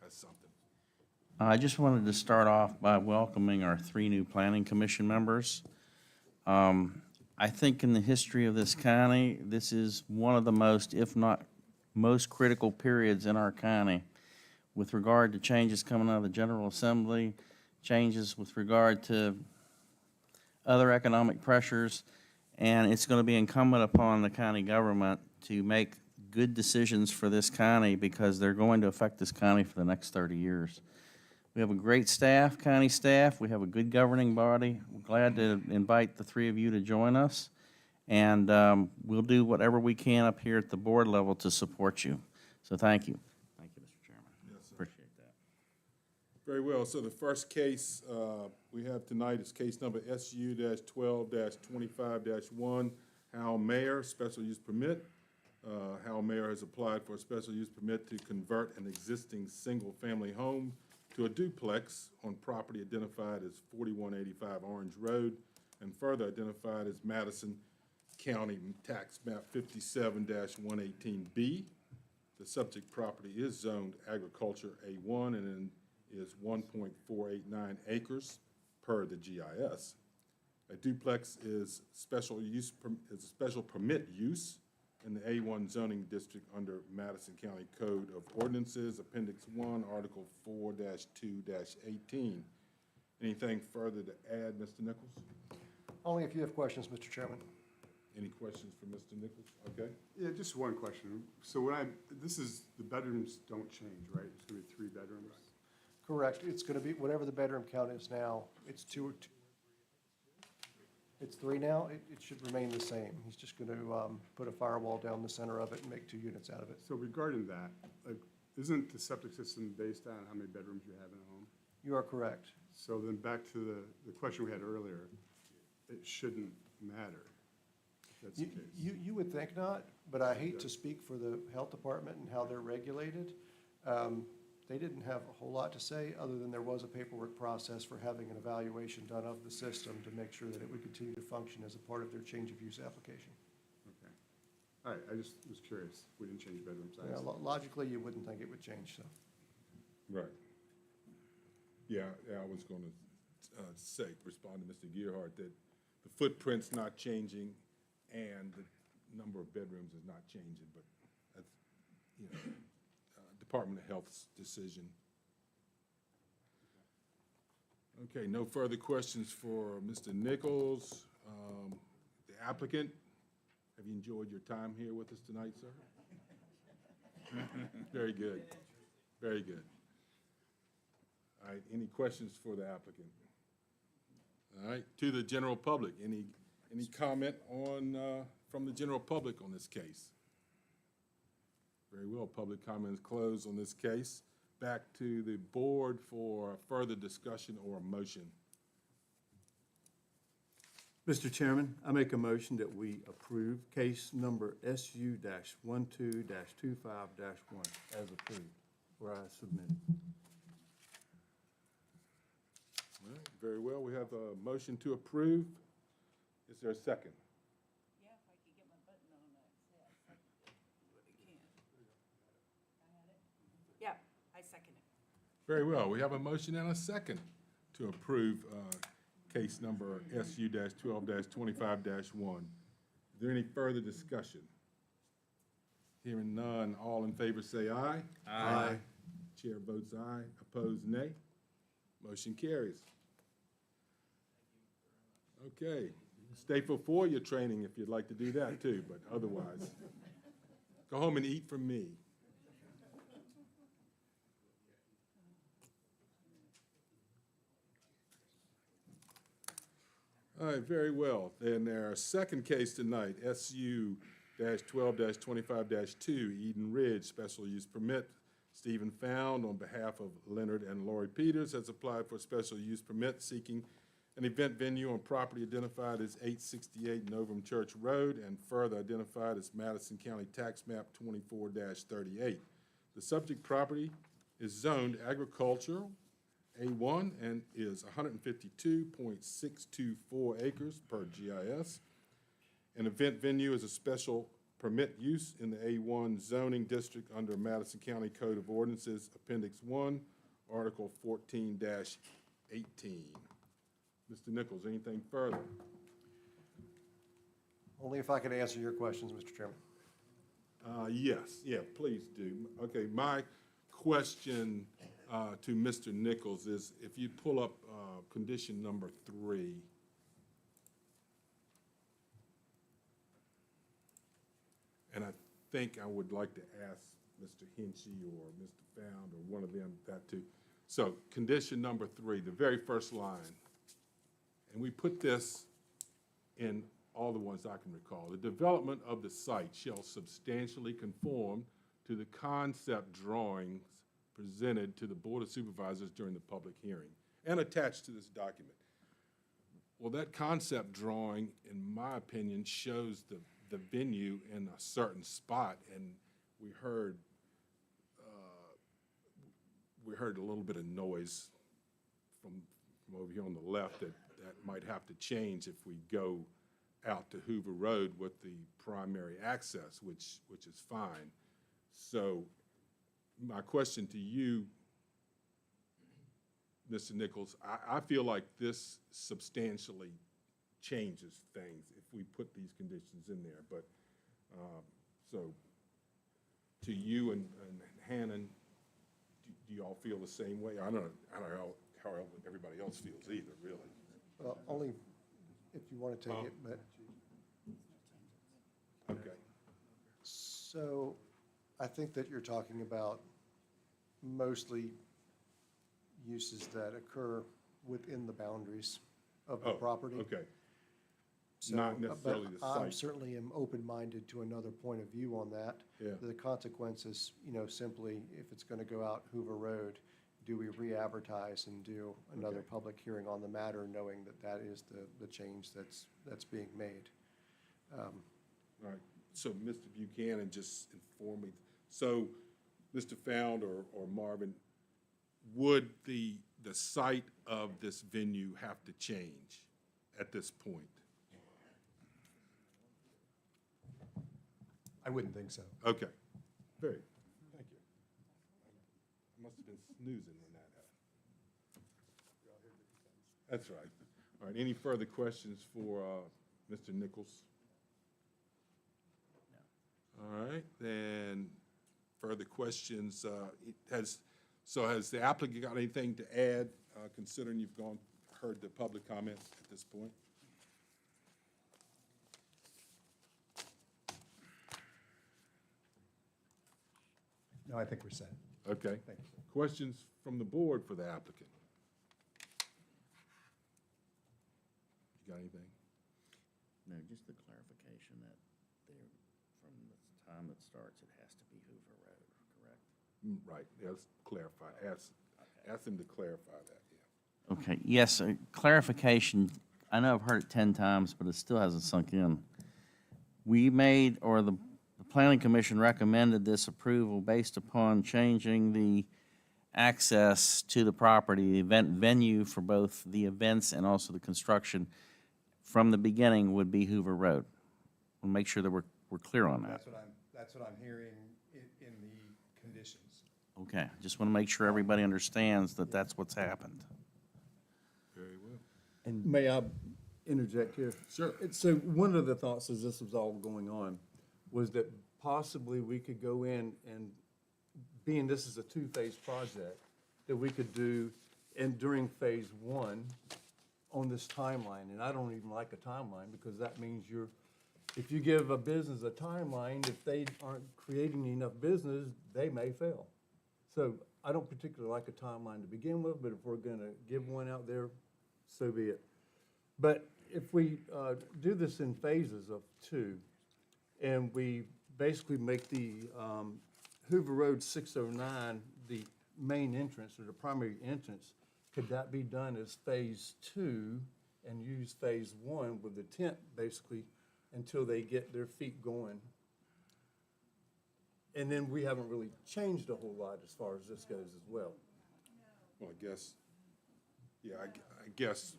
something. I just wanted to start off by welcoming our 3 new planning commission members. I think in the history of this county, this is one of the most, if not most critical periods in our county with regard to changes coming out of the General Assembly, changes with regard to other economic pressures, and it's going to be incumbent upon the county government to make good decisions for this county because they're going to affect this county for the next 30 years. We have a great staff, county staff. We have a good governing body. We're glad to invite the 3 of you to join us, and we'll do whatever we can up here at the board level to support you. So thank you. Thank you, Mr. Chairman. Yes, sir. Appreciate that. Very well. So the first case we have tonight is case number SU-12-25-1, Hal Mayer, special use permit. Hal Mayer has applied for a special use permit to convert an existing single-family home to a duplex on property identified as 4185 Orange Road and further identified as Madison County Tax Map 57-118B. The subject property is zoned agriculture A1 and is 1.489 acres per the GIS. A duplex is a special permit use in the A1 zoning district under Madison County Code of Ordinances, Appendix 1, Article 4-2-18. Anything further to add, Mr. Nichols? Only if you have questions, Mr. Chairman. Any questions for Mr. Nichols? Okay. Yeah, just one question. So the bedrooms don't change, right? It's gonna be 3 bedrooms? Correct. It's going to be, whatever the bedroom count is now, it's 2 or 2. It's 3 now. It should remain the same. He's just going to put a firewall down the center of it and make 2 units out of it. So regarding that, like, isn't the septic system based on how many bedrooms you have in a home? You are correct. So then back to the question we had earlier, it shouldn't matter if that's the case. You would think not, but I hate to speak for the health department and how they're regulated. They didn't have a whole lot to say, other than there was a paperwork process for having an evaluation done of the system to make sure that it would continue to function as a part of their change of use application. Okay. All right, I just was curious. We didn't change bedroom size. Yeah, logically, you wouldn't think it would change, so. Right. Yeah, I was going to respond to Mr. Gearhart that the footprint's not changing and the number of bedrooms is not changing, but that's, Department of Health's decision. Okay, no further questions for Mr. Nichols. The applicant, have you enjoyed your time here with us tonight, sir? Very good. Very good. All right, any questions for the applicant? All right, to the general public, any comment from the general public on this case? Very well, public comment is closed on this case. Back to the board for further discussion or a motion. Mr. Chairman, I make a motion that we approve case number SU-12-25-1 as approved, where I submitted. All right, very well, we have a motion to approve. Is there a second? Very well. We have a motion and a second to approve case number SU-12-25-1. Is there any further discussion? Hearing none, all in favor say aye. Aye. Chair votes aye. Opposed, nay. Motion carries. Okay, Stay for four-year training if you'd like to do that too, but otherwise, go home and eat from me. All right, very well. Then our second case tonight, SU-12-25-2, Eden Ridge Special Use Permit. Stephen Found, on behalf of Leonard and Lori Peters, has applied for a special use permit seeking an event venue on property identified as 868 Novum Church Road and further identified as Madison County Tax Map 24-38. The subject property is zoned agricultural A1 and is 152.624 acres per GIS. An event venue is a special permit use in the A1 zoning district under Madison County Code of Ordinances, Appendix 1, Article 14-18. Mr. Nichols, anything further? Only if I could answer your questions, Mr. Chairman. Yes, yeah, please do. Okay, my question to Mr. Nichols is if you pull up condition number 3. And I think I would like to ask Mr. Hinchy or Mr. Found or one of them that too. So condition number 3, the very first line, and we put this in all the ones I can recall. The development of the site shall substantially conform to the concept drawings presented to the Board of Supervisors during the public hearing and attached to this document. Well, that concept drawing, in my opinion, shows the venue in a certain spot, and we heard a little bit of noise from over here on the left that might have to change if we go out to Hoover Road with the primary access, which is fine. So my question to you, Mr. Nichols, I feel like this substantially changes things if we put these conditions in there. But so to you and Hannon, do you all feel the same way? I don't know how everybody else feels either, really. Well, only if you want to take it, but. Okay. So I think that you're talking about mostly uses that occur within the boundaries of the property. Okay. So, Not necessarily the I site. certainly am open-minded to another point of view on that. Yeah. The consequences, simply, if it's going to go out Hoover Road, do we re-advertise and do another public hearing on the matter, knowing that that is the change that's being made? All right, so Mr. Buchanan just informed me. So, Mr. Found or Marvin, would the site of this venue have to change at this point? I wouldn't think so. Okay, thank you. I must have been snoozing when that happened. That's right. All right, any further questions for Mr. Nichols? No. All right, then further questions. Has the applicant got anything to add, considering you've heard the public comments at this point? No, I think we're set. Okay. Thank you. Questions from the board for the applicant? You got anything? No, just the clarification that from the time it starts, it has to be Hoover Road, correct? Right, let's clarify. Ask them to clarify that, yeah. Okay, yes, clarification, I know I've heard it 10 times, but it still hasn't sunk in. We made, or the Planning Commission recommended this approval based upon changing the access to the property, the event venue for both the events and also the construction from the beginning would be Hoover Road. We'll make sure that we're clear on that. That's what I'm hearing in the conditions. Okay, just want to make sure everybody understands that that's what's happened. Very well. And may I interject here? Sure. So one of the thoughts as this was all going on was that possibly we could go in and, being this is a two-phase project, that we could do, and during phase 1, on this timeline, and I don't even like a timeline, because that means if you give a business a timeline, if they aren't creating enough business, they may fail. So I don't particularly like a timeline to begin with, but if we're gonna give one out there, so be it. But if we do this in phases of 2, and we basically make the Hoover Road 609 the main entrance or the primary entrance, could that be done as phase 2 and use phase 1 with the tent basically until they get their feet going? And then we haven't really changed a whole lot as far as this goes as well. Well, I guess, yeah, I guess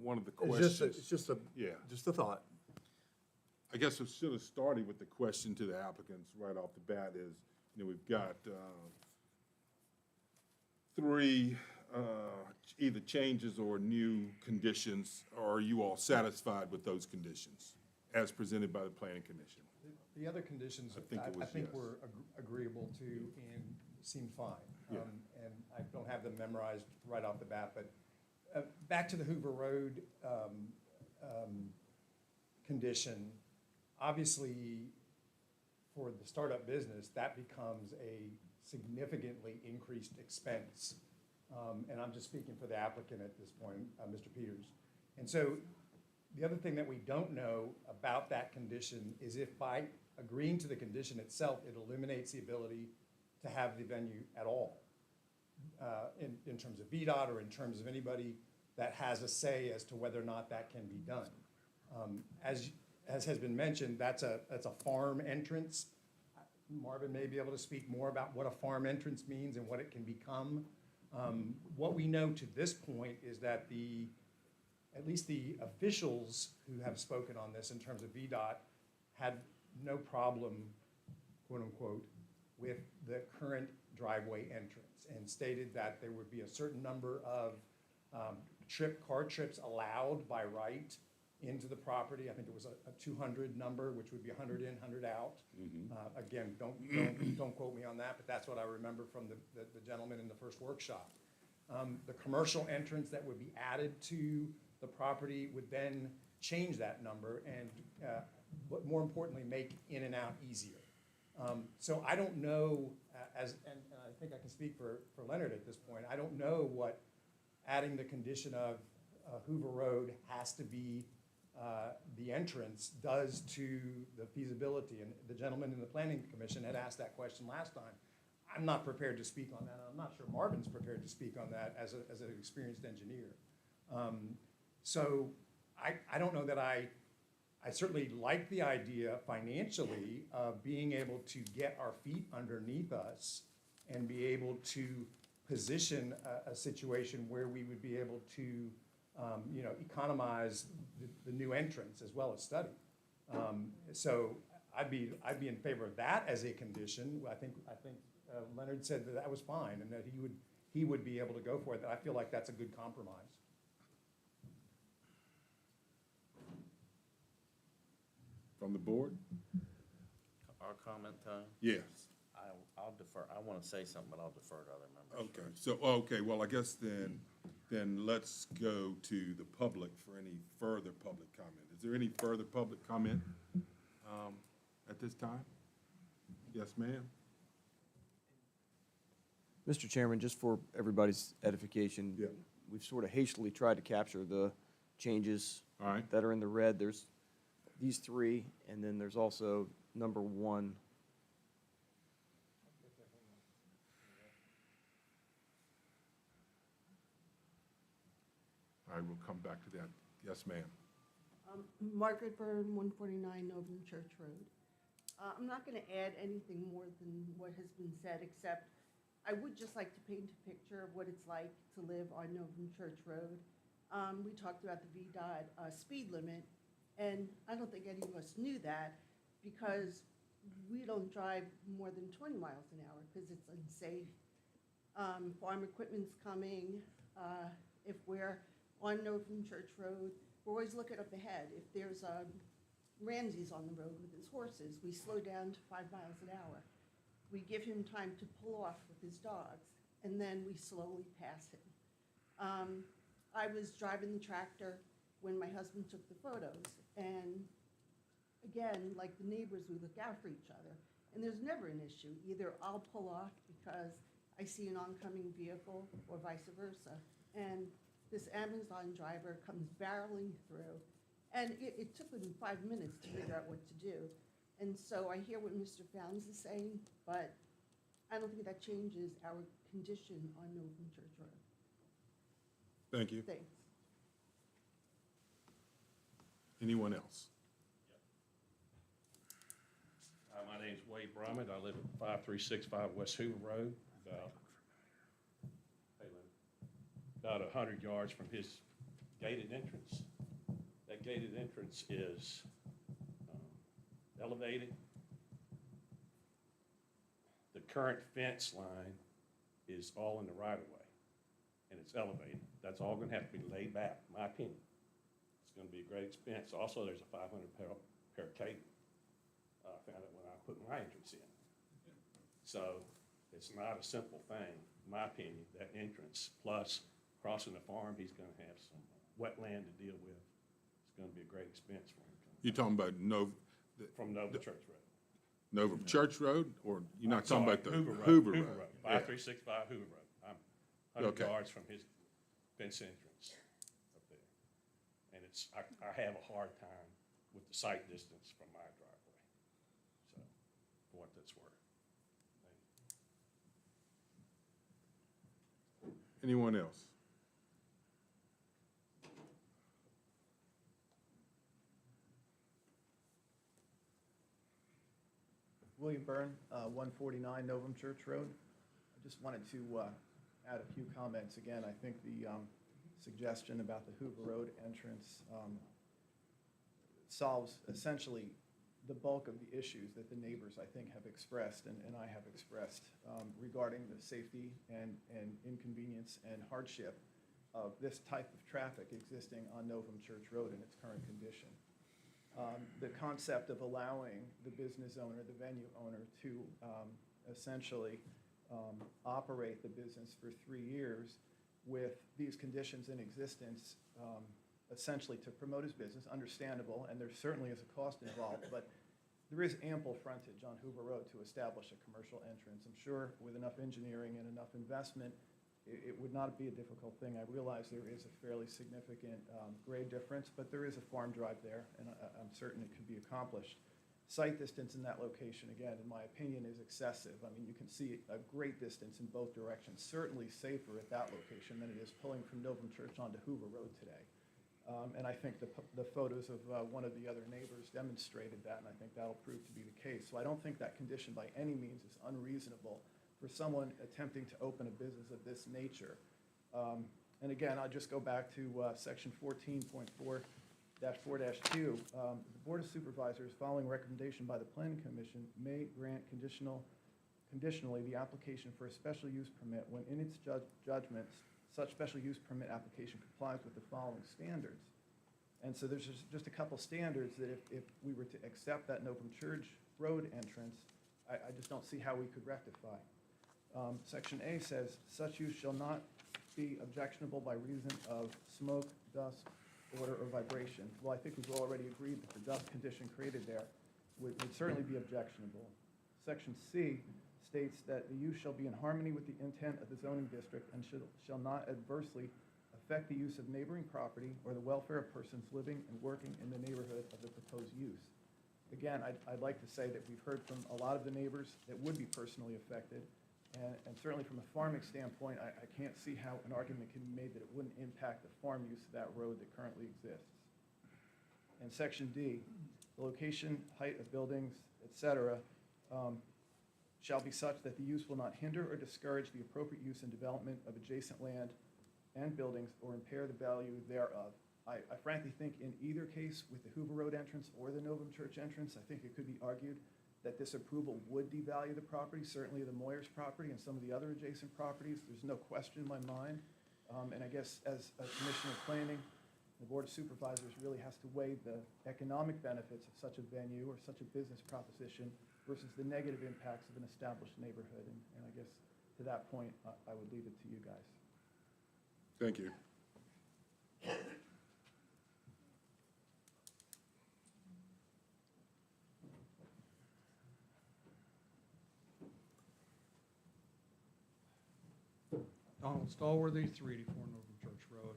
one of the It's questions. just a thought. I guess we should have started with the question to the applicants right off the bat is, we've got 3 either changes or new conditions. Are you all satisfied with those conditions as presented by the planning commission? The other conditions, I think it was yes. were agreeable to and seemed fine. Yeah. And I don't have them memorized right off the bat, but back to the Hoover Road condition, obviously, for the startup business, that becomes a significantly increased expense. And I'm just speaking for the applicant at this point, Mr. Peters. And so the other thing that we don't know about that condition is if by agreeing to the condition itself, it eliminates the ability to have the venue at all, in terms of VDOT or in terms of anybody that has a say as to whether or not that can be done. As has been mentioned, that's a farm entrance. Marvin may be able to speak more about what a farm entrance means and what it can become. What we know to this point is that at least the officials who have spoken on this in terms of VDOT had no problem, quote unquote, with the current driveway entrance and stated that there would be a certain number of car trips allowed by right into the property. I think it was a 200 number, which would be 100 in, 100 out. Again, don't quote me on that, but that's what I remember from the gentleman in the first workshop. The commercial entrance that would be added to the property would then change that number and, but more importantly, make in and out easier. So I don't know, and I think I can speak for Leonard at this point, I don't know what adding the condition of Hoover Road has to be the entrance does to the feasibility. And the gentleman in the Planning Commission had asked that question last time. I'm not prepared to speak on that. I'm not sure Marvin's prepared to speak on that as an experienced engineer. So I don't know that I certainly like the idea financially of being able to get our feet underneath us and be able to position a situation where we would be able to economize the new entrance as well as study. So I'd be in favor of that as a condition. I think Leonard said that was fine and that he would be able to go for it. I feel like that's a good compromise. From the board? Our comment time? Yes. I'll defer. I want to say something, but I'll defer to other members. Okay, well, I guess then let's go to the public for any further public comment. Is there any further public comment at this time? Yes, ma'am. Mr. Chairman, just for everybody's edification, Yeah. we've sort of hastily tried to capture the changes All right. that are in the red. There's these 3, and then there's also number 1. All right, we'll come back to that. Yes, ma'am. Margaret Byrne, 149 Novum Church Road. I'm not going to add anything more than what has been said, except I would just like to paint a picture of what it's like to live on Novum Church Road. We talked about the VDOT speed limit, and I don't think any of us knew that because we don't drive more than 20 miles an hour because it's unsafe. Farm equipment's coming. If we're on Novum Church Road, we're always looking up ahead. If there's Ramsey's on the road with his horses, we slow down to 5 miles an hour. We give him time to pull off with his dogs, and then we slowly pass him. I was driving the tractor when my husband took the photos, and again, like the neighbors, we look out for each other, and there's never an issue. Either I'll pull off because I see an oncoming vehicle, or vice versa, and this Amazon driver comes barreling through, and it took him 5 minutes to figure out what to do. And so I hear what Mr. Founds is saying, but I don't think that changes our condition on Novum Church Road. Thank you. Thanks. Anyone else? My name's Wade Brummett. I live at 5365 West Hoover Road, about 100 yards from his gated entrance. That gated entrance is elevated. The current fence line is all in the right-of-way, and it's elevated. That's all going to have to be laid back, in my opinion. It's going to be a great expense. Also, there's a 500 pair of cable. I found it when I put my entrance in. So it's not a simple thing, in my opinion, that entrance, plus crossing the farm, he's going to have some wetland to deal with. It's going to be a great expense for him. You're talking about From Nova Church Road. Nova Church Road, or you're not talking about the Hoover Hoover Road. Road? Yeah. 5365 Hoover Road. I'm 100 Okay. yards from his fence entrance up there. And it's, I have a hard time with the sight distance from my driveway. So, for what that's worth. Thank you. Anyone else? William Byrne, 149 Novum Church Road. I just wanted to add a few comments. Again, I think the suggestion about the Hoover Road entrance solves essentially the bulk of the issues that the neighbors, I think, have expressed and I have expressed regarding the safety and inconvenience and hardship of this type of traffic existing on Novum Church Road in its current condition. The concept of allowing the business owner, the venue owner, to essentially operate the business for 3 years with these conditions in existence, essentially to promote his business, understandable, and there certainly is a cost involved, but there is ample frontage on Hoover Road to establish a commercial entrance. I'm sure with enough engineering and enough investment, it would not be a difficult thing. I realize there is a fairly significant grade difference, but there is a farm drive there, and I'm certain it could be accomplished. Sight distance in that location, again, in my opinion, is excessive. I mean, you can see a great distance in both directions, certainly safer at that location than it is pulling from Novum Church onto Hoover Road today. And I think the photos of one of the other neighbors demonstrated that, and I think that'll prove to be the case. So I don't think that condition by any means is unreasonable for someone attempting to open a business of this nature. And again, I'll just go back to section 14.4-4-2. The Board of Supervisors, following recommendation by the Planning Commission, may grant conditionally the application for a special use permit when in its judgments, such special use permit application complies with the following standards. And so there's just a couple standards that if we were to accept that Novum Church Road entrance, I just don't see how we could rectify. Section A says, such use shall not be objectionable by reason of smoke, dust, odor, or vibration. Well, I think we've already agreed that the dust condition created there would certainly be objectionable. Section C states that the use shall be in harmony with the intent of the zoning district and shall not adversely affect the use of neighboring property or the welfare of persons living and working in the neighborhood of the proposed use. Again, I'd like to say that we've heard from a lot of the neighbors that would be personally affected, and certainly from a farming standpoint, I can't see how an argument can be made that it wouldn't impact the farm use of that road that currently exists. And Section D, the location, height of buildings, et cetera, shall be such that the use will not hinder or discourage the appropriate use and development of adjacent land and buildings or impair the value thereof. I frankly think in either case, with the Hoover Road entrance or the Novum Church entrance, I think it could be argued that this approval would devalue the property, certainly the Moyers property and some of the other adjacent properties. There's no question in my mind. And I guess as a Commissioner of Planning, the Board of Supervisors really has to weigh the economic benefits of such a venue or such a business proposition versus the negative impacts of an established neighborhood. And I guess to that point, I would leave it to you guys. Thank you. Donald Stallworthy, 384 Northern Church Road.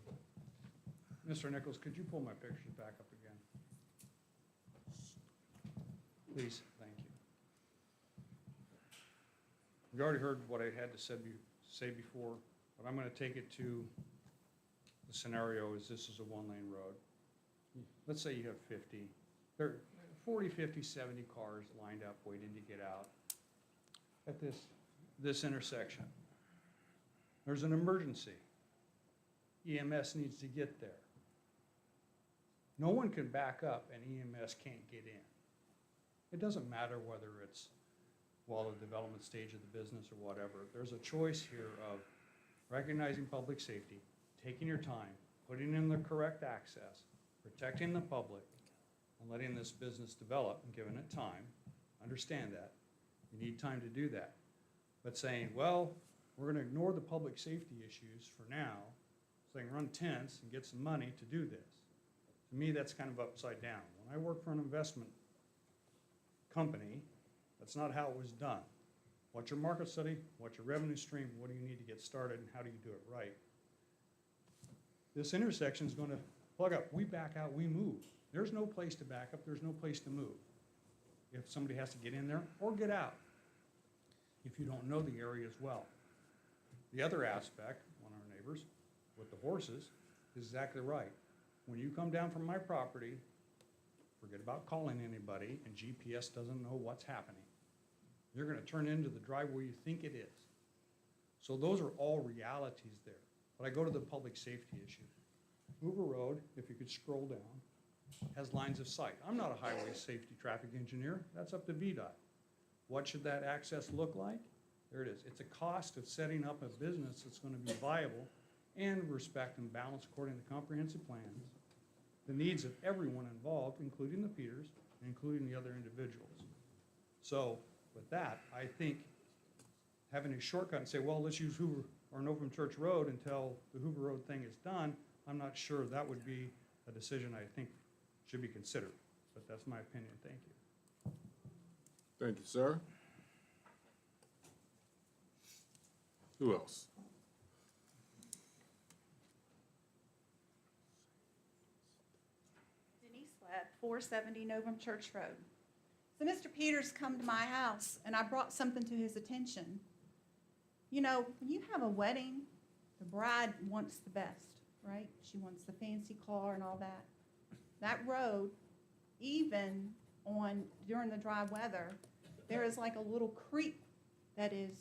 Mr. Nichols, could you pull my pictures back up again? Please, thank you. We already heard what I had to say before, but I'm going to take it to the scenario is this is a one-lane road. Let's say you have 40, 50, 70 cars lined up waiting to get out at this intersection. There's an emergency. EMS needs to get there. No one can back up and EMS can't get in. It doesn't matter whether it's while the development stage of the business or whatever. There's a choice here of recognizing public safety, taking your time, putting in the correct access, protecting the public, and letting this business develop and giving it time. Understand that. You need time to do that. But saying, well, we're going to ignore the public safety issues for now, so they can run tents and get some money to do this. To me, that's kind of upside down. When I worked for an investment company, that's not how it was done. What's your market study? What's your revenue stream? What do you need to get started, and how do you do it right? This intersection is going to plug up. We back out, we move. There's no place to back up. There's no place to move. If somebody has to get in there or get out, if you don't know the area as well. The other aspect, one of our neighbors, with the horses, is exactly right. When you come down from my property, forget about calling anybody, and GPS doesn't know what's happening. You're going to turn into the driveway you think it is. So those are all realities there. But I go to the public safety issue. Hoover Road, if you could scroll down, has lines of sight. I'm not a highway safety traffic engineer. That's up to VDOT. What should that access look like? There it is. It's a cost of setting up a business that's going to be viable and respect and balance according to comprehensive plans, the needs of everyone involved, including the Peters, and including the other individuals. So with that, I think having a shortcut and say, well, let's use Hoover or Novum Church Road until the Hoover Road thing is done, I'm not sure that would be a decision I think should be considered. But that's my opinion. Thank you. Thank you, sir. Who else? Denise Webb, 470 Novum Church Road. So Mr. Peters come to my house, and I brought something to his attention. You know, when you have a wedding, the bride wants the best, right? She wants the fancy car and all that. That road, even during the dry weather, there is like a little creek that is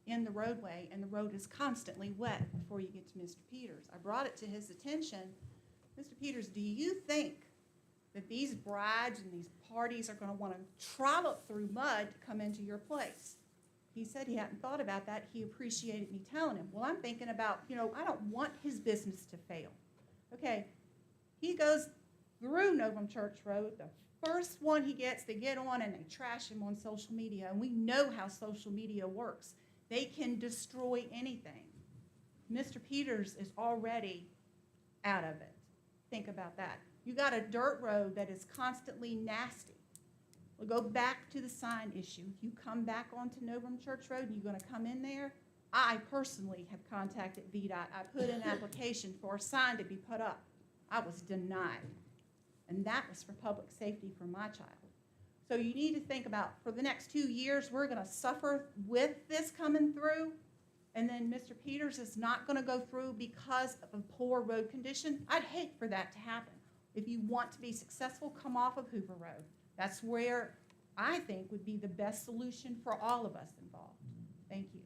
in the roadway, and the road is constantly wet before you get to Mr. Peters. I brought it to his attention. Mr. Peters, do you think that these brides and these parties are going to want to trollop through mud to come into your place? He said he hadn't thought about that. He appreciated me telling him. Well, I'm thinking about, I don't want his business to fail. Okay, he goes through Novum Church Road. The first one he gets, they get on and they trash him on social media. And we know how social media works. They can destroy anything. Mr. Peters is already out of it. Think about that. You got a dirt road that is constantly nasty. We'll go back to the sign issue. You come back onto Novum Church Road and you're going to come in there. I personally have contacted VDOT. I put in an application for a sign to be put up. I was denied. And that was for public safety for my child. So you need to think about, for the next 2 years, we're going to suffer with this coming through, and then Mr. Peters is not going to go through because of a poor road condition. I'd hate for that to happen. If you want to be successful, come off of Hoover Road. That's where I think would be the best solution for all of us involved. Thank you.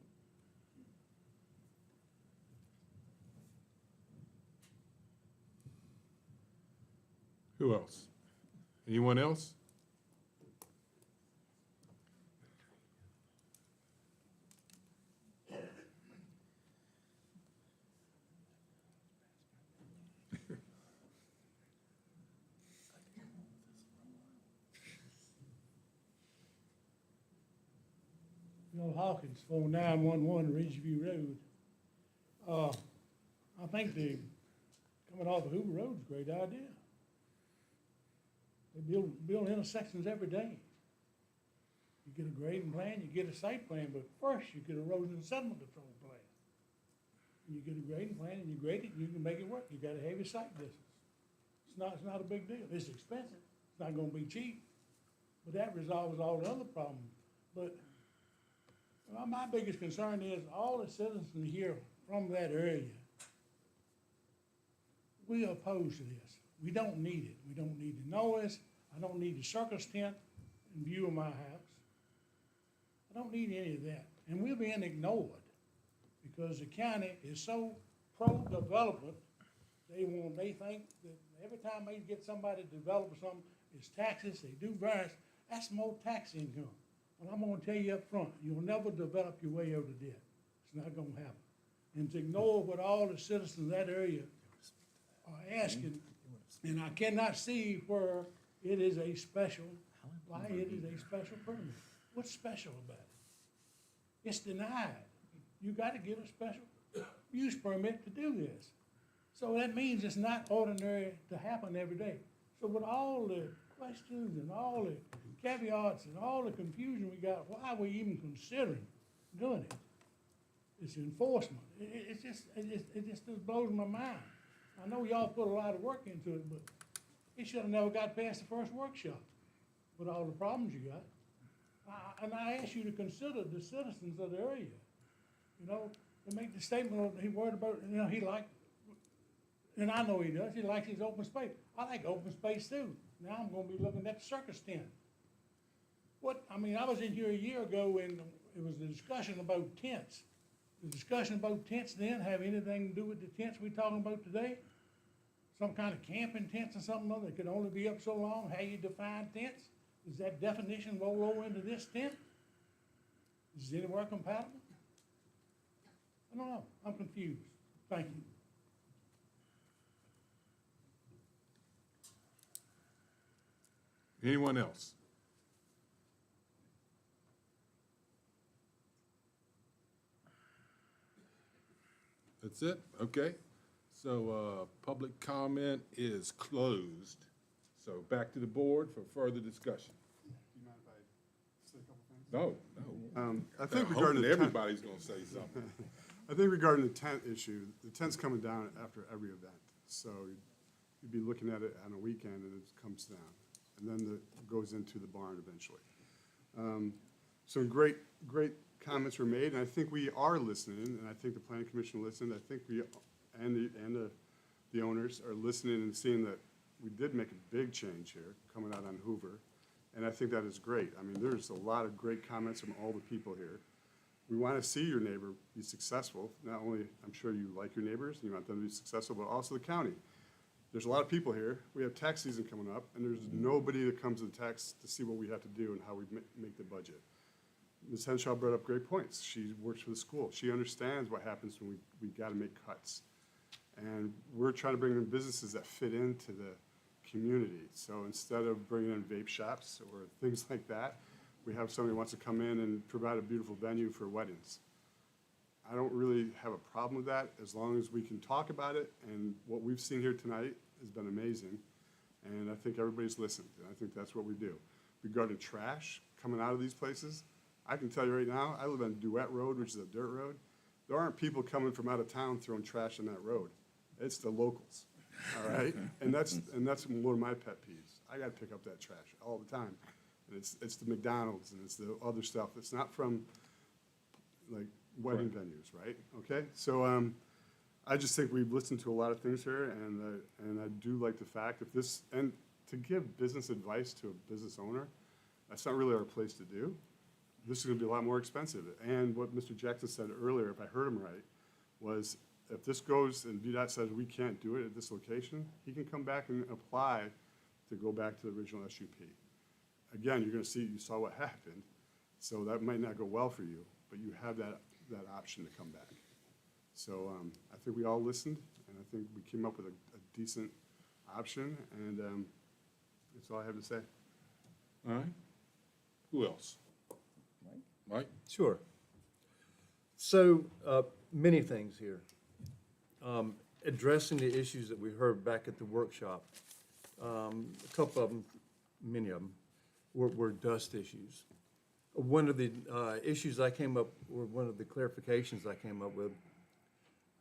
Who else? Anyone else? Bill Hawkins, 4911 Ridgeview Road. I think the coming off of Hoover Road is a great idea. They build intersections every day. You get a grading plan, you get a site plan, but first you get erosion and sediment control plan. And you get a grading plan and you grade it, and you can make it work. You got a heavy site distance. It's not a big deal. It's expensive. It's not gonna be cheap. But that resolves all the other problems. But my biggest concern is all the citizens here from that area, we are opposed to this. We don't need it. We don't need the noise. I don't need the circus tent in view of my house. I don't need any of that. And we're being ignored because the county is so pro-development. They think that every time they get somebody to develop something, it's taxes, they do variance, that's more tax income. Well, I'm gonna tell you up front, you'll never develop your way out of debt. It's not gonna happen. And to ignore what all the citizens in that area are asking, and I cannot see where it is a special, why it is a special permit. What's special about it? It's denied. You gotta get a special use permit to do this. So that means it's not ordinary to happen every day. So with all the questions and all the caveats and all the confusion we got, why are we even considering doing it? It's enforcement. It just blows my mind. I know y'all put a lot of work into it, but it should have never got past the first workshop with all the problems you got. And I ask you to consider the citizens of the area. You know, they make the statement, he worried about, you know, he liked, and I know he does, he likes his open space. I like open space too. Now I'm gonna be looking at the circus tent. I was in here a year ago and it was a discussion about tents. The discussion about tents then have anything to do with the tents we're talking about today? Some kind of camping tents or something other that could only be up so long, how you define tents? Does that definition roll over into this tent? Is it anywhere compatible? I don't know, I'm confused. Thank you. Anyone else? That's it? Okay. So, public comment is closed. So back to the board for further discussion. Do you mind if I say a couple things? No. I think I'm regarding hoping the tent, everybody's gonna say something. I think regarding the tent issue, the tent's coming down after every event. So you'd be looking at it on a weekend and it comes down. And then it goes into the barn eventually. Some great comments were made, and I think we are listening, and I think the planning commission listened. I think we, and the owners are listening and seeing that we did make a big change here, coming out on Hoover, and I think that is great. I mean, there's a lot of great comments from all the people here. We want to see your neighbor be successful. Not only, I'm sure you like your neighbors, and you want them to be successful, but also the county. There's a lot of people here. We have tax season coming up, and there's nobody that comes to the tax to see what we have to do and how we make the budget. Ms. Henshaw brought up great points. She works for the school. She understands what happens when we got to make cuts. And we're trying to bring in businesses that fit into the community. So instead of bringing in vape shops or things like that, we have somebody who wants to come in and provide a beautiful venue for weddings. I don't really have a problem with that as long as we can talk about it. And what we've seen here tonight has been amazing. And I think everybody's listened. And I think that's what we do. Regarding trash coming out of these places, I can tell you right now, I live on Duet Road, which is a dirt road. There aren't people coming from out of town throwing trash on that road. It's the locals, all right? And that's one of my pet peeves. I gotta pick up that trash all the time. And it's the McDonald's and it's the other stuff. It's not from like wedding venues, right? Okay, so I just think we've listened to a lot of things here, and I do like the fact if this, and to give business advice to a business owner, that's not really our place to do. This is gonna be a lot more expensive. And what Mr. Jackson said earlier, if I heard him right, was if this goes and VDOT says we can't do it at this location, he can come back and apply to go back to the original SUP. Again, you're gonna see, you saw what happened, so that might not go well for you, but you have that option to come back. So I think we all listened, and I think we came up with a decent option, and that's all I have to say. All right. Who else? Mike? Sure. So, many things here. addressing the issues that we heard back at the workshop. A couple of them, many of them, were dust issues. One of the issues I came up, or one of the clarifications I came up with,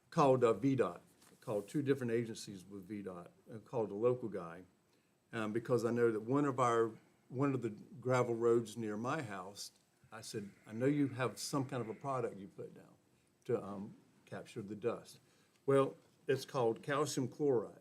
called VDOT, called two different agencies with VDOT, called a local guy, because I know that one of the gravel roads near my house, I said, I know you have some kind of a product you put down to capture the dust. Well, it's called calcium chloride.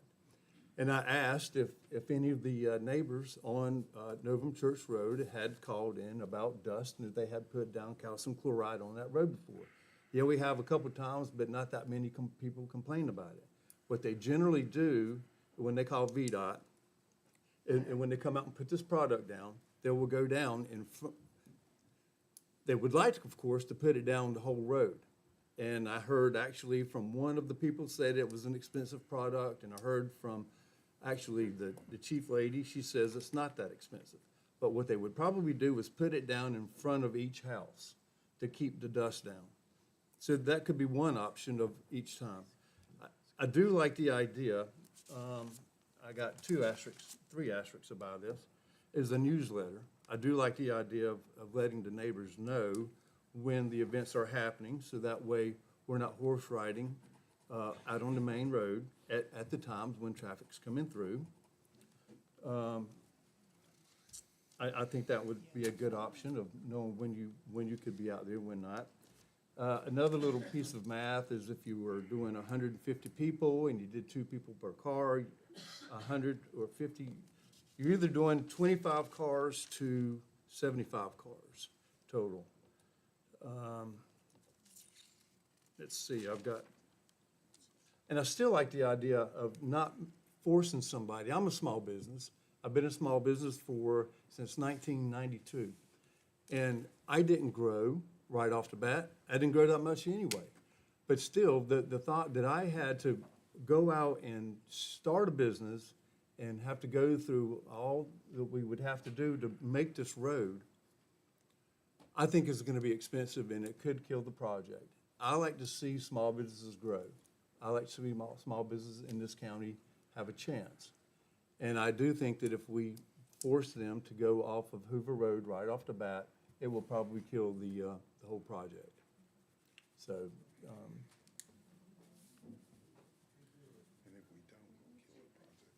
And I asked if any of the neighbors on Novum Church Road had called in about dust and if they had put down calcium chloride on that road before. Yeah, we have a couple times, but not that many people complain about it. What they generally do when they call VDOT, and when they come out and put this product down, they will go down in front. They would like, of course, to put it down the whole road. And I heard actually from one of the people said it was an expensive product, and I heard from actually the chief lady, she says it's not that expensive. But what they would probably do is put it down in front of each house to keep the dust down. So that could be one option of each time. I do like the idea, I got three asterisks about this, is a newsletter. I do like the idea of letting the neighbors know when the events are happening, so that way we're not horse riding out on the main road at the times when traffic's coming through. I think that would be a good option of knowing when you could be out there, when not. Another little piece of math is if you were doing 150 people and you did 2 people per car, 100 or 50, you're either doing 25 cars to 75 cars total. Let's see, and I still like the idea of not forcing somebody. I'm a small business. I've been in small business since 1992. And I didn't grow right off the bat. I didn't grow that much anyway. But still, the thought that I had to go out and start a business and have to go through all that we would have to do to make this road, I think is going to be expensive and it could kill the project. I like to see small businesses grow. I like to see small businesses in this county have a chance. And I do think that if we force them to go off of Hoover Road right off the bat, it will probably kill the whole project. So, And if we don't, we'll kill the project.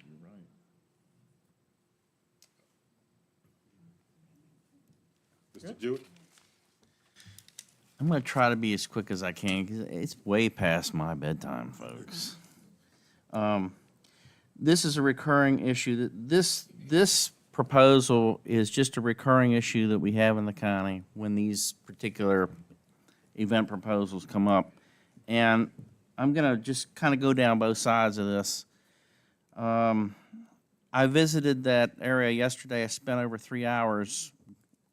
You're right. Mr. Jewett? I'm going to try to be as quick as I can because it's way past my bedtime, folks. This is a recurring issue. This proposal is just a recurring issue that we have in the county when these particular event proposals come up. And I'm going to just kind of go down both sides of this. I visited that area yesterday. I spent over 3 hours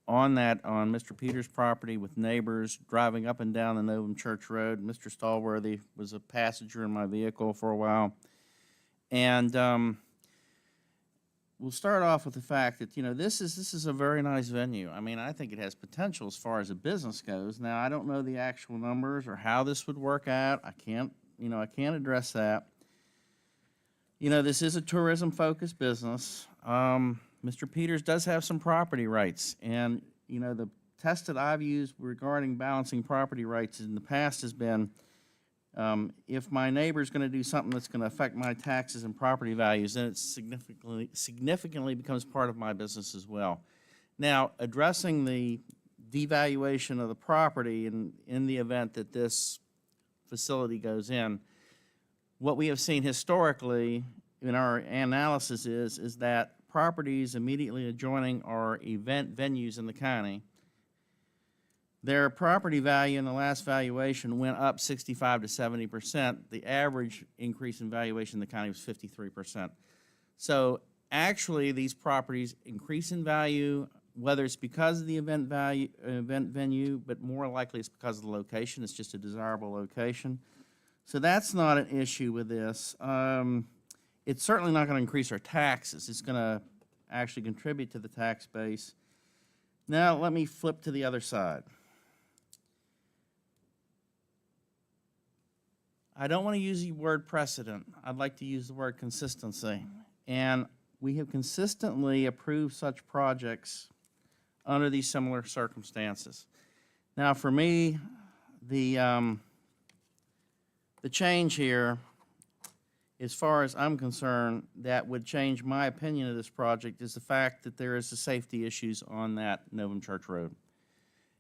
on Mr. Peters' property with neighbors driving up and down the Novum Church Road. Mr. Stallworthy was a passenger in my vehicle for a while. And we'll start off with the fact that, this is a very nice venue. I mean, I think it has potential as far as a business goes. Now, I don't know the actual numbers or how this would work out. I can't address that. This is a tourism-focused business. Mr. Peters does have some property rights, and, the test that I've used regarding balancing property rights in the past has been, if my neighbor's going to do something that's going to affect my taxes and property values, then it significantly becomes part of my business as well. Now, addressing the devaluation of the property in the event that this facility goes in, what we have seen historically in our analysis is that properties immediately adjoining our event venues in the county, their property value in the last valuation went up 65 to 70%. The average increase in valuation in the county was 53%. So actually, these properties increase in value, whether it's because of the event venue, but more likely it's because of the location. It's just a desirable location. So that's not an issue with this. It's certainly not going to increase our taxes. It's going to actually contribute to the tax base. Now let me flip to the other side. I don't want to use the word precedent. I'd like to use the word consistency. And we have consistently approved such projects under these similar circumstances. Now, for me, the change here, as far as I'm concerned, that would change my opinion of this project is the fact that there is the safety issues on that Novum Church Road.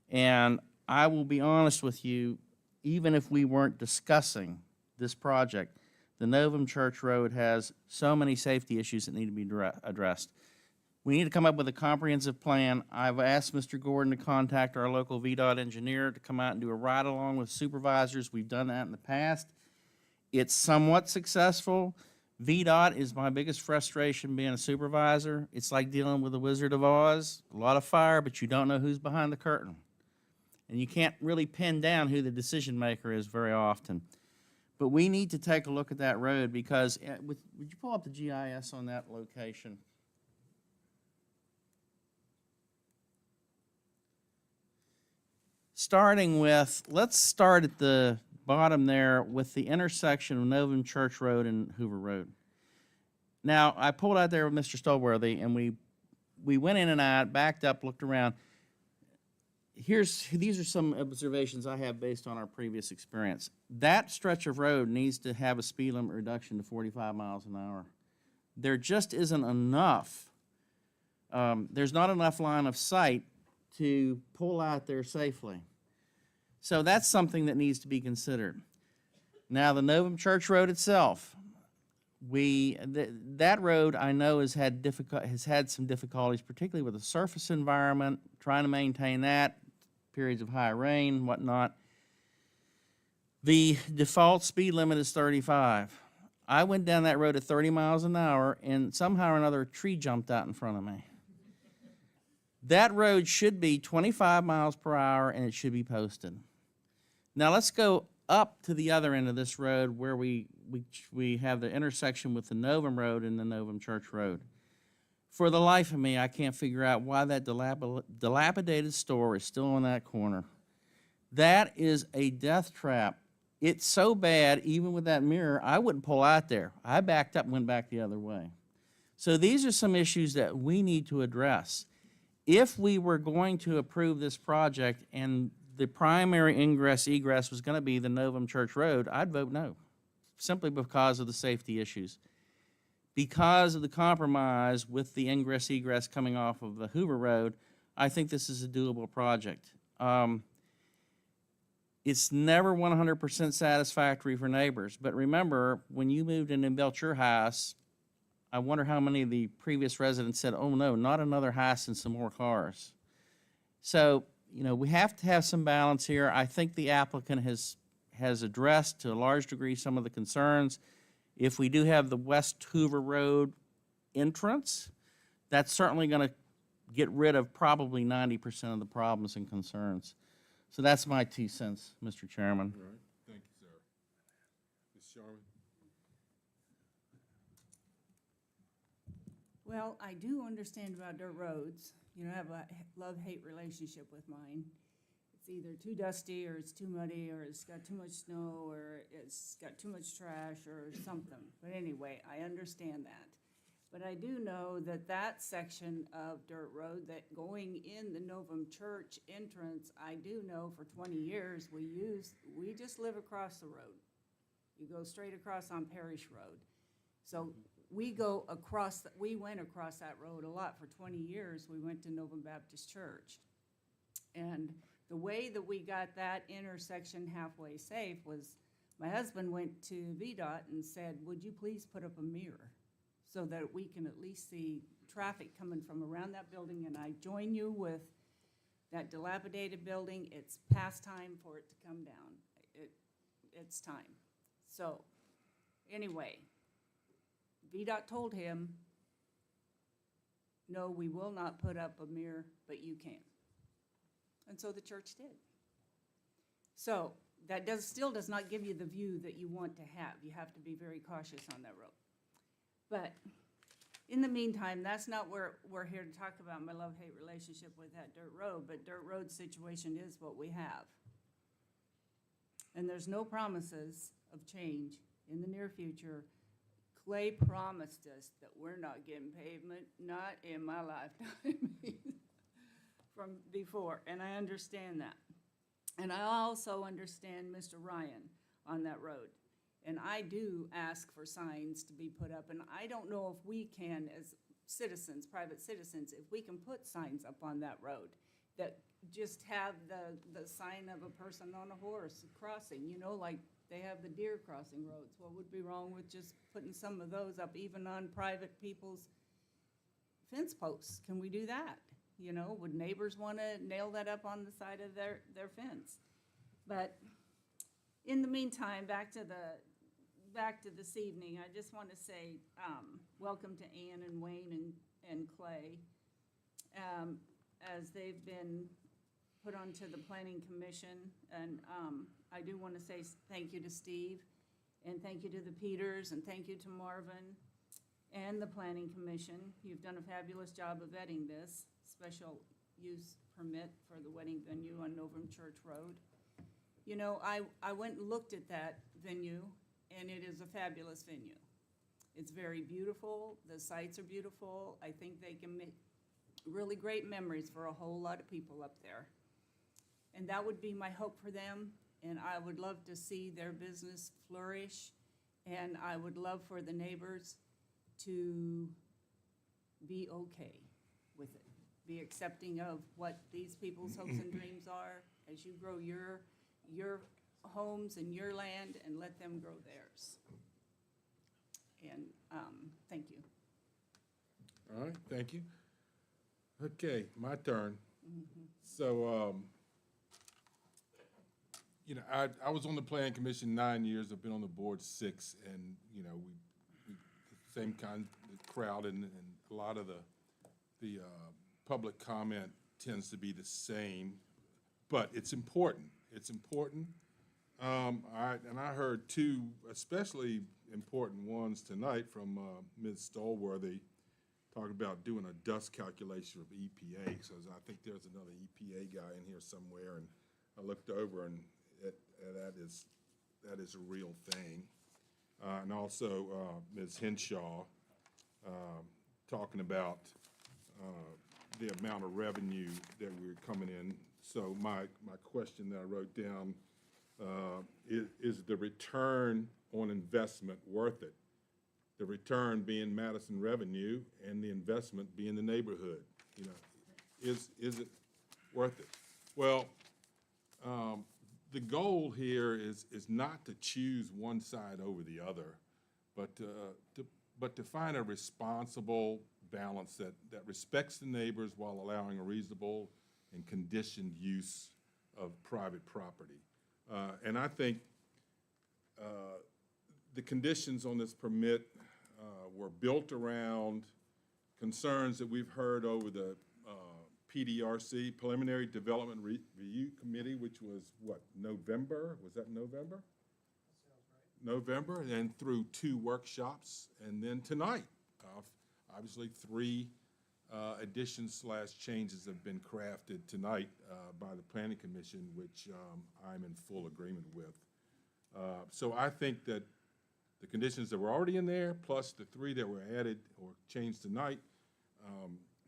And I will be honest with you, even if we weren't discussing this project, the Novum Church Road has so many safety issues that need to be addressed. We need to come up with a comprehensive plan. I've asked Mr. Gordon to contact our local VDOT engineer to come out and do a ride-along with supervisors. We've done that in the past. It's somewhat successful. VDOT is my biggest frustration being a supervisor. It's like dealing with the Wizard of Oz. A lot of fire, but you don't know who's behind the curtain. And you can't really pin down who the decision maker is very often. But we need to take a look at that road because, would you pull up the GIS on that location? Starting with, let's start at the bottom there with the intersection of Novum Church Road and Hoover Road. Now, I pulled out there with Mr. Stolworthy, and we went in and out, backed up, looked around. These are some observations I have based on our previous experience. That stretch of road needs to have a speed limit reduction to 45 miles an hour. There just isn't enough. There's not enough line of sight to pull out there safely. So that's something that needs to be considered. Now, the Novum Church Road itself, that road I know has had some difficulties, particularly with the surface environment, trying to maintain that, periods of high rain, whatnot. The default speed limit is 35. I went down that road at 30 miles an hour, and somehow or another, a tree jumped out in front of me. That road should be 25 miles per hour, and it should be posted. Now, let's go up to the other end of this road where we have the intersection with the Novum Road and the Novum Church Road. For the life of me, I can't figure out why that dilapidated store is still on that corner. That is a death trap. It's so bad, even with that mirror, I wouldn't pull out there. I backed up and went back the other way. So these are some issues that we need to address. If we were going to approve this project and the primary ingress-egress was going to be the Novum Church Road, I'd vote no, simply because of the safety issues. Because of the compromise with the ingress-egress coming off of the Hoover Road, I think this is a doable project. It's never 100% satisfactory for neighbors, but remember, when you moved in and built your house, I wonder how many of the previous residents said, oh no, not another house and some more cars. So, we have to have some balance here. I think the applicant has addressed to a large degree some of the concerns. If we do have the West Hoover Road entrance, that's certainly going to get rid of probably 90% of the problems and concerns. So that's my 2 cents, Mr. Chairman. All right, thank you, sir. Ms. Sharman? Well, I do understand about dirt roads. I have a love-hate relationship with mine. It's either too dusty, or it's too muddy, or it's got too much snow, or it's got too much trash, or something. But anyway, I understand that. But I do know that that section of dirt road that going in the Novum Church entrance, I do know for 20 years we just live across the road. You go straight across on Parish Road. So we went across that road a lot for 20 years. We went to Novum Baptist Church. And the way that we got that intersection halfway safe was my husband went to VDOT and said, would you please put up a mirror so that we can at least see traffic coming from around that building? And I join you with that dilapidated building. It's past time for it to come down. It's time. So anyway, VDOT told him, no, we will not put up a mirror, but you can. And so the church did. So that still does not give you the view that you want to have. You have to be very cautious on that road. But in the meantime, that's not where we're here to talk about my love-hate relationship with that dirt road, but dirt road situation is what we have. And there's no promises of change in the near future, Clay promised us that we're not getting pavement, not in my lifetime, from before, and I understand that. And I also understand Mr. Ryan on that road. And I do ask for signs to be put up, and I don't know if we can, as citizens, private citizens, if we can put signs up on that road that just have the sign of a person on a horse crossing, you know, like they have the deer crossing roads. What would be wrong with just putting some of those up, even on private people's fence posts? Can we do that? You know, would neighbors want to nail that up on the side of their fence? But in the meantime, back to this evening, I just want to say welcome to Ann and Wayne and Clay, as they've been put onto the Planning Commission. And I do want to say thank you to Steve, and thank you to the Peters, and thank you to Marvin and the Planning Commission. You've done a fabulous job of vetting this special use permit for the wedding venue on Novum Church Road. You know, I went and looked at that venue, and it is a fabulous venue. It's very beautiful. The sites are beautiful. I think they can make really great memories for a whole lot of people up there. And that would be my hope for them, and I would love to see their business flourish, and I would love for the neighbors to be okay with it, be accepting of what these people's hopes and dreams are as you grow your homes and your land, and let them grow theirs. And thank you. All right, thank you. Okay, my turn. So, you know, I was on the Planning Commission 9 years. I've been on the board 6, and, you know, we same kind of crowd, and a lot of the public comment tends to be the same, but it's important. It's important. And I heard two especially important ones tonight from Ms. Stallworthy, talking about doing a dust calculation of EPA. So I think there's another EPA guy in here somewhere, and I looked over, and that is a real thing. And also Ms. Henshaw talking about the amount of revenue that we're coming in. So my question that I wrote down, is the return on investment worth it? The return being Madison revenue and the investment being the neighborhood. You know, is it worth it? Well, the goal here is not to choose one side over the other, but to find a responsible balance that respects the neighbors while allowing a reasonable and conditioned use of private property. And I think the conditions on this permit were built around concerns that we've heard over the PDRC, Preliminary Development Review Committee, which was what, November? Was that November? That sounds right. November, and through 2 workshops, and then tonight. Obviously, 3 additions/changes have been crafted tonight by the Planning Commission, which I'm in full agreement with. So I think that the conditions that were already in there, plus the 3 that were added or changed tonight,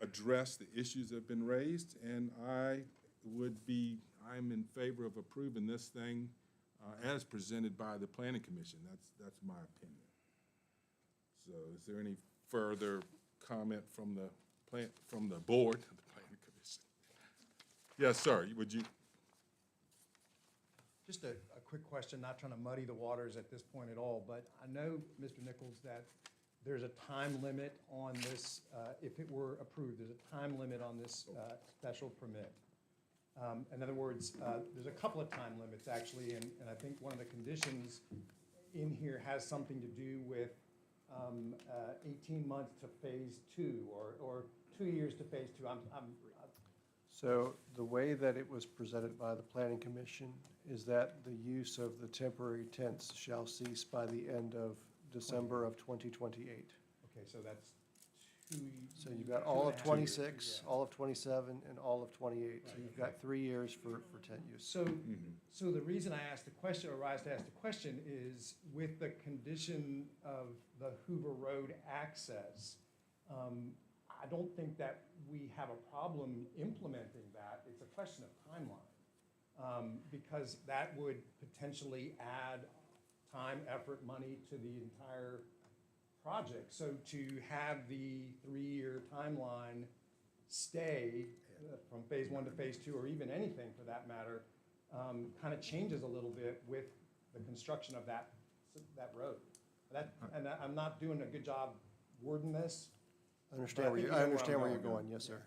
address the issues that have been raised, and I'm in favor of approving this thing as presented by the Planning Commission. That's my opinion. So is there any further comment from the board, the Planning Commission? Yes, sir, would you? Just a quick question, not trying to muddy the waters at this point at all, but I know, Mr. Nichols, that there's a time limit on this, if it were approved, there's a time limit on this special permit. In other words, there's a couple of time limits, actually, and I think one of the conditions in here has something to do with 18 months to phase 2, or 2 years to phase 2. So the way that it was presented by the Planning Commission is that the use of the temporary tents shall cease by the end of December of 2028. Okay, so that's So you've got all of 26, all of 27, and all of 28. So you've got 3 years for tent use. So, so the reason I asked the question, or rise to ask the question, is with the condition of the Hoover Road access, I don't think that we have a problem implementing that. It's a question of timeline. Because that would potentially add time, effort, money to the entire project. So to have the 3-year timeline stay from phase 1 to phase 2, or even anything for that matter, kind of changes a little bit with the construction of that road. And I'm not doing a good job wording this. I understand where you're going, yes, sir.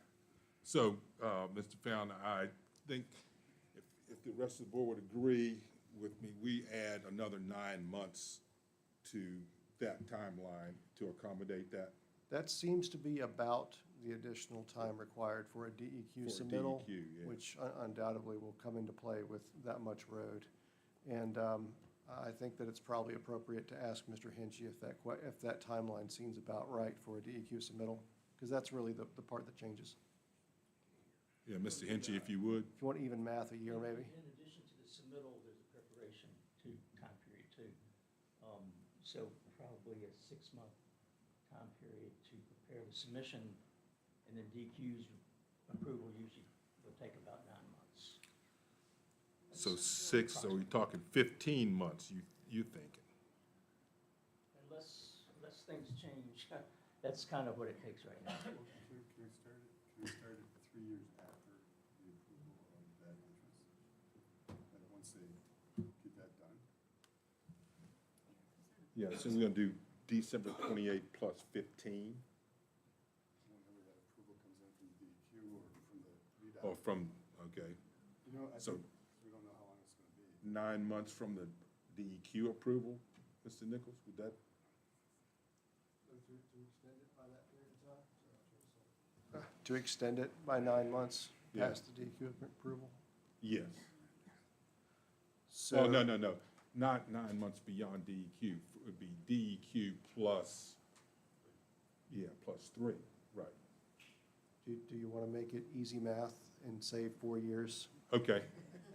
So, Mr. Founder, I think if the rest of the board would agree with me, we add another 9 months to that timeline to accommodate that. That seems to be about the additional time required for a DEQ submittal, DEQ, yeah. which undoubtedly will come into play with that much road. And I think that it's probably appropriate to ask Mr. Henchy if that timeline seems about right for a DEQ submittal, because that's really the part that changes. Yeah, Mr. Henchy, if you would. If you want even math, a year maybe. In addition to the submittal, there's a preparation time period too. So probably a 6-month time period to prepare the submission, and then DQ's approval usually will take about 9 months. So 6, so we're talking 15 months, you thinking? Unless things change, that's kind of what it takes right now. Can we start it 3 years after the approval of that entrance? And once they get that done? Yeah, so we're gonna do December 28 plus 15, Whenever that approval comes in from DEQ or from the VDOT. or from, okay, You know, I so- think we don't know how long it's gonna be. 9 months from the DEQ approval, Mr. Nichols, would that? To extend it by 9 months Yeah. past the DEQ approval? Yes. So. Oh, no, not 9 months beyond DEQ, it would be DEQ plus, plus 3, right. Do you want to make it easy math and say 4 years Okay,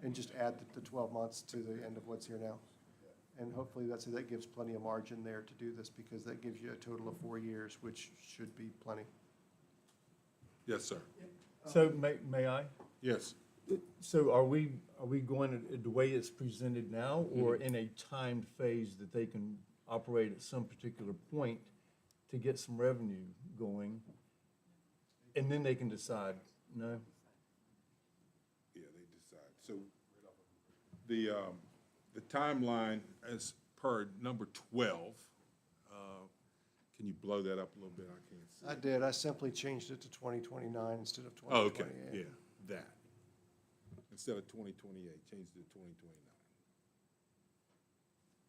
and just add the 12 months to the end of what's here now? And hopefully that gives plenty of margin there to do this, because that gives you a total of 4 years, which should be plenty. yes, sir, So may I? yes. So are we going to, the way it's presented now, or in a timed phase that they can operate at some particular point to get some revenue going? And then they can decide, no? Yeah, they decide. So the timeline as per number 12, can you blow that up a little bit? I can't see. I did, I simply changed it to 2029 instead of Oh, okay, 2028. yeah, that. Instead of 2028, change it to 2029.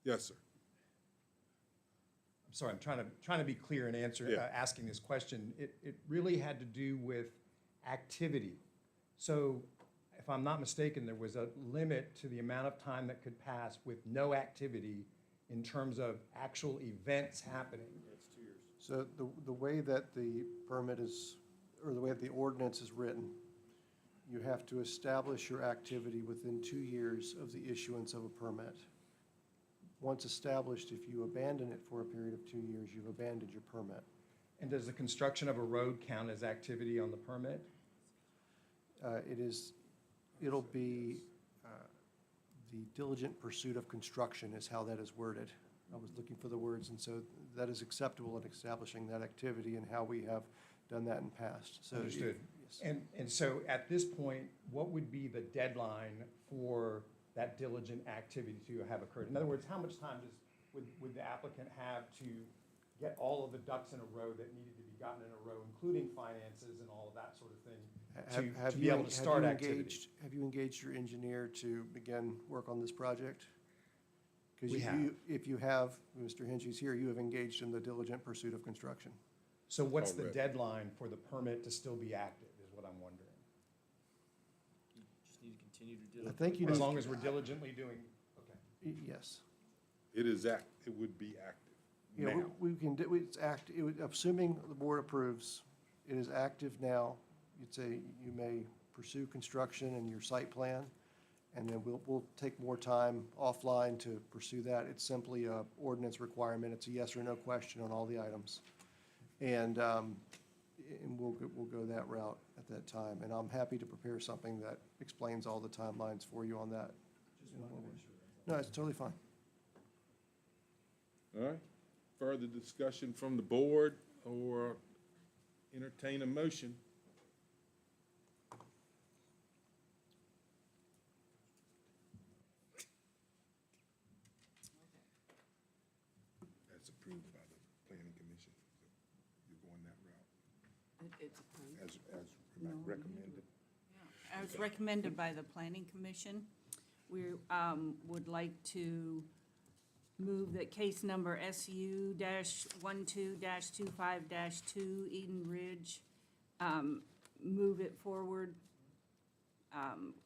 Yes, sir. I'm sorry, I'm trying to be clear in asking this question. It really had to do with activity. So if I'm not mistaken, there was a limit to the amount of time that could pass with no activity in terms of actual events happening. It's 2 years. So the way that the permit is, or the way that the ordinance is written, you have to establish your activity within 2 years of the issuance of a permit. Once established, if you abandon it for a period of 2 years, you've abandoned your permit. And does the construction of a road count as activity on the permit? It'll be the diligent pursuit of construction is how that is worded. I was looking for the words, and so that is acceptable in establishing that activity and how we have done that in past. So Understood. yes. And so at this point, what would be the deadline for that diligent activity to have occurred? In other words, how much time would the applicant have to get all of the ducks in a row that needed to be gotten in a row, including finances and all of that sort of thing, to be able to start activity? Have you engaged your engineer to begin work on this project? We Because have. if you have, Mr. Henchy's here, you have engaged in the diligent pursuit of construction. So what's the Already. deadline for the permit to still be active, is what I'm wondering? Just need to continue to do I think you As need, long as we're diligently doing, okay. yes. It is it would be active. Yeah, now. we can, assuming the board approves, it is active now. You'd say you may pursue construction and your site plan, and then we'll take more time offline to pursue that. It's simply a ordinance requirement. It's a yes or no question on all the items. And we'll go that route at that time. And I'm happy to prepare something that explains all the timelines for you on that. No, it's totally fine. All right, further discussion from the board or entertain a motion? That's approved by the planning commission. You're going that route It's approved. as recommended. As recommended by the planning commission, we would like to move that case number SU-12-25-2 Eden Ridge, move it forward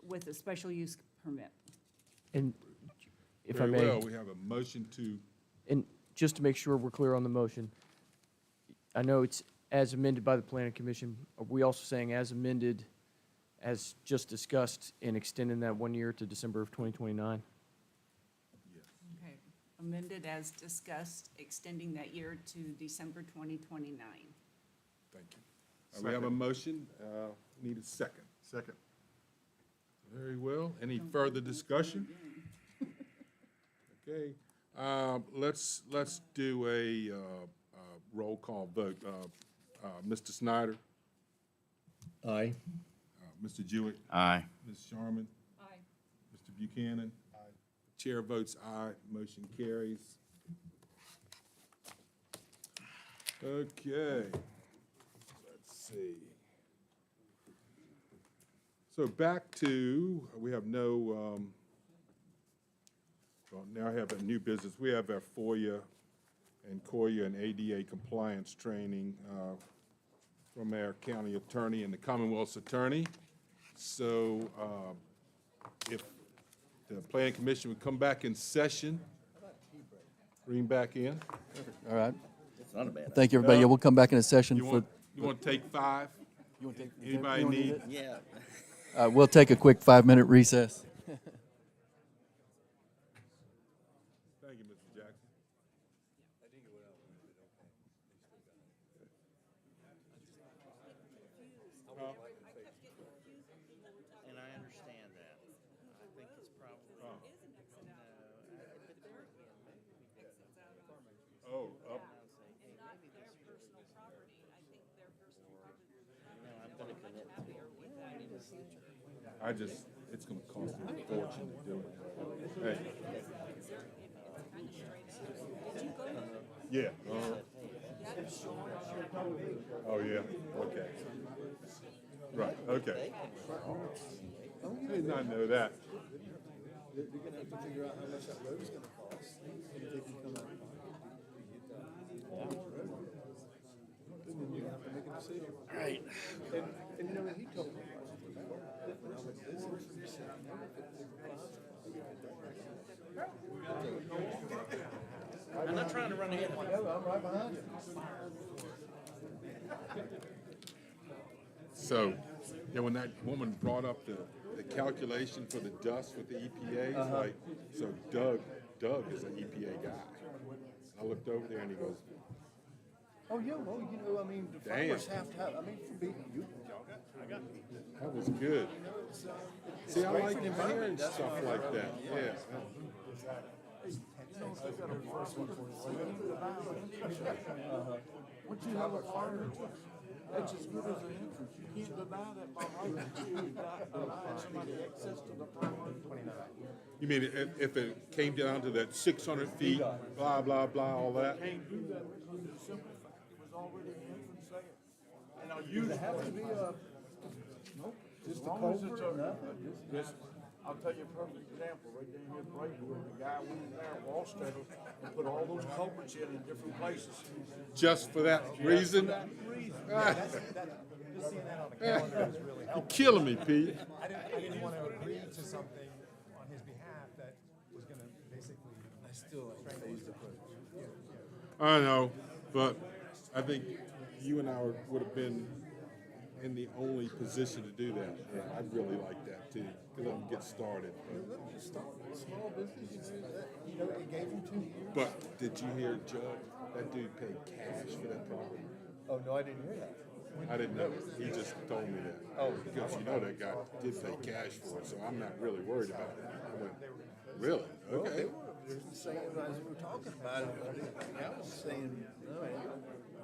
with a special use permit. And if I Very may. well, we have a motion to, And just to make sure we're clear on the motion, I know it's as amended by the planning commission. Are we also saying as amended, as just discussed, in extending that 1 year to December of 2029? Okay, amended as discussed, extending that year to December 2029. thank you. We have a motion, need a second. Second. Very well. Any further discussion? Okay, let's do a roll call vote. Mr. Snyder? Aye. Mr. Jewett? Aye. Ms. Sharman? Aye. Mr. Buchanan? Aye. Chair votes aye, motion carries. Okay, let's see. So back to, we have no, well, now I have a new business. We have our FOIA and COIA and ADA compliance training from our county attorney and the Commonwealth's attorney. So if the planning commission would come back in session, bring back in. All right. It's not a bad Thank you, everybody. Yeah, we'll come back in a session You for, want to take 5? You want to take? Anybody you wanna do need? it? Yeah. We'll take a quick 5-minute recess. Thank you, Mr. Jackson. And I understand that. I think it's probably. Oh, up. I just, it's gonna cost me a fortune to do it. Hey. Yeah. Oh, yeah, okay. Right, okay. I did not know that. They're gonna have to figure out how much that road is gonna cost, and if they can come out. And then you have to make a decision. Right. And you know, he told me, when I was visiting, he said, I never could I'm not trying to run ahead of you. I'm right behind you. So, yeah, when that woman brought up the calculation for the dust with the EPA, it's like, so Doug is an EPA guy. I looked over there and he goes, Oh, yeah, well, you know, I mean, the Damn. farmers have to have, I mean, for being, that was good. See, I like hearing stuff like that, yeah. Once you have a fire, that's as good as an entrance. You can't deny that by right. Somebody access to the property. You mean if it came down to that 600 feet, blah, blah, blah, all that? Can't do that because of the simple fact it was already an entrance there. And now you have to be a, Nope. just As a long as it's culvert, just, I'll tell you a perfect example, right down here at Braidwood, the guy went in there, Wall Street, and put all those culverts in different places. Just for that reason? Just seeing that on the calendar is really You're helpful. killing me, Pete. I didn't want to agree to something on his behalf that was going to basically. I still like phased approach. I know, but I think you and I would have been in the only position to do that. And I really like that too, because I can get started. Small business, you know, he gave him 2 years. But did you hear Judge, that dude paid cash for that property? Oh, no, I didn't hear that. I didn't know. He just told me that. Oh. Because you know that guy did pay cash for it, so I'm not really worried about it. I went, really? Well, Okay. they were saying, as we were talking about it, I was saying, no,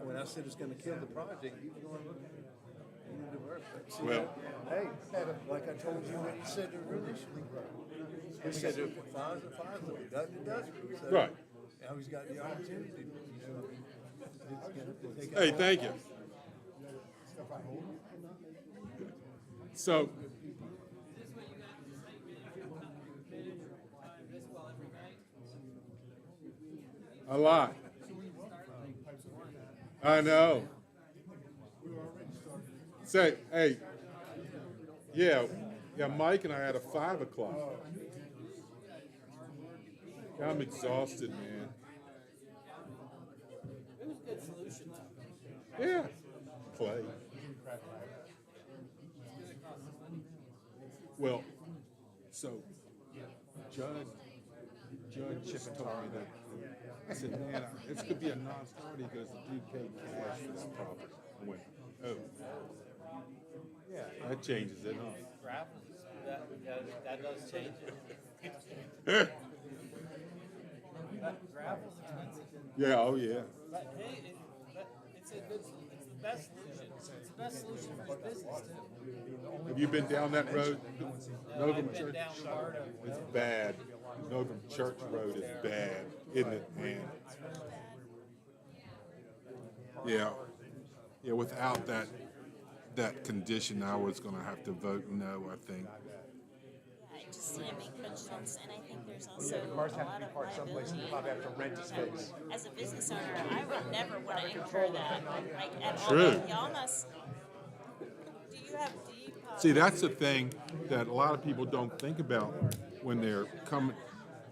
when I said it's gonna kill the project, he was going, see, Well- hey, like I told you when you said it initially, he said if it fires, it fires, if it doesn't, it doesn't. So, Right. Now he's got the opportunity, you know, it's gonna take. Hey, thank you. So, a lot. I know. Say, hey, yeah, Mike and I had a 5 o'clock. I'm exhausted, man. It was a good solution. Yeah, Clay. Well, so Judge told me that. I said, man, this could be a non-starter because the dude paid cash for this property. I went, oh. Yeah. That changes it, huh? That does change it. Gravel's expensive. Yeah, oh yeah. But hey, it's the best solution. It's the best solution for his business too. Have you been down that road? Novum I've been Church? down part of it. It's bad. Novum Church Road is bad, isn't it, man? Yeah. Yeah, without that condition, I was gonna have to vote no, I think. It just didn't make much sense, and I think there's also The cars a have to lot be of parked someplace, and you probably have to rent a space. As a business owner, I would never want to incur that, like, at all. True. Y'all must, do you have deep? See, that's the thing that a lot of people don't think about when they're coming.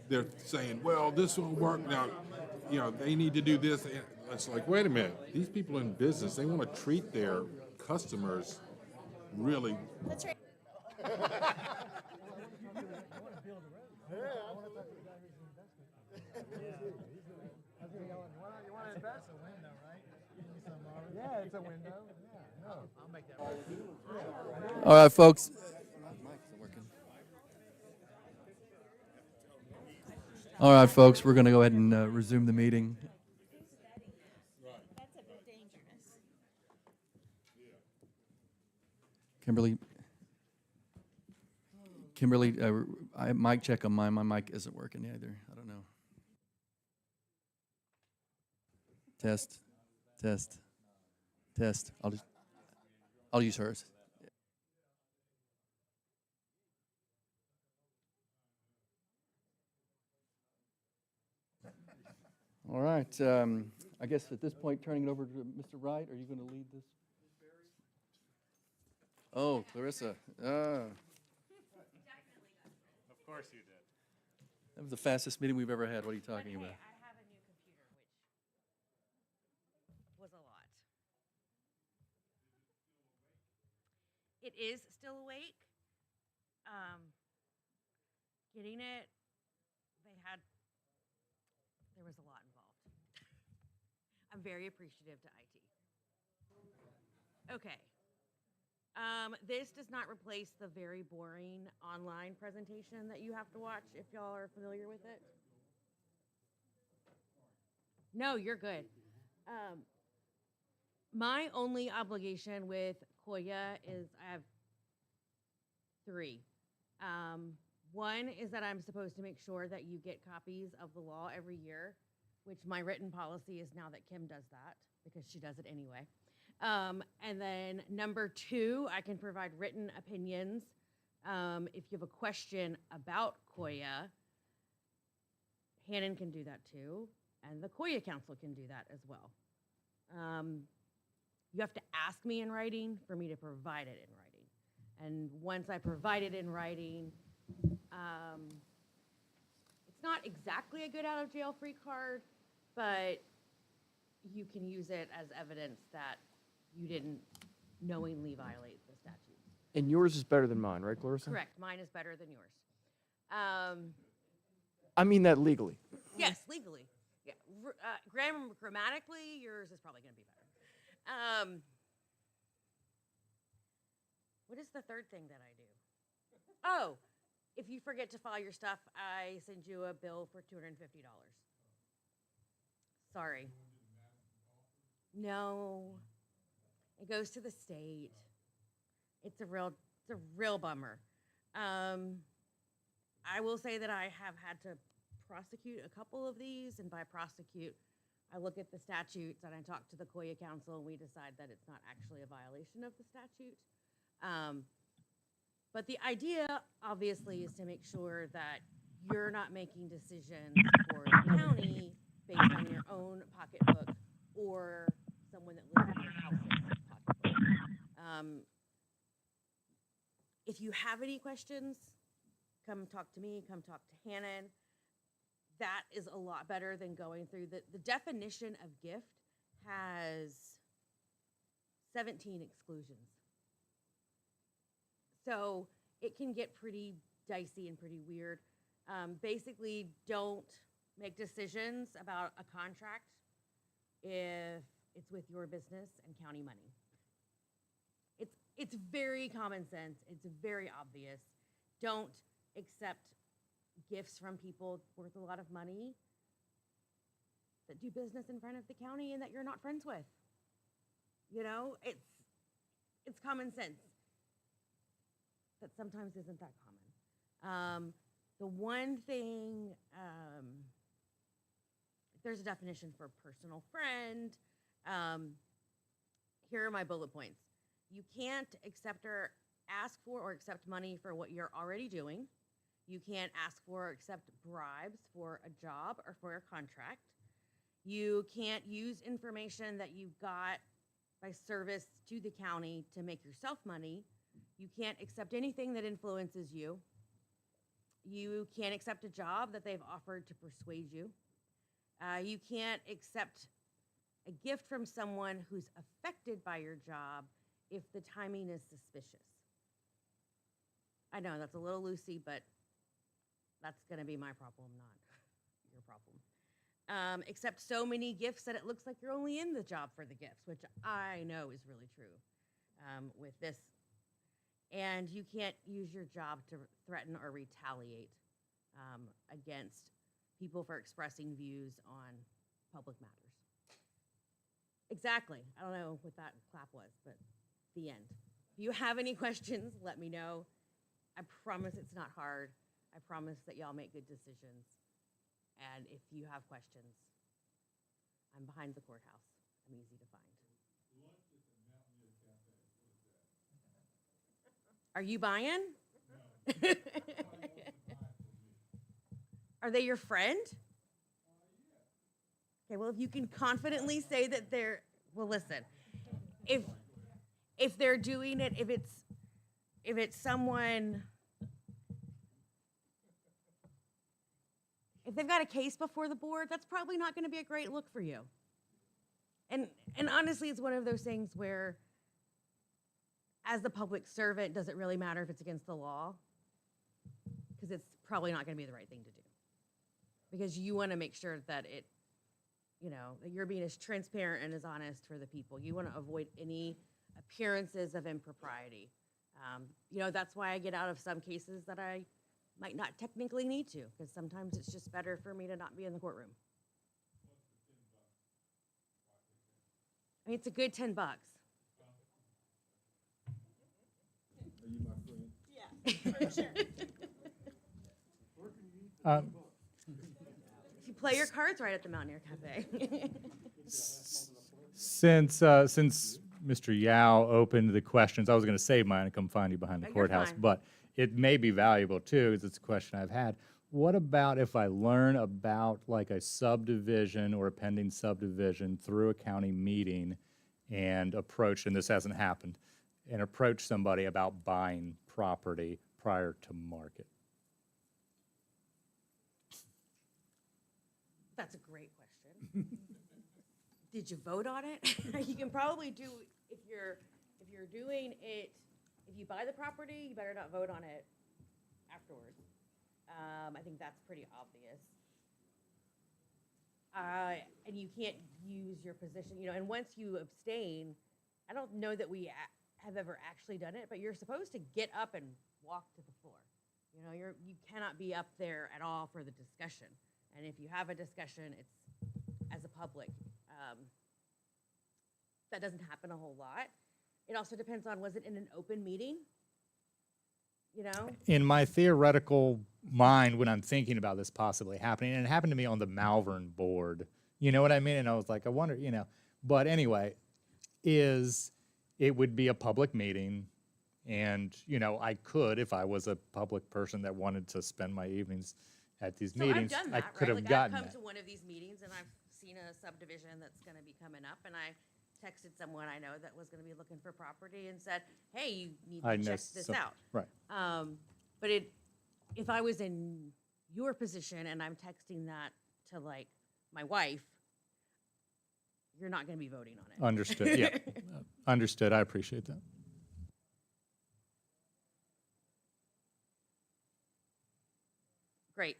They're saying, "Well, this won't work now." You know, they need to do this. It's like, wait a minute. These people in business, they want to treat their customers really. That's right. Yeah, it's a window, yeah, no. I'll make that. All right, folks. All right, folks, we're going to go ahead and resume the meeting. That's a bit dangerous. Kimberly, mic check on mine. My mic isn't working either. I don't know. Test, test, test. I'll use hers. All right. I guess at this point, turning it over to Mr. Wright, are you going to lead this? Oh, Clarissa. Of course you did. That was the fastest meeting we've ever had. What are you talking about? I have a new computer, which was a lot. It is still awake. Getting it, there was a lot involved. I'm very appreciative to IT. Okay. This does not replace the very boring online presentation that you have to watch if y'all are familiar with it. No, you're good. My only obligation with Koya is I have 3. One is that I'm supposed to make sure that you get copies of the law every year, which my written policy is now that Kim does that because she does it anyway. And then number 2, I can provide written opinions. If you have a question about Koya, Hannon can do that too, and the Koya Council can do that as well. You have to ask me in writing for me to provide it in writing. And once I provide it in writing, it's not exactly a good out of jail free card, but you can use it as evidence that you didn't knowingly violate the statute. And yours is better than mine, right, Clarissa? Correct, mine is better than yours. I mean that legally. Yes, legally. Yeah, grammatically, yours is probably going to be better. What is the third thing that I do? Oh, if you forget to file your stuff, I send you a bill for $250. Sorry. No, it goes to the state. It's a real bummer. I will say that I have had to prosecute a couple of these, and by prosecute, I look at the statutes and I talk to the Koya Council, and we decide that it's not actually a violation of the statute. But the idea, obviously, is to make sure that you're not making decisions for the county based on your own pocketbook or someone that lives in your house's pocketbook. If you have any questions, come talk to me, come talk to Hannon. That is a lot better than going through the definition of gift has 17 exclusions. So it can get pretty dicey and pretty weird. Basically, don't make decisions about a contract if it's with your business and county money. It's very common sense. It's very obvious. Don't accept gifts from people worth a lot of money that do business in front of the county and that you're not friends with. You know, it's common sense. That sometimes isn't that common. The one thing, there's a definition for personal friend. Here are my bullet points. You can't accept or ask for or accept money for what you're already doing. You can't ask for or accept bribes for a job or for a contract. You can't use information that you got by service to the county to make yourself money. You can't accept anything that influences you. You can't accept a job that they've offered to persuade you. You can't accept a gift from someone who's affected by your job if the timing is suspicious. I know that's a little loosey, but that's going to be my problem, not your problem. Accept so many gifts that it looks like you're only in the job for the gifts, which I know is really true with this. And you can't use your job to threaten or retaliate against people for expressing views on public matters. Exactly. I don't know what that clap was, but the end. If you have any questions, let me know. I promise it's not hard. I promise that y'all make good decisions. And if you have questions, I'm behind the courthouse. I'm easy to find. Are you buying? No. Are they your friend? Okay, well, if you can confidently say that they're, well, listen, if they're doing it, if it's someone, if they've got a case before the board, that's probably not going to be a great look for you. And honestly, it's one of those things where, as the public servant, does it really matter if it's against the law? Because it's probably not going to be the right thing to do. Because you want to make sure that it, you know, that you're being as transparent and as honest for the people. You want to avoid any appearances of impropriety. You know, that's why I get out of some cases that I might not technically need to, because sometimes it's just better for me to not be in the courtroom. I mean, it's a good $10. Are you my friend? Yeah, for sure. If you play your cards right at the Mountaineer Cafe. Since Mr. Yao opened the questions, I was going to save mine and come find you behind the Oh, you're courthouse, fine. but it may be valuable too, because it's a question I've had. What about if I learn about like a subdivision or a pending subdivision through a county meeting and approach, and this hasn't happened, and approach somebody about buying property prior to market? That's a great question. did you vote on it? You can probably do, if you're doing it, if you buy the property, you better not vote on it afterwards. I think that's pretty obvious. And you can't use your position, and once you abstain, I don't know that we have ever actually done it, but you're supposed to get up and walk to the floor. You cannot be up there at all for the discussion. And if you have a discussion, it's as a public. That doesn't happen a whole lot. It also depends on, was it in an open meeting? In my theoretical mind, when I'm thinking about this possibly happening, and it happened to me on the Malvern board, you know what I mean? And I was like, I wonder, but anyway, it would be a public meeting. And, I could, if I was a public person that wanted to spend my evenings at these meetings, I've done that, I could right? have gotten I've come that. to one of these meetings and I've seen a subdivision that's gonna be coming up, and I texted someone I know that was gonna be looking for property and said, hey, you need I to know check this some- out. Right. But if I was in your position and I'm texting that to like my wife, you're not gonna be voting on it. Understood, yeah. Understood, I appreciate that. Great.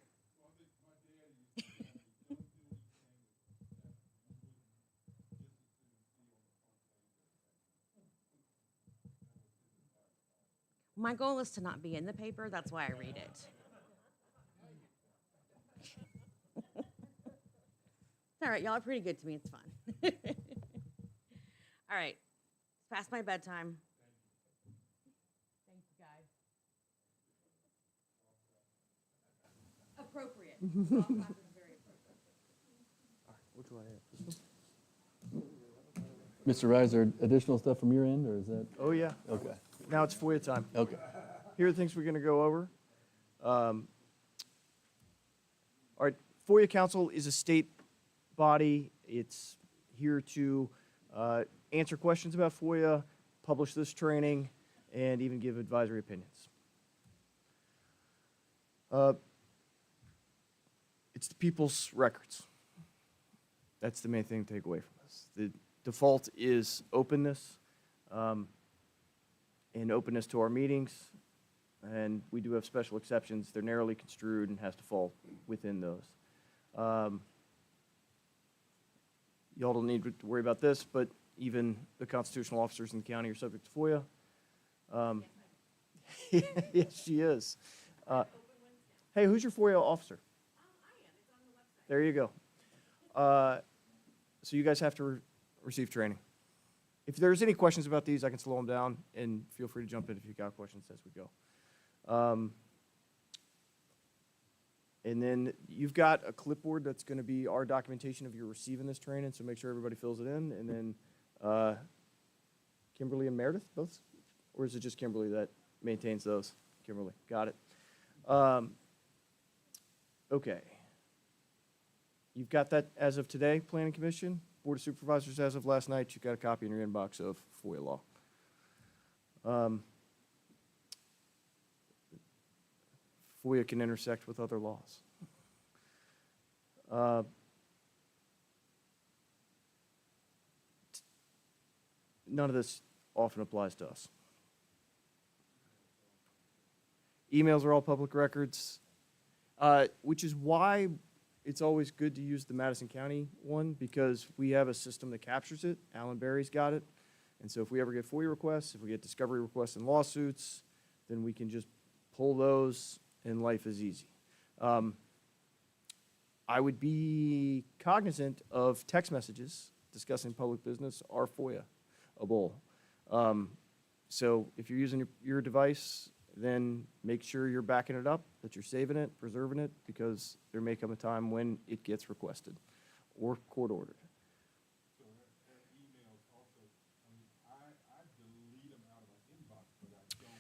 My goal is to not be in the paper, that's why I read it. It's all right, y'all are pretty good to me, it's fun. All right, it's past my bedtime. Thank you, guys. Appropriate. Very appropriate. Which one? Mr. Rise, are additional stuff from your end, or is that? Oh, yeah. Okay. Now it's FOIA time. Okay. Here are the things we're going to go over. All right, FOIA Council is a state body. It's here to answer questions about FOIA, publish this training, and even give advisory opinions. It's the people's records. That's the main thing to take away from this. The default is openness, and openness to our meetings, and we do have special exceptions. They're narrowly construed and has to fall within those. Y'all don't need to worry about this, but even the constitutional officers in the county are subject to FOIA. Yes, she is. Hey, who's your FOIA officer? There you go. So you guys have to receive training. If there's any questions about these, I can slow them down, and feel free to jump in if you've got questions as we go. And then you've got a clipboard that's going to be our documentation of you receiving this training, so make sure everybody fills it in. And then Kimberly and Meredith, both? Or is it just Kimberly that maintains those? Kimberly, got it. Okay. You've got that as of today, Planning Commission. Board of Supervisors as of last night. You've got a copy in your inbox of FOIA law. FOIA can intersect with other laws. None of this often applies to us. Emails are all public records, which is why it's always good to use the Madison County one, because we have a system that captures it. Alan Berry's got it. And so if we ever get FOIA requests, if we get discovery requests and lawsuits, then we can just pull those and life is easy. I would be cognizant of text messages discussing public business are FOIA-able. So if you're using your device, then make sure you're backing it up, that you're saving it, preserving it, because there may come a time when it gets requested or court-ordered. So her emails also, I delete them out of my inbox, but I don't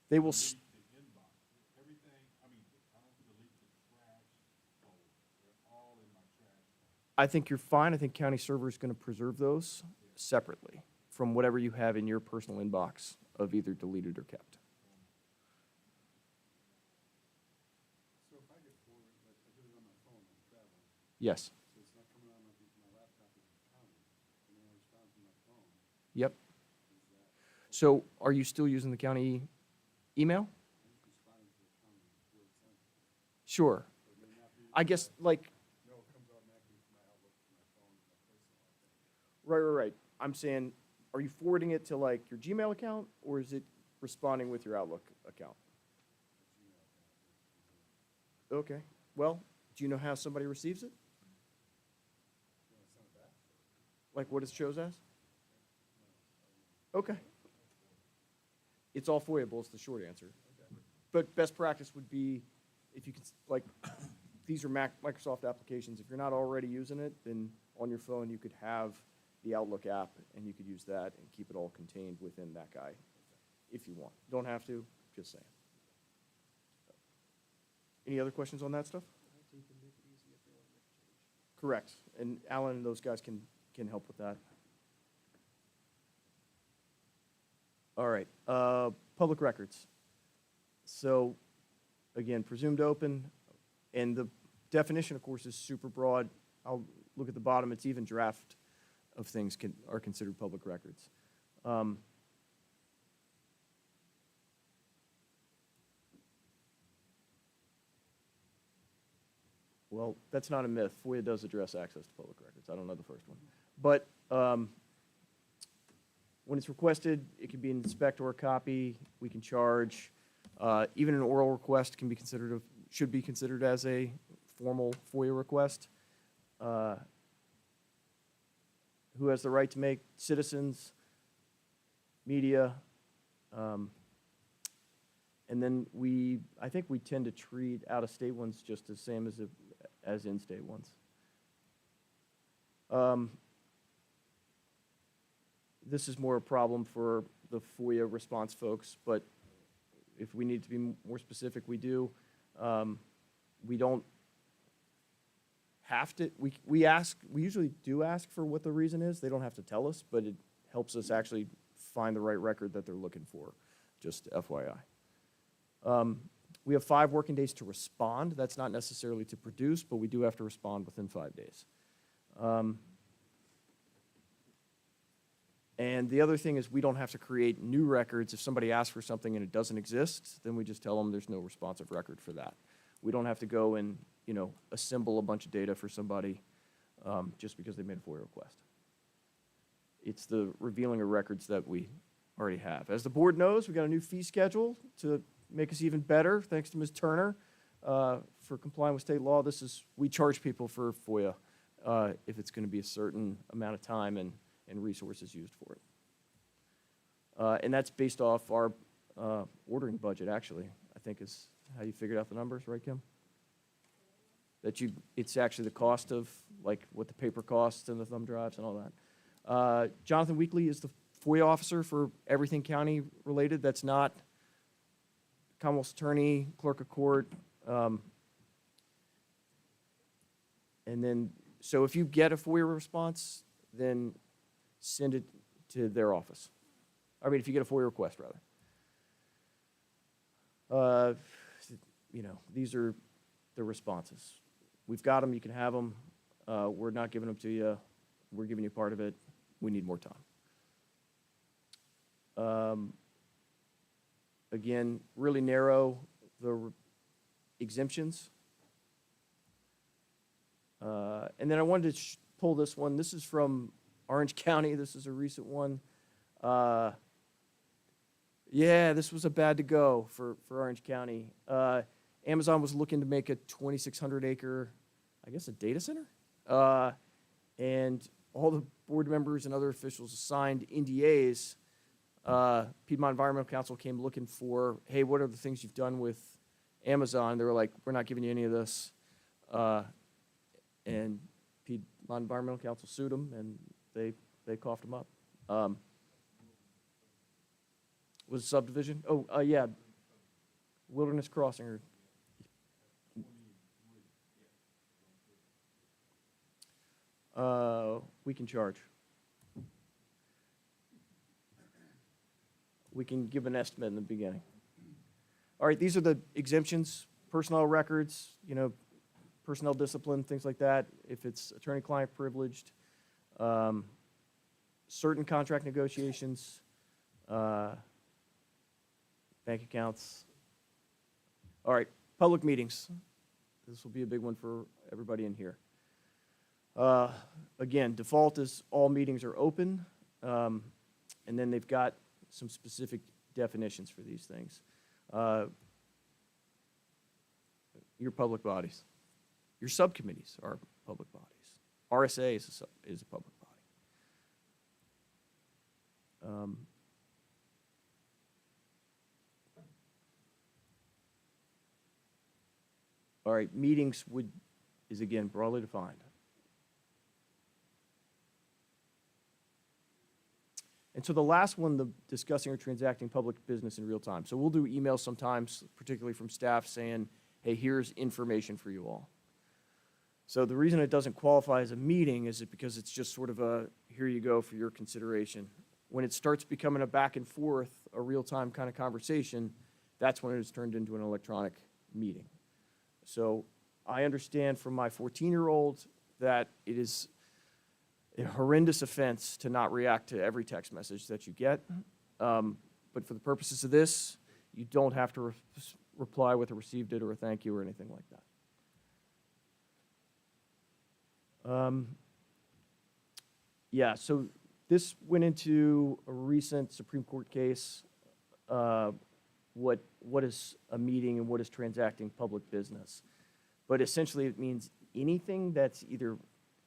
They will delete the inbox. Everything, I don't delete the trash folder. They're all in my trash. I think you're fine. I think county server is going to preserve those separately from whatever you have in your personal inbox of either deleted or kept. So if I get forward, like I did it on my phone, I'm traveling, Yes. so it's not coming on my laptop in the county. Yep. So are you still using the county email? Sure. I guess, like. Right. I'm saying, are you forwarding it to like your Gmail account, or is it responding with your Outlook account? Okay. Well, do you know how somebody receives it? Like what it shows as? Okay. It's all foiable is the short answer. But best practice would be, if you could, like, these are Microsoft applications. If you're not already using it, then on your phone you could have the Outlook app, and you could use that and keep it all contained within that guy if you want. Don't have to, just saying. Any other questions on that stuff? Correct. And Alan and those guys can help with that. All right, public records. So, again, presumed open, and the definition, of course, is super broad. I'll look at the bottom, it's even draft of things are considered public records. Well, that's not a myth. FOIA does address access to public records. I don't know the first one. But when it's requested, it can be an inspect or a copy. We can charge. Even an oral request can be considered, should be considered as a formal FOIA request. Who has the right to make? Citizens, media, and then I think we tend to treat out-of-state ones just the same as in-state ones. This is more a problem for the FOIA response folks, but if we need to be more specific, we do. We don't have to, we usually do ask for what the reason is. They don't have to tell us, but it helps us actually find the right record that they're looking for, just FYI. We have 5 working days to respond. That's not necessarily to produce, but we do have to respond within 5 days. And the other thing is we don't have to create new records. If somebody asks for something and it doesn't exist, then we just tell them there's no responsive record for that. We don't have to go and, assemble a bunch of data for somebody just because they made a FOIA request. It's the revealing of records that we already have. As the board knows, we got a new fee schedule to make us even better, thanks to Ms. Turner, for complying with state law. We charge people for FOIA if it's going to be a certain amount of time and resources used for it. And that's based off our ordering budget, actually, I think is how you figured out the numbers, right, Kim? It's actually the cost of, like, what the paper costs and the thumb drives and all that. Jonathan Weekly is the FOIA officer for everything county related. That's not Commonwealth's attorney, clerk of court. And then, so if you get a FOIA response, then send it to their office. If you get a FOIA request, rather. These are the responses. We've got them, you can have them. We're not giving them to you. We're giving you part of it. We need more time. Again, really narrow the exemptions. And then I wanted to pull this one. This is from Orange County. This is a recent one. Yeah, this was a bad to go for Orange County. Amazon was looking to make a 2,600 acre, I guess, a data center. And all the board members and other officials signed NDAs. Piedmont Environmental Council came looking for, hey, what are the things you've done with Amazon? They were like, we're not giving you any of this. And Piedmont Environmental Council sued them, and they coughed them up. Was it subdivision? Oh, yeah. Wilderness Crossing. We can charge. We can give an estimate in the beginning. All right, these are the exemptions, personnel records, personnel discipline, things like that, if it's attorney-client privileged. certain contract negotiations, bank accounts. All right, public meetings. This will be a big one for everybody in here. Again, default is all meetings are open, and then they've got some specific definitions for these things. Your public bodies. Your subcommittees are public bodies. RSA is a public body. All right, meetings is again broadly defined. And so the last one, the discussing or transacting public business in real time. So we'll do emails sometimes, particularly from staff saying, hey, here's information for you all. So the reason it doesn't qualify as a meeting is because it's just sort of a, here you go for your consideration. When it starts becoming a back and forth, a real-time kind of conversation, that's when it is turned into an electronic meeting. So I understand from my 14-year-old that it is a horrendous offense to not react to every text message that you get. But for the purposes of this, you don't have to reply with a received it or a thank you or anything like that. Yeah, so this went into a recent Supreme Court case. What is a meeting and what is transacting public business? But essentially it means anything that's either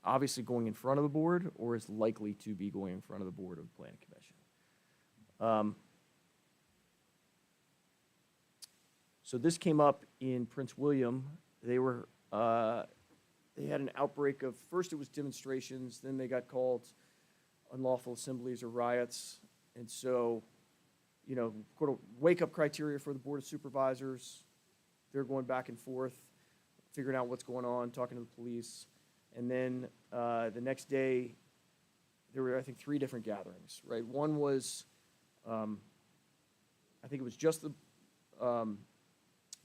obviously going in front of the board or is likely to be going in front of the board or the planning commission. So this came up in Prince William. They had an outbreak of, first it was demonstrations, then they got called unlawful assemblies or riots. And so, you know, sort of wake-up criteria for the Board of Supervisors. They're going back and forth, figuring out what's going on, talking to the police. And then the next day, there were, I think, 3 different gatherings, right? One was, I think it was just the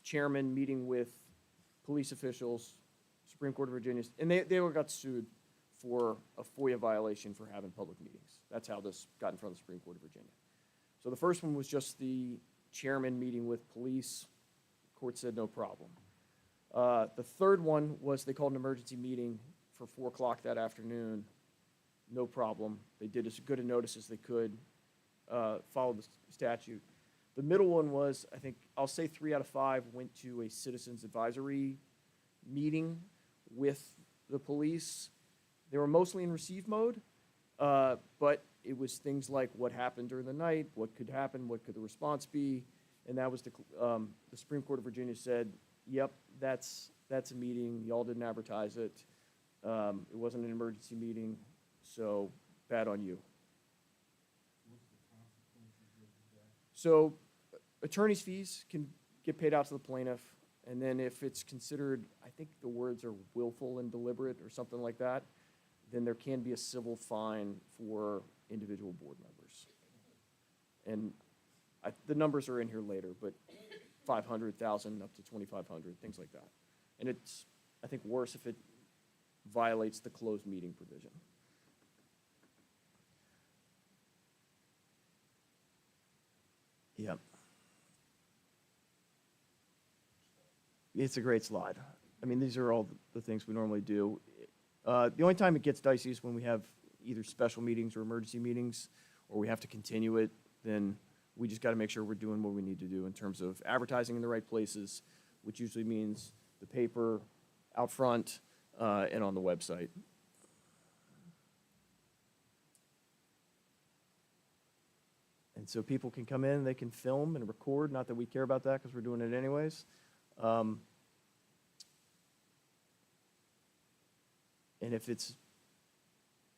chairman meeting with police officials, Supreme Court of Virginia, and they all got sued for a FOIA violation for having public meetings. That's how this got in front of the Supreme Court of Virginia. So the first one was just the chairman meeting with police. Court said no problem. The third one was they called an emergency meeting for 4 o'clock that afternoon. No problem. They did as good a notice as they could, followed the statute. The middle one was, I think, I'll say 3 out of 5 went to a citizens advisory meeting with the police. They were mostly in receive mode, but it was things like what happened during the night, what could happen, what could the response be, and that was the Supreme Court of Virginia said, yep, that's a meeting, y'all didn't advertise it, it wasn't an emergency meeting, so bad on you. So attorney's fees can get paid out to the plaintiff, and then if it's considered, I think the words are willful and deliberate or something like that, then there can be a civil fine for individual board members. And the numbers are in here later, but 500,000 up to 2,500, things like that. And it's, I think, worse if it violates the closed meeting provision. Yep. It's a great slide. I mean, these are all the things we normally do. The only time it gets dicey is when we have either special meetings or emergency meetings, or we have to continue it, then we just got to make sure we're doing what we need to do in terms of advertising in the right places, which usually means the paper, out front, and on the website. And so people can come in, they can film and record, not that we care about that because we're doing it anyways. And if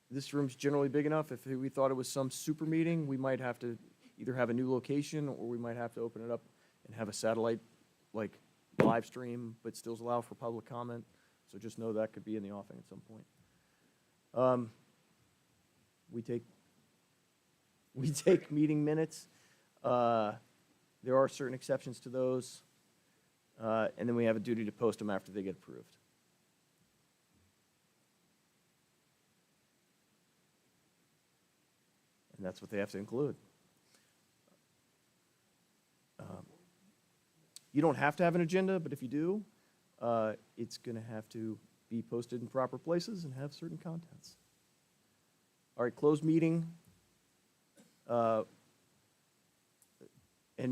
this room's generally big enough, if we thought it was some super meeting, we might have to either have a new location or we might have to open it up and have a satellite, like, live stream, but still allow for public comment. So just know that could be in the offing at some point. We take meeting minutes. There are certain exceptions to those. And then we have a duty to post them after they get approved. And that's what they have to include. You don't have to have an agenda, but if you do, it's going to have to be posted in proper places and have certain contents. All right, closed meeting. And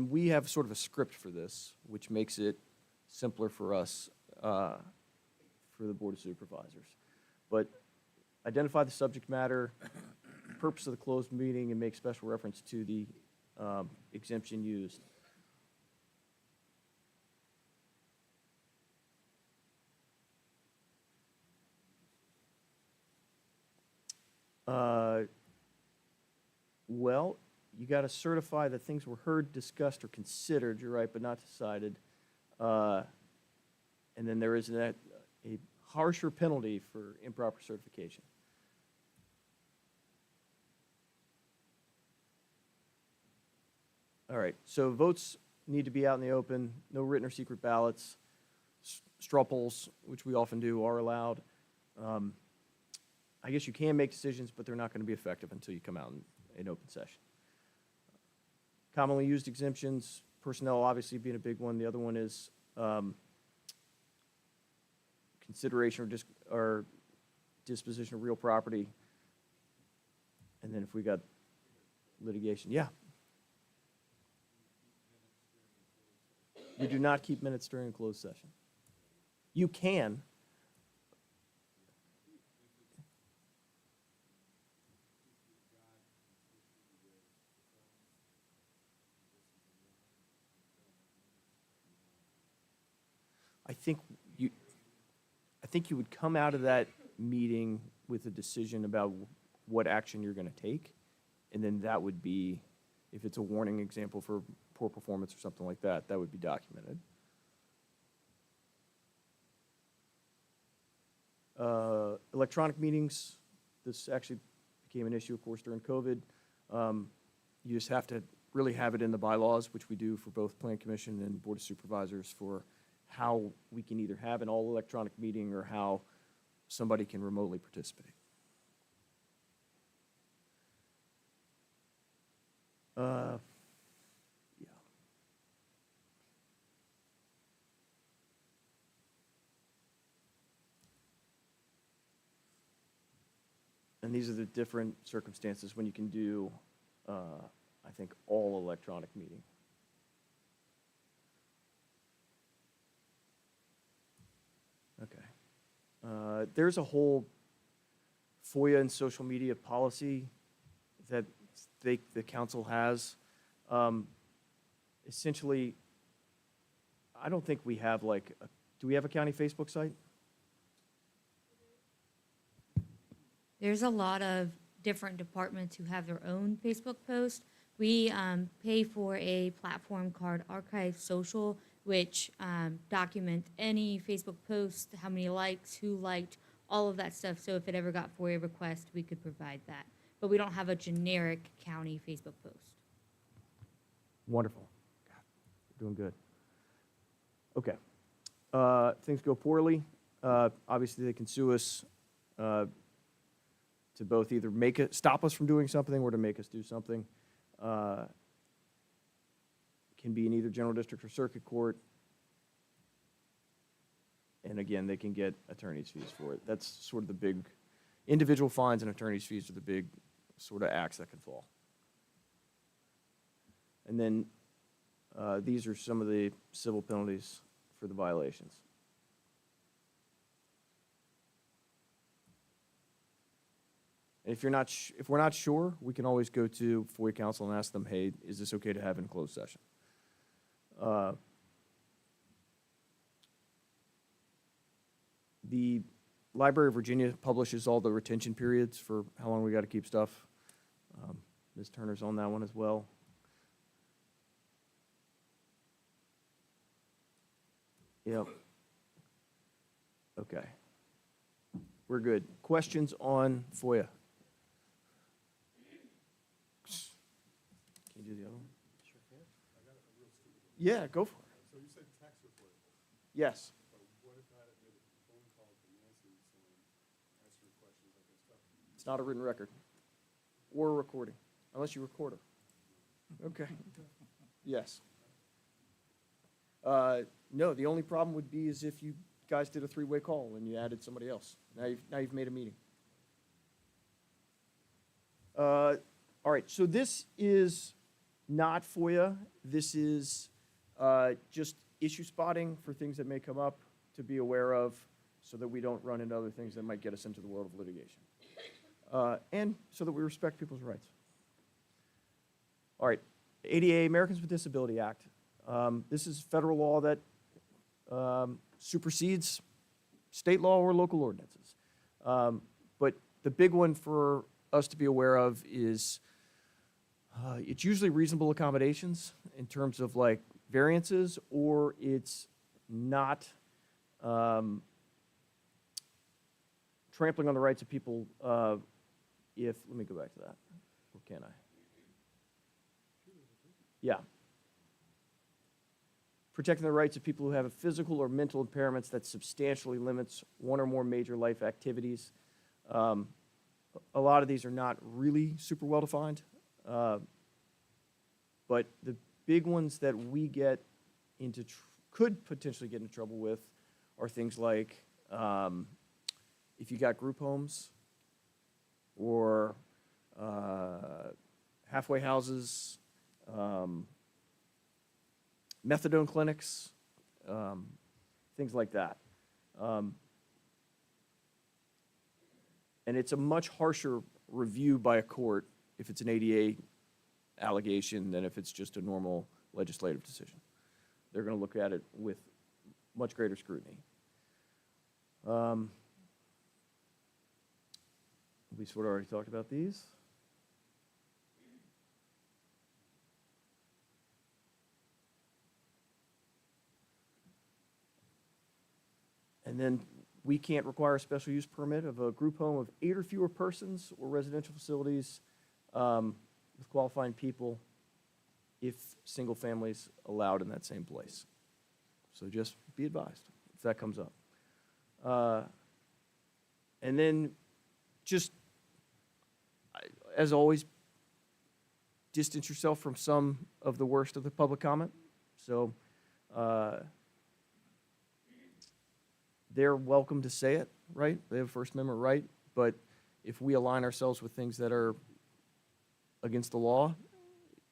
we have sort of a script for this, which makes it simpler for us, for the Board of Supervisors. But identify the subject matter, purpose of the closed meeting, and make special reference to the exemption used. Well, you got to certify that things were heard, discussed, or considered, you're right, but not decided. And then there is a harsher penalty for improper certification. All right, so votes need to be out in the open, no written or secret ballots. Straw polls, which we often do, are allowed. I guess you can make decisions, but they're not going to be effective until you come out in open session. Commonly used exemptions, personnel obviously being a big one. The other one is consideration or disposition of real property. And then if we got litigation, yeah. You do not keep minutes during a closed session. You can. I think you would come out of that meeting with a decision about what action you're going to take, and then that would be, if it's a warning example for poor performance or something like that, that would be documented. Electronic meetings, this actually became an issue, of course, during COVID. You just have to really have it in the bylaws, which we do for both Plan Commission and Board of Supervisors, for how we can either have an all-electronic meeting or how somebody can remotely participate. Yeah. And these are the different circumstances when you can do, I think, all electronic meeting. Okay. There's a whole FOIA and social media policy that the council has. Essentially, I don't think we have do we have a county Facebook site? There's a lot of different departments who have their own Facebook post. We pay for a platform called Archive Social, which document any Facebook post, how many likes, who liked, all of that stuff. So if it ever got FOIA request, we could provide that. But we don't have a generic county Facebook post. Wonderful. God, you're doing good. Okay. Things go poorly. Obviously, they can sue us to both either stop us from doing something or to make us do something. Can be in either general district or circuit court. And again, they can get attorney's fees for it. That's sort of the big, individual fines and attorney's fees are the big sort of acts that can fall. And then these are some of the civil penalties for the violations. And if we're not sure, we can always go to FOIA counsel and ask them, hey, is this okay to have in closed session? The Library of Virginia publishes all the retention periods for how long we got to keep stuff. Ms. Turner's on that one as well. Yep. Okay. We're good. Questions on FOIA? Can you do the other one? Sure can. I got a real stupid one. Yeah, go for it. So you said tax report. Yes. But what if I had made a phone call to Nancy saying, ask her questions like this stuff? It's not a written record or a recording. unless you're a recorder. Okay. Yes. No, the only problem would be is if you guys did a three-way call and you added somebody else. Now you've made a meeting. All right, so this is not FOIA. This is just issue spotting for things that may come up to be aware of so that we don't run into other things that might get us into the world of litigation. And so that we respect people's rights. All right, ADA, Americans with Disability Act. This is federal law that supersedes state law or local ordinances. But the big one for us to be aware of is it's usually reasonable accommodations in terms of like variances, or it's not trampling on the rights of people if, let me go back to that, or can I? Yeah. Protecting the rights of people who have a physical or mental impairments that substantially limits one or more major life activities. A lot of these are not really super well defined, but the big ones that we get into, could potentially get into trouble with are things like if you got group homes or halfway houses, methadone clinics, things like that. And it's a much harsher review by a court if it's an ADA allegation than if it's just a normal legislative decision. They're going to look at it with much greater scrutiny. We sort of already talked about these. And then we can't require a special use permit of a group home of 8 or fewer persons or residential facilities with qualifying people if single families allowed in that same place. So just be advised if that comes up. And then just, as always, distance yourself from some of the worst of the public comment. So they're welcome to say it, right? They have a First Amendment right. But if we align ourselves with things that are against the law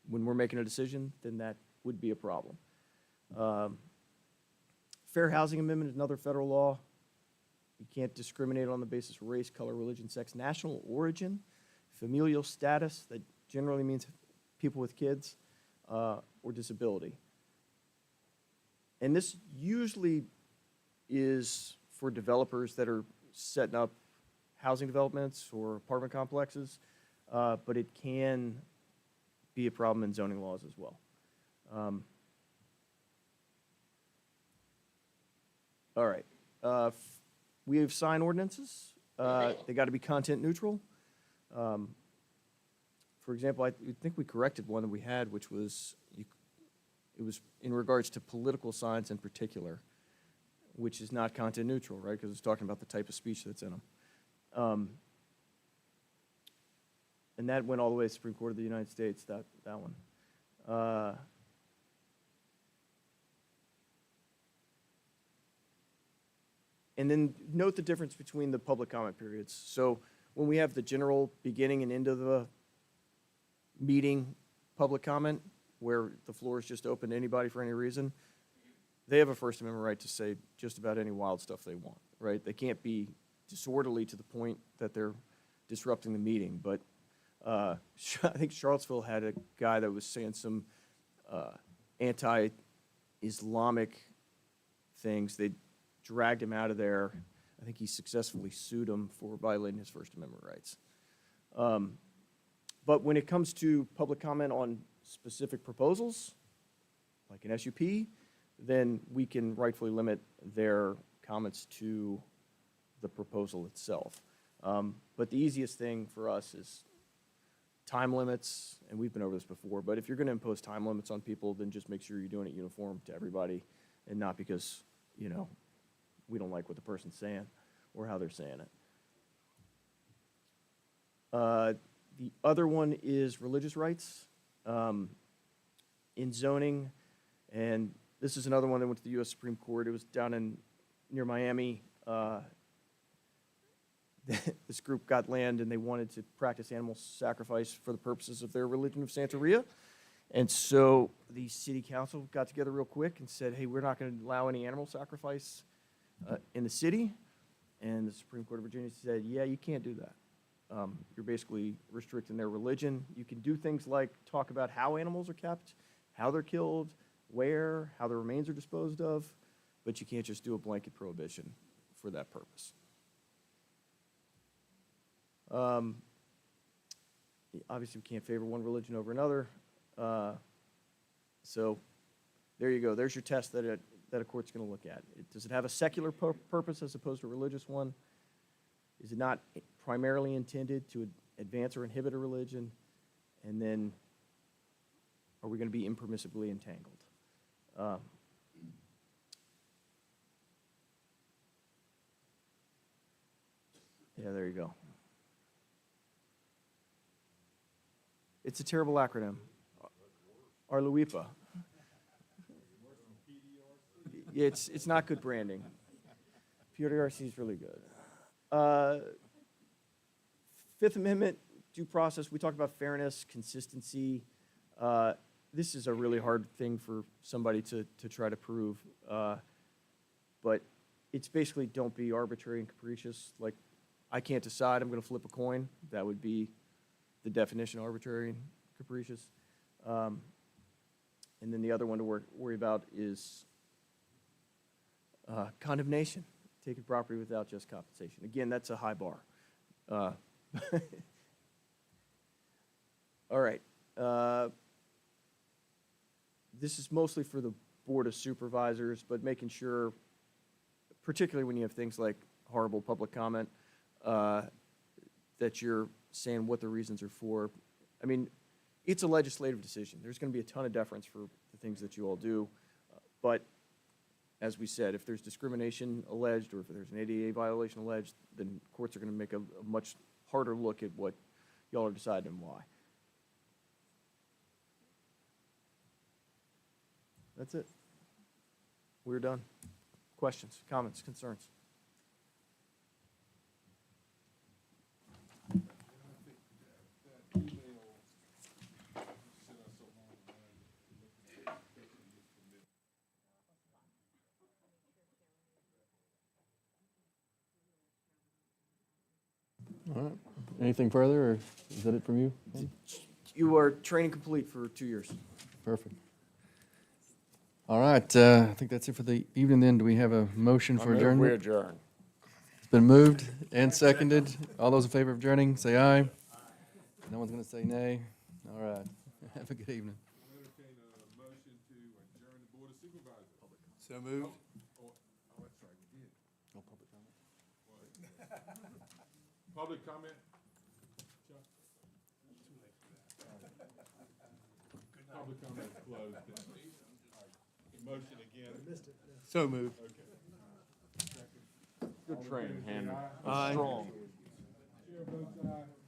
when we're making a decision, then that would be a problem. Fair Housing Amendment is another federal law. You can't discriminate on the basis of race, color, religion, sex, national origin, familial status, that generally means people with kids, or disability. And this usually is for developers that are setting up housing developments or apartment complexes, but it can be a problem in zoning laws as well. All right. We have sign ordinances. They got to be content neutral. For example, I think we corrected one that we had, which was, it was in regards to political signs in particular, which is not content neutral, right? Because it's talking about the type of speech that's in them. And that went all the way to the Supreme Court of the United States, that one. And then note the difference between the public comment periods. So when we have the general beginning and end of the meeting public comment, where the floor is just open to anybody for any reason, they have a First Amendment right to say just about any wild stuff they want, right? They can't be disorderly to the point that they're disrupting the meeting. But I think Charlottesville had a guy that was saying some anti-Islamic things. They dragged him out of there. I think he successfully sued him for violating his First Amendment rights. But when it comes to public comment on specific proposals, like an SUP, then we can rightfully limit their comments to the proposal itself. But the easiest thing for us is time limits, and we've been over this before, but if you're going to impose time limits on people, then just make sure you're doing it uniform to everybody and not because, you know, we don't like what the person's saying or how they're saying it. The other one is religious rights in zoning, and this is another one that went to the U.S. Supreme Court. It was down near Miami. This group got land, and they wanted to practice animal sacrifice for the purposes of their religion of Santeria. And so the city council got together real quick and said, hey, we're not going to allow any animal sacrifice in the city. And the Supreme Court of Virginia said, yeah, you can't do that. You're basically restricting their religion. You can do things like talk about how animals are kept, how they're killed, where, how the remains are disposed of, but you can't just do a blanket prohibition for that purpose. Obviously, we can't favor one religion over another. So there you go. There's your test that a court's going to look at. Does it have a secular purpose as opposed to a religious one? Is it not primarily intended to advance or inhibit a religion? And then are we going to be impermissibly entangled? Yeah, there you go. It's a terrible acronym. Arluipa. It's not good branding. PRDRC is really good. Fifth Amendment, due process, we talked about fairness, consistency. This is a really hard thing for somebody to try to prove. But it's basically don't be arbitrary and capricious. Like, I can't decide, I'm going to flip a coin. That would be the definition of arbitrary and capricious. And then the other one to worry about is condemnation, taking property without just compensation. Again, that's a high bar. All right. This is mostly for the Board of Supervisors, but making sure, particularly when you have things like horrible public comment, that you're saying what the reasons are for. I mean, it's a legislative decision. There's going to be a ton of deference for the things that you all do. But as we said, if there's discrimination alleged or if there's an ADA violation alleged, then courts are going to make a much harder look at what y'all are deciding and why. That's it. We're done. Questions, comments, concerns? All right. Anything further, or is that it from you? You are training complete for 2 years. Perfect. All right, I think that's it for the evening then. Do we have a motion for adjournment? We adjourn. It's been moved and seconded. All those in favor of adjourning, say aye. No one's going to say nay. All right. Have a good evening. I'll entertain a motion to adjourn the Board of Supervisors. So moved. Oh, that's right, we did. No public comment? Public comment? Chuck? Public comment is closed. Motion again. So moved. Okay. Good training, Hannah. Aye. Strong. Chair votes aye.